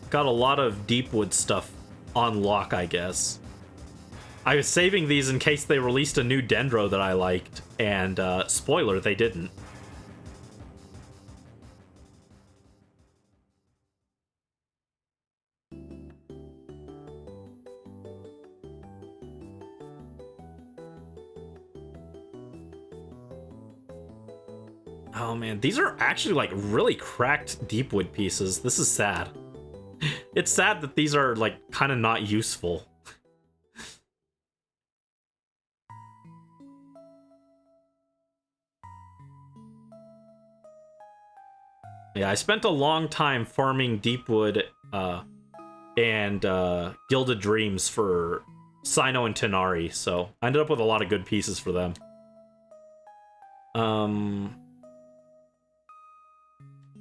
[SPEAKER 1] Got a lot of Deepwood stuff on lock, I guess. I was saving these in case they released a new Dendro that I liked, and, spoiler, they didn't. Oh man, these are actually like really cracked Deepwood pieces. This is sad. It's sad that these are like kind of not useful. Yeah, I spent a long time farming Deepwood and Gilded Dreams for Sino and Tenari, so I ended up with a lot of good pieces for them.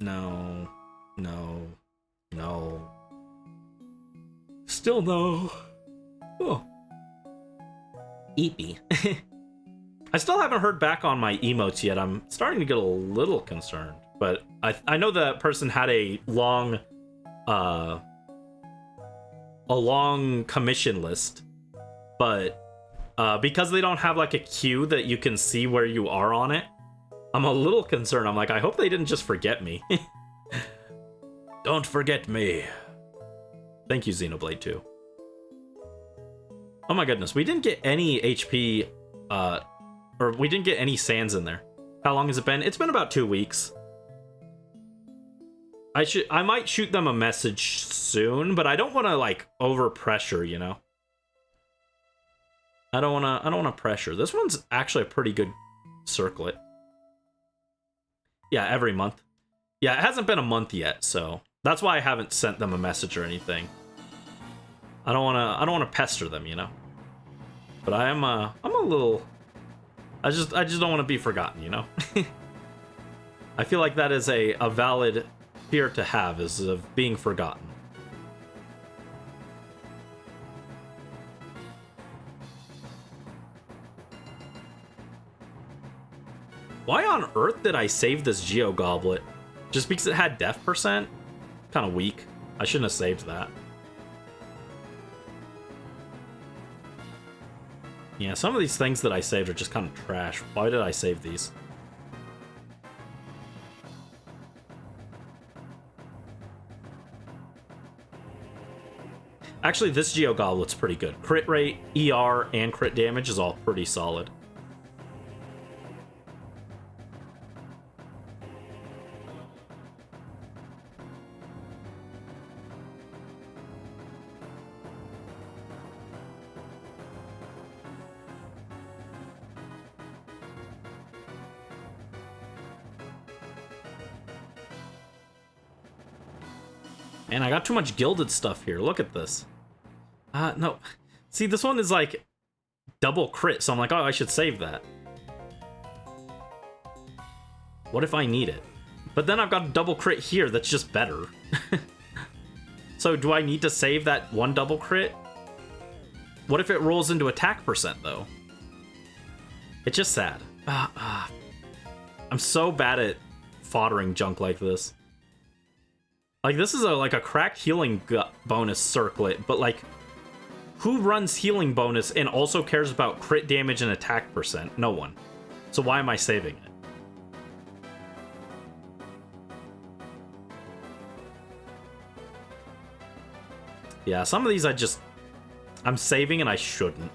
[SPEAKER 1] No. No. No. Still no. Oh. Eepy. I still haven't heard back on my emotes yet. I'm starting to get a little concerned. But I know that person had a long commission list. But because they don't have like a queue that you can see where you are on it, I'm a little concerned. I'm like, I hope they didn't just forget me. Don't forget me. Thank you, Xenoblade 2. Oh my goodness, we didn't get any HP, or we didn't get any sands in there. How long has it been? It's been about 2 weeks. I might shoot them a message soon, but I don't want to like over pressure, you know. I don't want to pressure. This one's actually a pretty good circlet. Yeah, every month. Yeah, it hasn't been a month yet, so that's why I haven't sent them a message or anything. I don't want to pester them, you know. But I'm a little. I just don't want to be forgotten, you know. I feel like that is a valid fear to have, is of being forgotten. Why on earth did I save this Geo Goblet? Just because it had death percent? Kind of weak. I shouldn't have saved that. Yeah, some of these things that I saved are just kind of trash. Why did I save these? Actually, this Geo Goblet's pretty good. Crit rate, ER, and crit damage is all pretty solid. Man, I got too much gilded stuff here. Look at this. No. See, this one is like double crit, so I'm like, oh, I should save that. What if I need it? But then I've got a double crit here that's just better. So do I need to save that one double crit? What if it rolls into attack percent, though? It's just sad. I'm so bad at foddering junk like this. Like, this is like a cracked healing bonus circlet, but like, who runs healing bonus and also cares about crit damage and attack percent? No one. So why am I saving it? Yeah, some of these I'm saving and I shouldn't.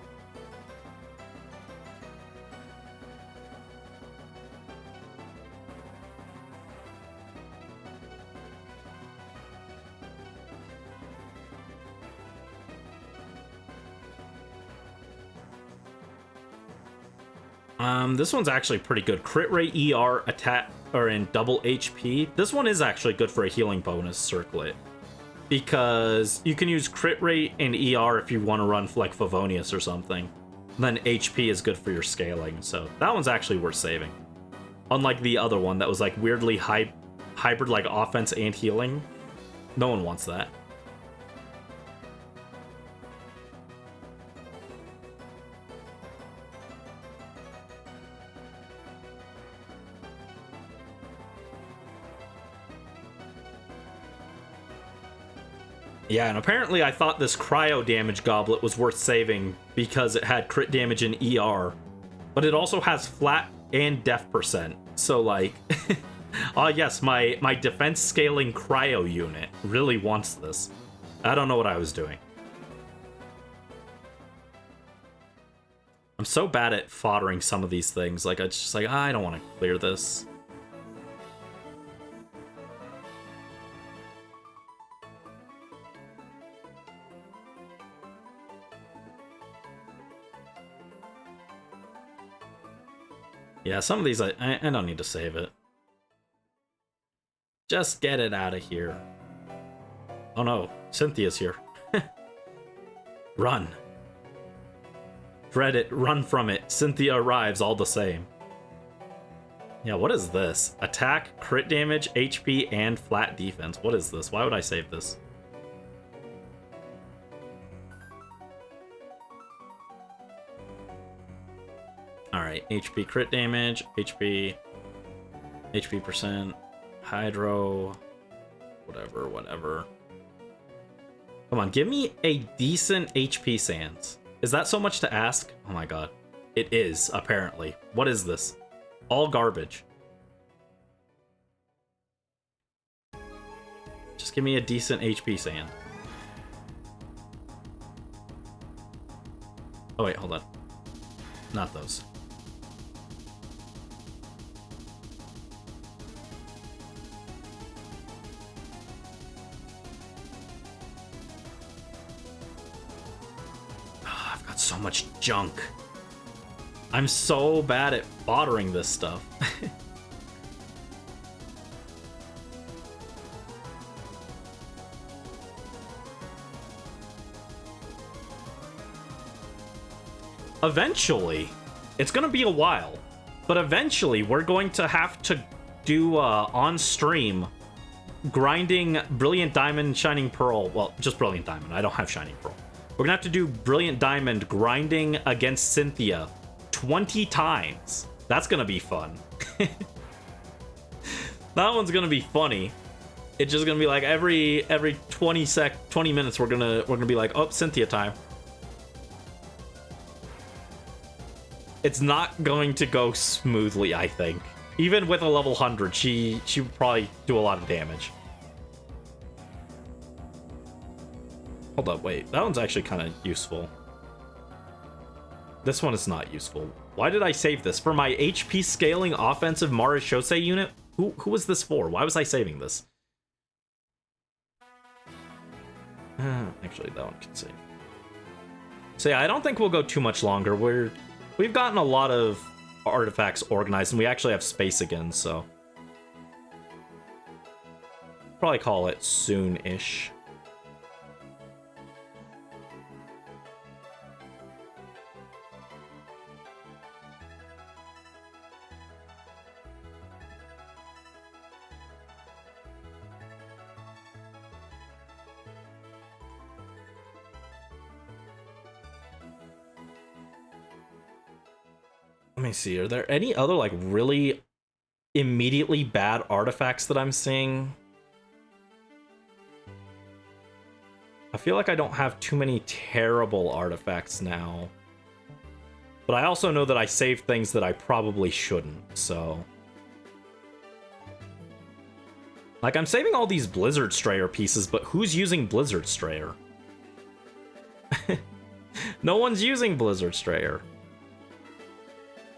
[SPEAKER 1] This one's actually pretty good. Crit rate, ER, attack, or in double HP. This one is actually good for a healing bonus circlet, because you can use crit rate and ER if you want to run like Favonius or something. And then HP is good for your scaling, so that one's actually worth saving. Unlike the other one that was like weirdly hybrid, like offense and healing. No one wants that. Yeah, and apparently I thought this cryo damage goblet was worth saving because it had crit damage in ER, but it also has flat and def percent. So like, oh yes, my defense scaling cryo unit really wants this. I don't know what I was doing. I'm so bad at foddering some of these things. Like, it's just like, I don't want to clear this. Yeah, some of these I don't need to save it. Just get it out of here. Oh no, Cynthia's here. Run. Dread it, run from it. Cynthia arrives all the same. Yeah, what is this? Attack, crit damage, HP, and flat defense. What is this? Why would I save this? Alright, HP crit damage, HP percent, hydro, whatever. Come on, give me a decent HP sans. Is that so much to ask? Oh my god. It is, apparently. What is this? All garbage. Just give me a decent HP sand. Oh wait, hold on. Not those. So much junk. I'm so bad at foddering this stuff. Eventually, it's gonna be a while, but eventually we're going to have to do on stream grinding Brilliant Diamond, Shining Pearl. Well, just Brilliant Diamond. I don't have Shining Pearl. We're gonna have to do Brilliant Diamond grinding against Cynthia 20 times. That's gonna be fun. That one's gonna be funny. It's just gonna be like every 20 minutes we're gonna be like, oh, Cynthia time. It's not going to go smoothly, I think. Even with a level 100, she would probably do a lot of damage. Hold up, wait. That one's actually kind of useful. This one is not useful. Why did I save this? For my HP scaling offensive Marechaussee unit? Who was this for? Why was I saving this? Actually, that one can save. So yeah, I don't think we'll go too much longer. We've gotten a lot of artifacts organized, and we actually have space again, so... Probably call it soon-ish. Let me see. Are there any other like really immediately bad artifacts that I'm seeing? I feel like I don't have too many terrible artifacts now. But I also know that I saved things that I probably shouldn't, so... Like, I'm saving all these Blizzard Strayer pieces, but who's using Blizzard Strayer? No one's using Blizzard Strayer.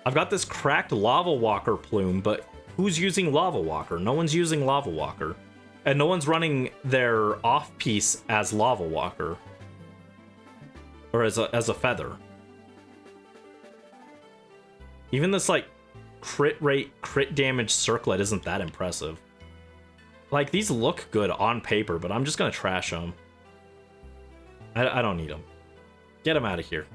[SPEAKER 1] I've got this cracked Lava Walker plume, but who's using Lava Walker? No one's using Lava Walker. And no one's running their off-piece as Lava Walker. Or as a feather. Even this, like, crit rate, crit damage circlet isn't that impressive. Like, these look good on paper, but I'm just gonna trash them. I don't need them. Get them out of here.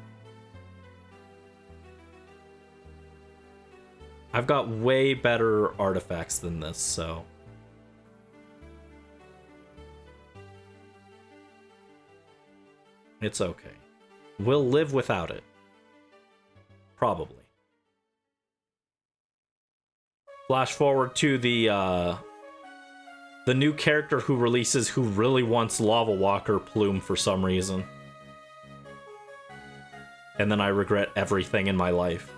[SPEAKER 1] I've got way better artifacts than this, so... It's okay. We'll live without it. Probably. Flash forward to the new character who releases who really wants Lava Walker plume for some reason. And then I regret everything in my life.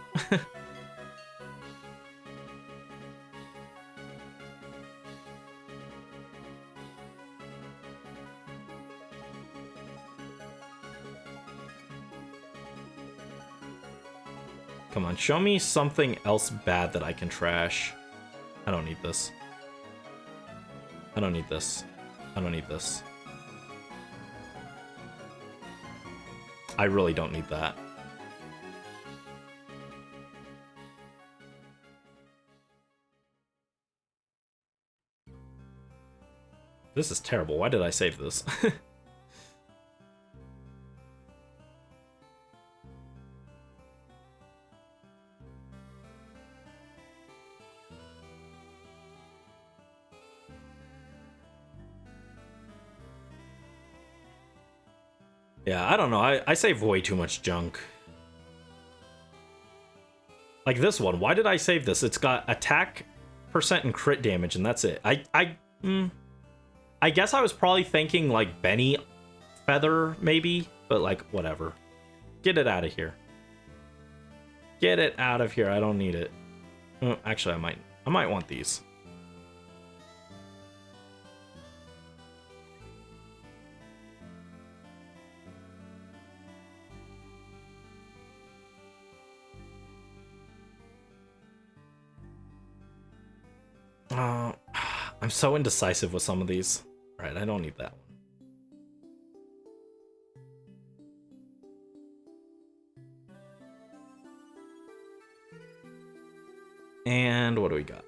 [SPEAKER 1] Come on, show me something else bad that I can trash. I don't need this. I don't need this. I don't need this. I really don't need that. This is terrible. Why did I save this? Yeah, I don't know. I save way too much junk. Like this one. Why did I save this? It's got attack percent and crit damage, and that's it. I guess I was probably thinking like Benny Feather, maybe, but like whatever. Get it out of here. Get it out of here. I don't need it. Actually, I might want these. I'm so indecisive with some of these. Alright, I don't need that one. And what do we got?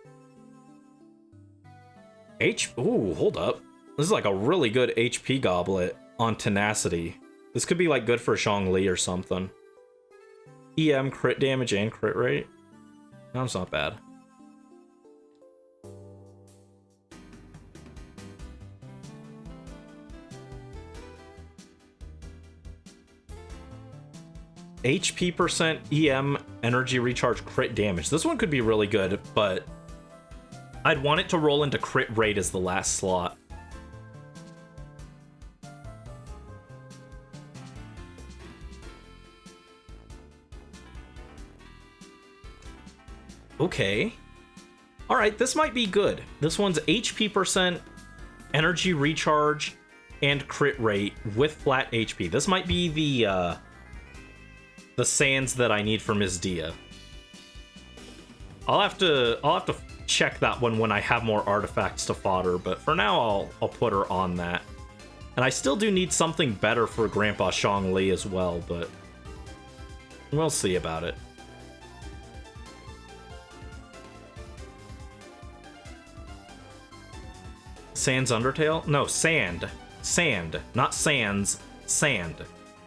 [SPEAKER 1] Ooh, hold up. This is like a really good HP goblet on tenacity. This could be like good for Zhongli or something. EM, crit damage, and crit rate. No, it's not bad. HP percent, EM, energy recharge, crit damage. This one could be really good, but I'd want it to roll into crit rate as the last slot. Okay. Alright, this might be good. This one's HP percent, energy recharge, and crit rate with flat HP. This might be the sands that I need for Ms. Dia. I'll have to check that one when I have more artifacts to fodder, but for now I'll put her on that. And I still do need something better for Grandpa Zhongli as well, but we'll see about it. Sans Undertale? No, Sand. Sand, not Sans. Sand.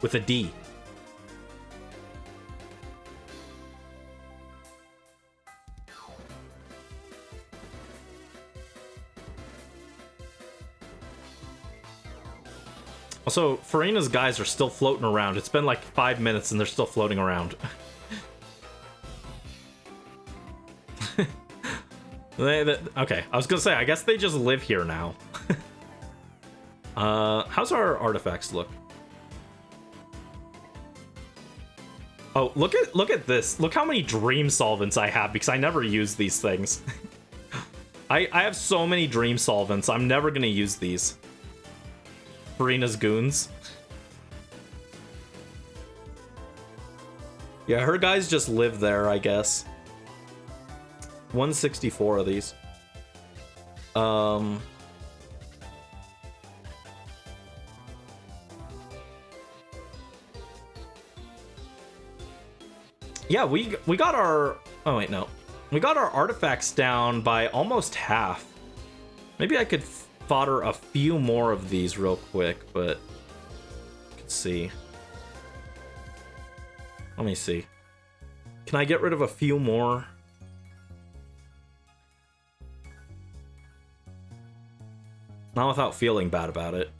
[SPEAKER 1] With a D. Also, Farina's guys are still floating around. It's been like 5 minutes and they're still floating around. Okay, I was gonna say, I guess they just live here now. How's our artifacts look? Oh, look at this. Look how many dream solvents I have, because I never use these things. I have so many dream solvents. I'm never gonna use these. Farina's goons. Yeah, her guys just live there, I guess. 164 of these. Yeah, we got our... Oh, wait, no. We got our artifacts down by almost half. Maybe I could fodder a few more of these real quick, but... Let's see. Let me see. Can I get rid of a few more? Not without feeling bad about it.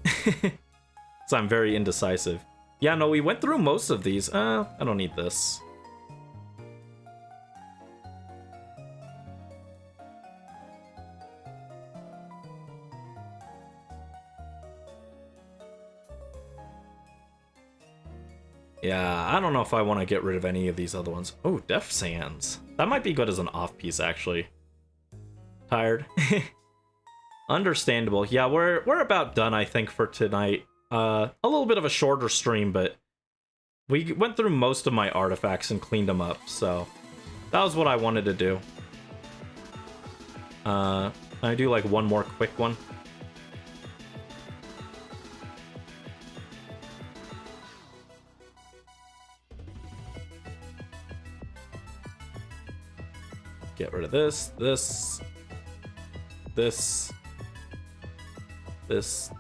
[SPEAKER 1] So I'm very indecisive. Yeah, no, we went through most of these. I don't need this. Yeah, I don't know if I want to get rid of any of these other ones. Oh, Def Sands. That might be good as an off-piece, actually. Tired? Understandable. Yeah, we're about done, I think, for tonight. A little bit of a shorter stream, but we went through most of my artifacts and cleaned them up, so that was what I wanted to do. Can I do, like, one more quick one? Get rid of this, this, this, this,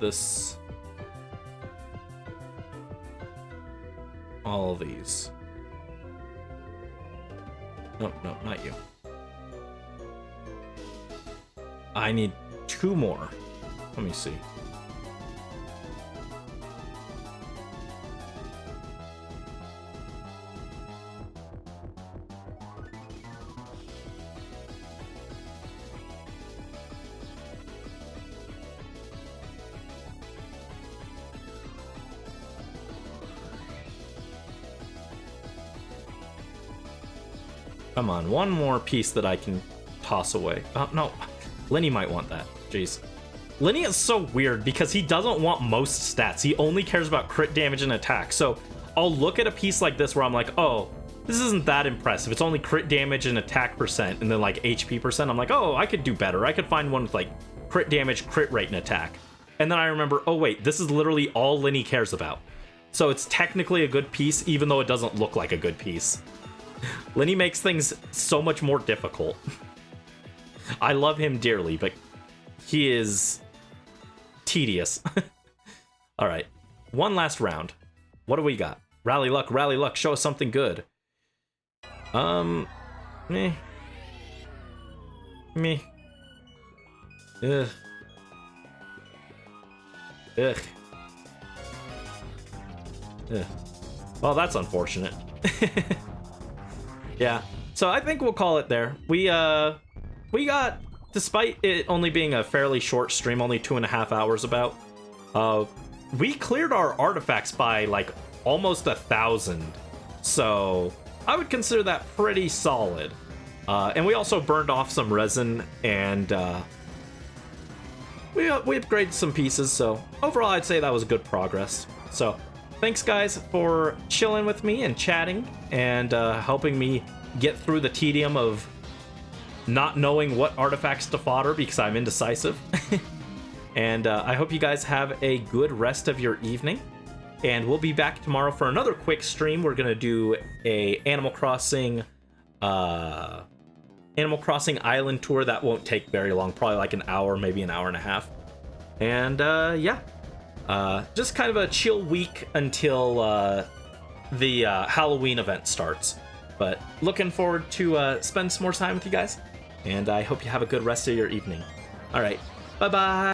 [SPEAKER 1] this. All these. No, not you. I need 2 more. Let me see. Come on, one more piece that I can toss away. Oh, no. Lenny might want that. Jeez. Lenny is so weird because he doesn't want most stats. He only cares about crit damage and attack. So I'll look at a piece like this where I'm like, oh, this isn't that impressive. It's only crit damage and attack percent and then like HP percent. I'm like, oh, I could do better. I could find one with like crit damage, crit rate, and attack. And then I remember, oh wait, this is literally all Lenny cares about. So it's technically a good piece, even though it doesn't look like a good piece. Lenny makes things so much more difficult. I love him dearly, but he is tedious. All right, one last round. What do we got? Rally luck, show us something good. Meh. Ugh. Ugh. Ugh. Well, that's unfortunate. Yeah, so I think we'll call it there. We got, despite it only being a fairly short stream, only 2.5 hours about, we cleared our artifacts by like almost 1,000. So I would consider that pretty solid. And we also burned off some resin and we upgraded some pieces. So overall, I'd say that was good progress. So thanks guys for chilling with me and chatting and helping me get through the tedium of not knowing what artifacts to fodder because I'm indecisive. And I hope you guys have a good rest of your evening. And we'll be back tomorrow for another quick stream. We're gonna do a Animal Crossing island tour that won't take very long, probably like an hour, maybe an hour and a half. And yeah. Just kind of a chill week until the Halloween event starts. But looking forward to spend some more time with you guys. And I hope you have a good rest of your evening. All right. Bye-bye.